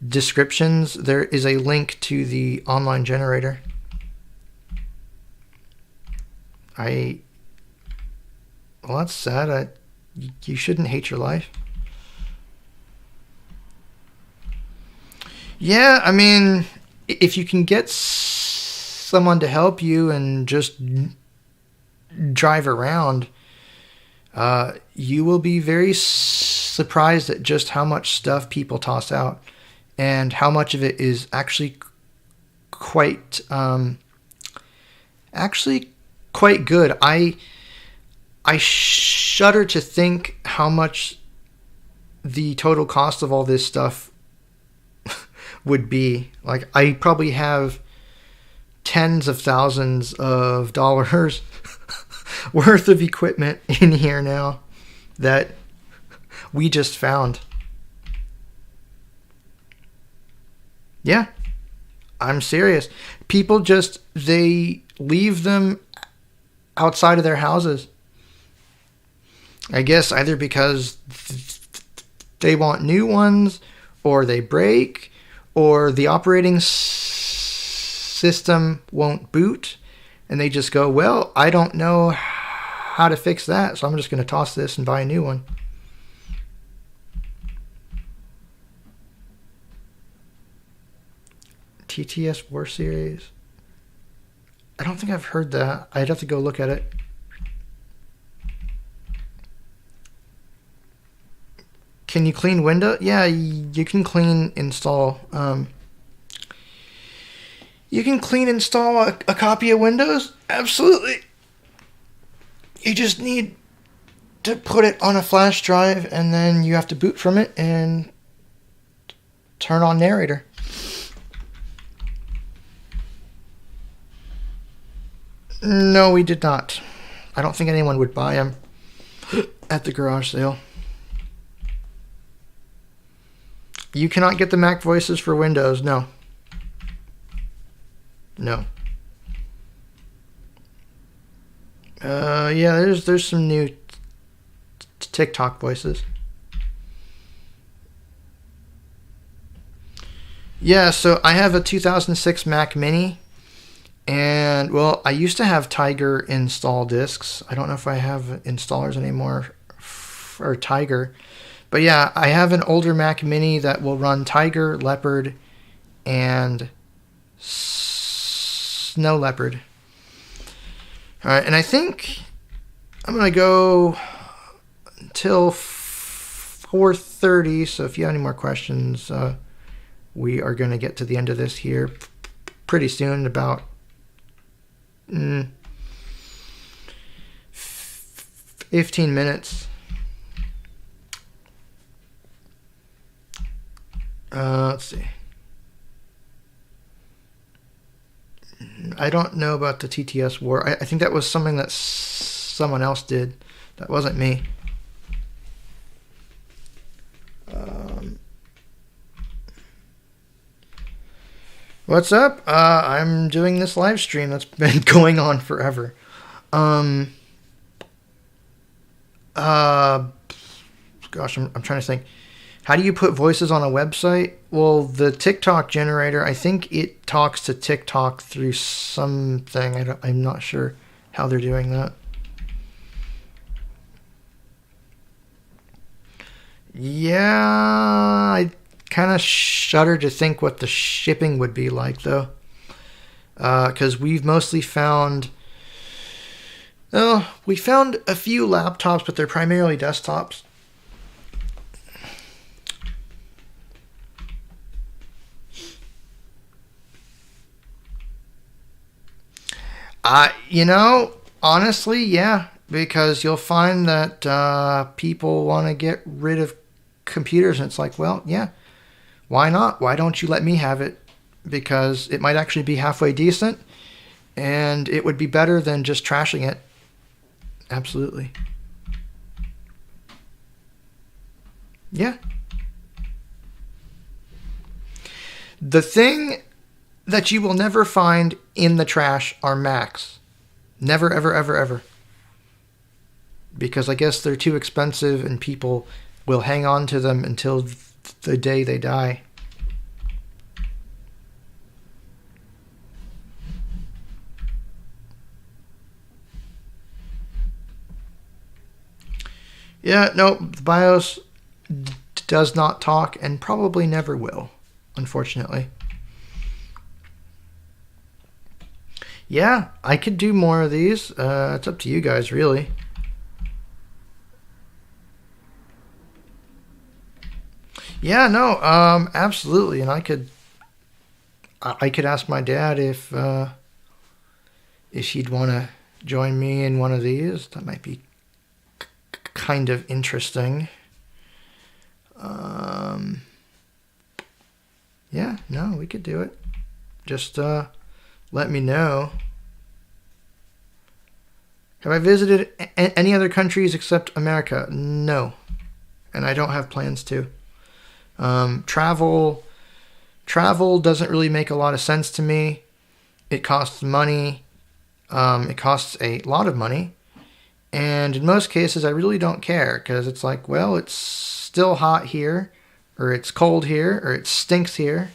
descriptions, there is a link to the online generator. Well, that's sad. You shouldn't hate your life. Yeah, I mean, if you can get someone to help you and just drive around, you will be very surprised at just how much stuff people toss out, and how much of it is actually quite good. I shudder to think how much the total cost of all this stuff would be. Like, I probably have tens of thousands of dollars worth of equipment in here now that we just found. Yeah, I'm serious. People just, they leave them outside of their houses. I guess either because they want new ones, or they break, or the operating system won't boot, and they just go, well, I don't know how to fix that, so I'm just going to toss this and buy a new one. TTS War Series. I don't think I've heard that. I'd have to go look at it. Can you clean Windows? Yeah, you can install. You can install a copy of Windows? Absolutely. You just need to put it on a flash drive, and then you have to boot from it and turn on narrator. No, we did not. I don't think anyone would buy them at the garage sale. You cannot get the Mac voices for Windows. No. No. Yeah, there's some new TikTok voices. Yeah, so I have a 2006 Mac Mini, and well, I used to have Tiger install discs. I don't know if I have installers anymore for Tiger. But yeah, I have an older Mac Mini that will run Tiger, Leopard, and Snow Leopard. All right, and I think I'm going to go until 4:30. So if you have any more questions, we are going to get to the end of this here pretty soon, about 15 minutes. Let's see. I don't know about the TTS War. I think that was something that someone else did. That wasn't me. What's up? I'm doing this live stream that's been going on forever. Gosh, I'm trying to think. How do you put voices on a website? Well, the TikTok generator, I think it talks to TikTok through something. I'm not sure how they're doing that. Yeah, I kind of shudder to think what the shipping would be like, though. Because we've mostly found... we found a few laptops, but they're primarily desktops. Honestly, yeah, because you'll find that people want to get rid of computers, and it's like, well, yeah, why not? Why don't you let me have it? Because it might actually be halfway decent, and it would be better than just trashing it. Absolutely. Yeah. The thing that you will never find in the trash are Macs. Never, ever, ever, ever. Because I guess they're too expensive and people will hang on to them until the day they die. Yeah, no, the BIOS does not talk and probably never will, unfortunately. Yeah, I could do more of these. It's up to you guys, really. Yeah, no, absolutely. And I could ask my dad if he'd want to join me in one of these. That might be kind of interesting. Yeah, no, we could do it. Just let me know. Have I visited any other countries except America? No. And I don't have plans to. Travel doesn't really make a lot of sense to me. It costs money. It costs a lot of money. And in most cases, I really don't care, because it's like, well, it's still hot here, or it's cold here, or it stinks here.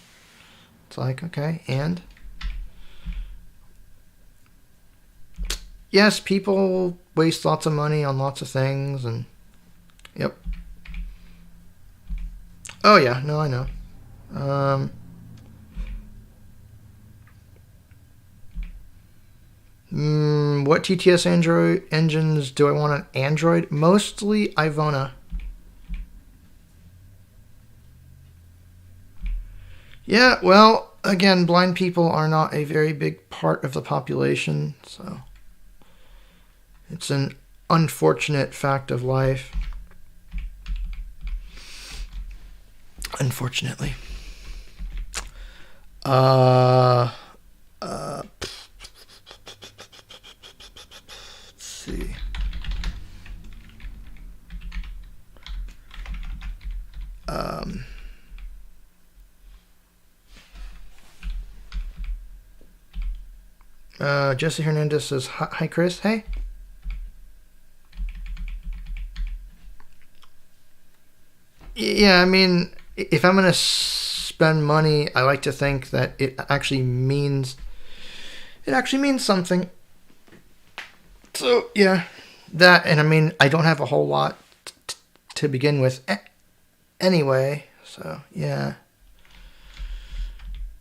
It's like, okay, and? Yes, people waste lots of money on lots of things, and yep. Oh yeah, no, I know. What TTS Android engines do I want on Android? Mostly Ivona. Yeah, well, again, blind people are not a very big part of the population, so it's an unfortunate fact of life. Unfortunately. Let's see. Jesse Hernandez says, hi, Chris. Hey. Yeah, I mean, if I'm going to spend money, I like to think that it actually means something. So, yeah, that, and I mean, I don't have a whole lot to begin with anyway, so, yeah.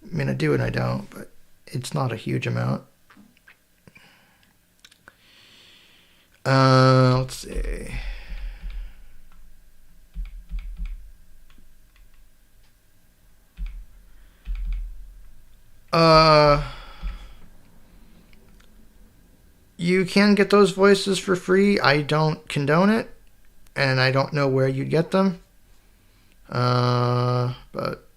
I mean, I do and I don't, but it's not a huge amount. Let's see. You can get those voices for free. I don't condone it, and I don't know where you'd get them. But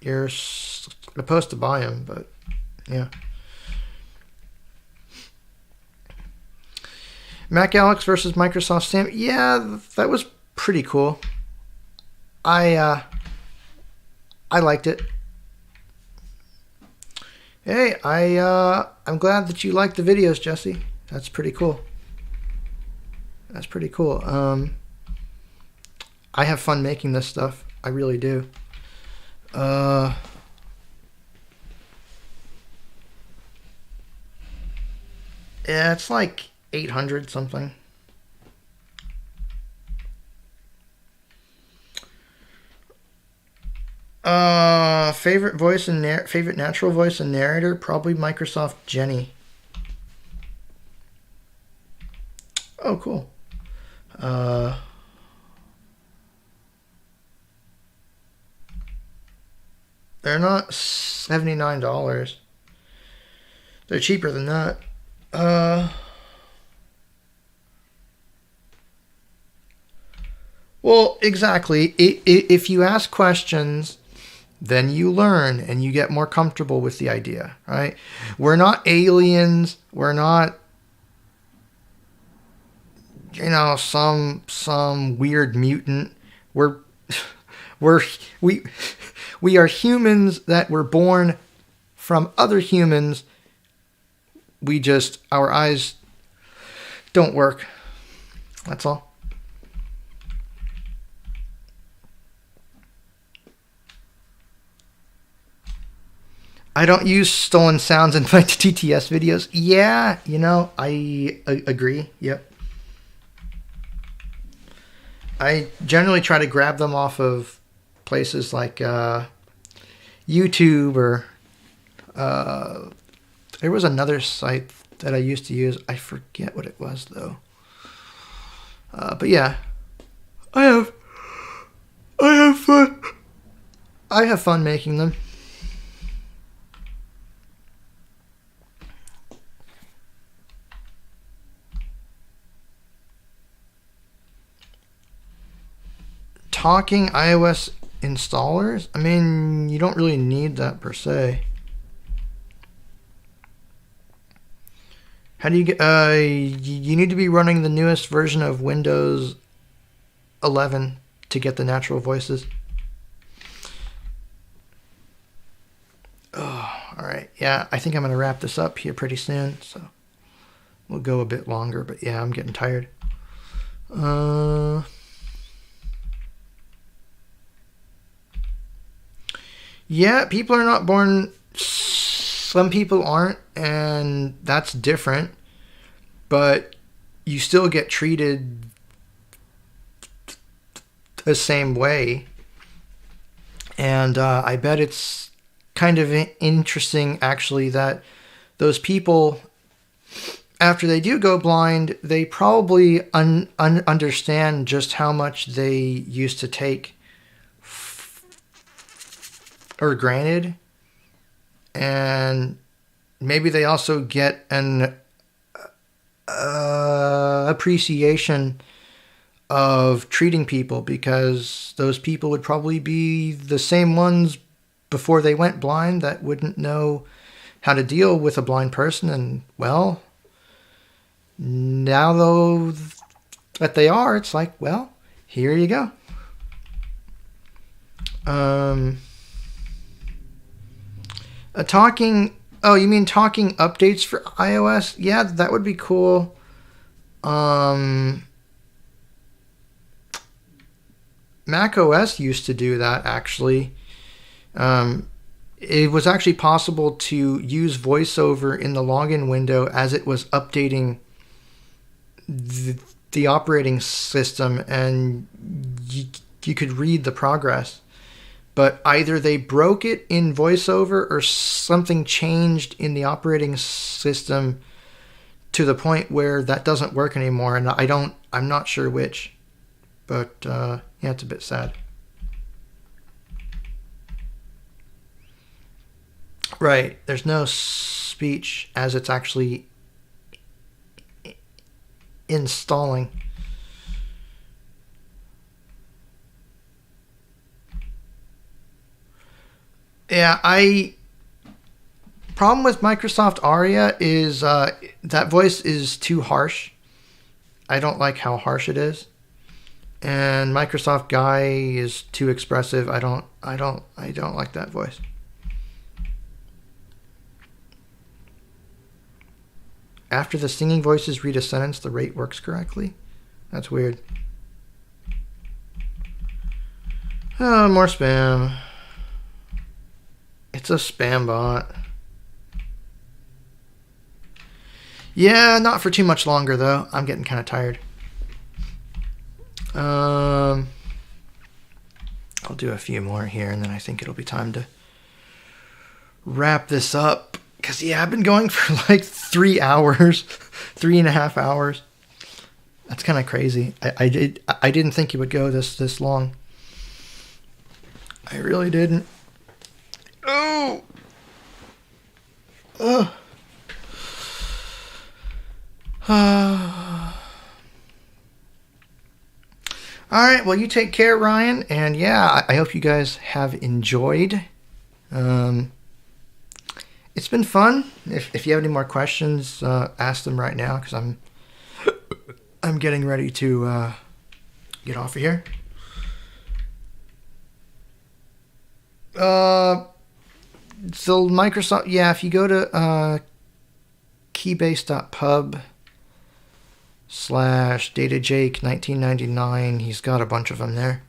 you're supposed to buy them, but yeah. Mac Alex versus Microsoft Sam. Yeah, that was pretty cool. I liked it. Hey, I'm glad that you liked the videos, Jesse. That's pretty cool. That's pretty cool. I have fun making this stuff. I really do. Yeah, it's like 800 something. Favorite natural voice and narrator, probably Microsoft Jenny. Oh, cool. They're not $79. They're cheaper than that. Well, exactly. If you ask questions, then you learn and you get more comfortable with the idea, right? We're not aliens. We're not, some weird mutant. We are humans that were born from other humans. Our eyes don't work. That's all. I don't use stolen sounds in my TTS videos. Yeah, I agree. Yep. I generally try to grab them off of places like YouTube or There was another site that I used to use. I forget what it was though. But yeah, I have fun. I have fun making them. Talking iOS installers? I mean, you don't really need that per se. How do you get, you need to be running the newest version of Windows 11 to get the natural voices. Oh, all right. Yeah, I think I'm going to wrap this up here pretty soon, so we'll go a bit longer, but yeah, I'm getting tired. Yeah, people are not born. Some people aren't, and that's different. But you still get treated the same way. And I bet it's kind of interesting, actually, that those people, after they do go blind, they probably understand just how much they used to take or granted, and maybe they also get an appreciation of treating people, because those people would probably be the same ones before they went blind that wouldn't know how to deal with a blind person. And well, now though that they are, it's like, well, here you go. Oh, you mean talking updates for iOS? Yeah, that would be cool. Mac OS used to do that, actually. It was actually possible to use VoiceOver in the login window as it was updating the operating system, and you could read the progress. But either they broke it in VoiceOver or something changed in the operating system to the point where that doesn't work anymore. And I'm not sure which, but yeah, it's a bit sad. Right. There's no speech as it's actually installing. Yeah, problem with Microsoft Aria is that voice is too harsh. I don't like how harsh it is. And Microsoft Guy is too expressive. I don't like that voice. After the singing voices read a sentence, the rate works correctly? That's weird. Oh, more spam. It's a spam bot. Yeah, not for too much longer, though. I'm getting kind of tired. I'll do a few more here, and then I think it'll be time to wrap this up. Because, yeah, I've been going for like 3 hours, 3.5 hours. That's kind of crazy. I didn't think it would go this long. I really didn't. Oh. Ugh. All right, well, you take care, Ryan, and yeah, I hope you guys have enjoyed. It's been fun. If you have any more questions, ask them right now, because I'm getting ready to get off of here. So Microsoft, yeah, if you go to keybase.pub/datajake1999, he's got a bunch of them there.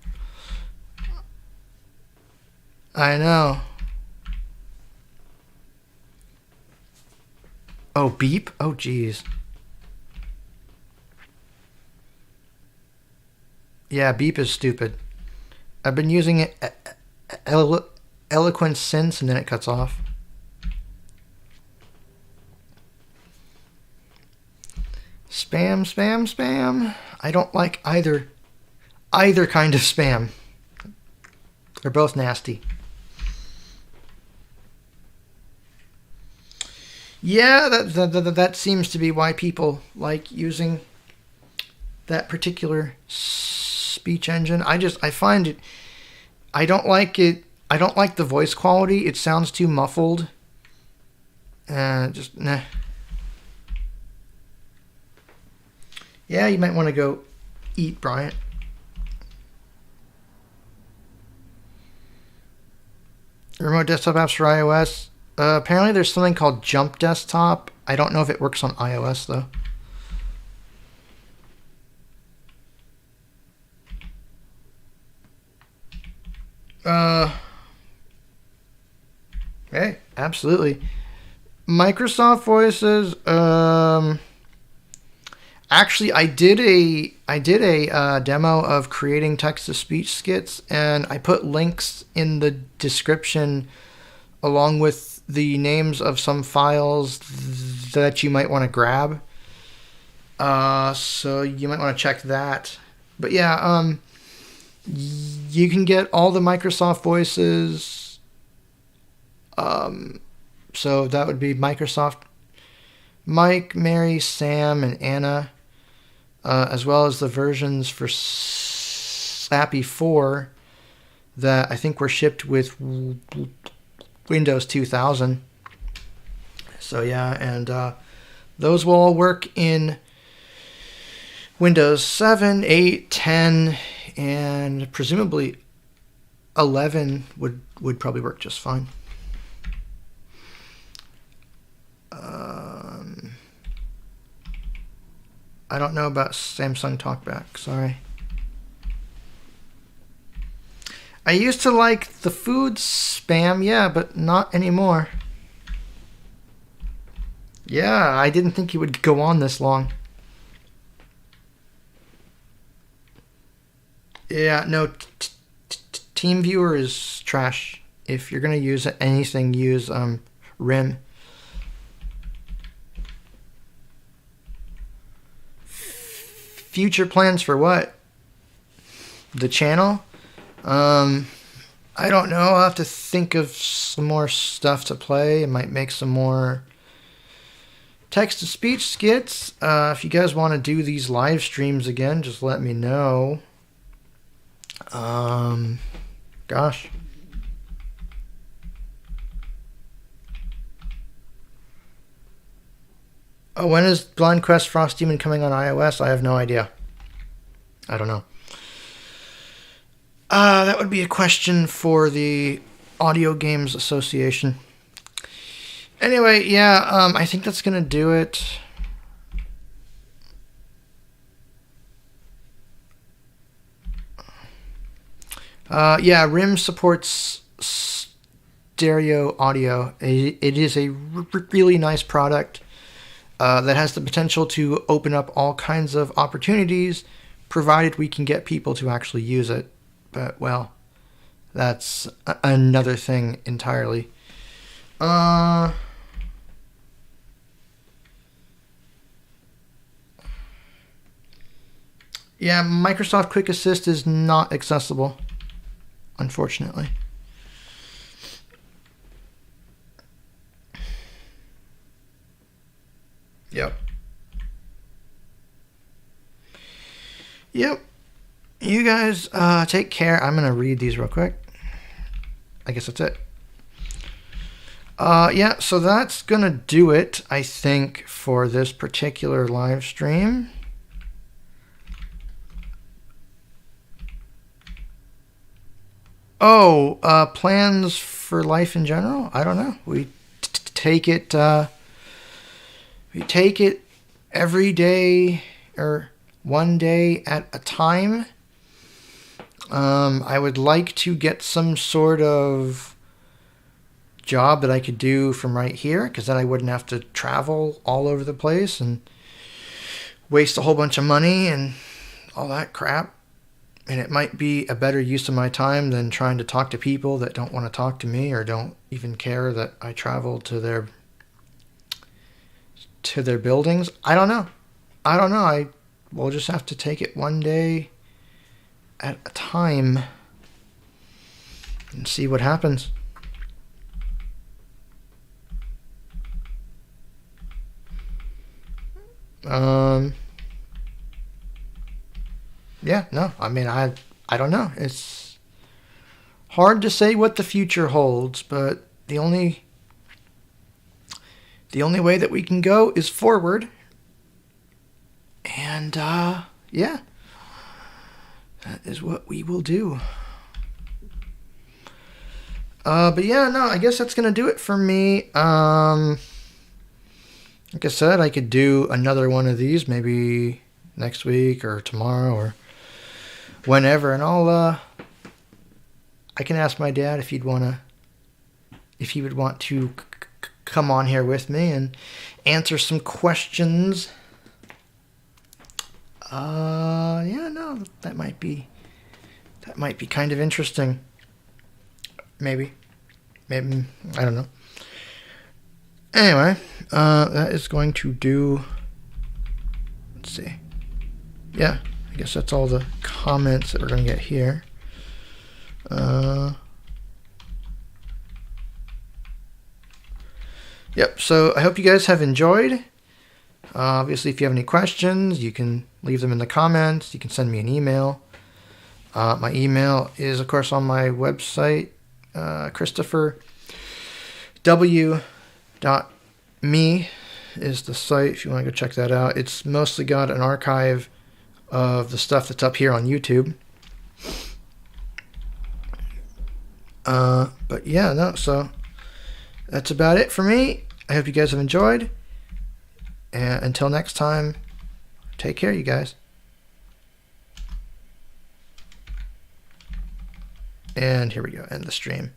I know. Oh, beep? Oh, geez. Yeah, beep is stupid. I've been using it eloquent since, and then it cuts off. Spam, spam, spam. I don't like either kind of spam. They're both nasty. Yeah, that seems to be why people like using that particular speech engine. I find it. I don't like it. I don't like the voice quality. It sounds too muffled. Just nah. Yeah, you might want to go eat, Bryant. Remote desktop apps for iOS. Apparently there's something called Jump Desktop. I don't know if it works on iOS, though. Hey, absolutely. Microsoft Voices. Actually, I did a demo of creating text-to-speech skits, and I put links in the description along with the names of some files that you might want to grab. So you might want to check that. But yeah, you can get all the Microsoft Voices. So that would be Microsoft Mike, Mary, Sam, and Anna, as well as the versions for Slappy 4 that I think were shipped with Windows 2000. So yeah, and those will all work in Windows 7, 8, 10, and presumably 11 would probably work just fine. I don't know about Samsung TalkBack, sorry. I used to like the food spam, yeah, but not anymore. Yeah, I didn't think it would go on this long. Yeah, no, TeamViewer is trash. If you're going to use anything, use RIM. Future plans for what? The channel? I don't know. I'll have to think of some more stuff to play. I might make some more text-to-speech skits. If you guys want to do these live streams again, just let me know. Gosh. Oh, when is Blind Quest Frost Demon coming on iOS? I have no idea. I don't know. That would be a question for the Audio Games Association. Anyway, yeah, I think that's going to do it. Yeah, RIM supports stereo audio. It is a really nice product that has the potential to open up all kinds of opportunities, provided we can get people to actually use it. But, well, that's another thing entirely. Yeah, Microsoft Quick Assist is not accessible, unfortunately. Yep. You guys take care. I'm going to read these real quick. I guess that's it. Yeah, so that's going to do it, I think, for this particular live stream. Oh, plans for life in general? I don't know. We take it every day, or one day at a time. I would like to get some sort of job that I could do from right here, because then I wouldn't have to travel all over the place and waste a whole bunch of money and all that crap. And it might be a better use of my time than trying to talk to people that don't want to talk to me or don't even care that I travel to their buildings. I don't know. I don't know. We'll just have to take it one day at a time and see what happens. Yeah, no, I mean, I don't know. It's hard to say what the future holds, but the only way that we can go is forward. And, yeah, that is what we will do. But yeah, no, I guess that's going to do it for me. Like I said, I could do another one of these maybe next week or tomorrow or whenever, and I can ask my dad if he would want to come on here with me and answer some questions. Yeah, no, that might be kind of interesting. Maybe, I don't know. Anyway, that is going to do. Let's see. Yeah, I guess that's all the comments that we're going to get here. Yep, so I hope you guys have enjoyed. Obviously, if you have any questions, you can leave them in the comments. You can send me an email. My email is, of course, on my website, ChristopherW.me is the site if you want to go check that out. It's mostly got an archive of the stuff that's up here on YouTube. But yeah, no, so that's about it for me. I hope you guys have enjoyed. And until next time, take care, you guys. And here we go, end the stream.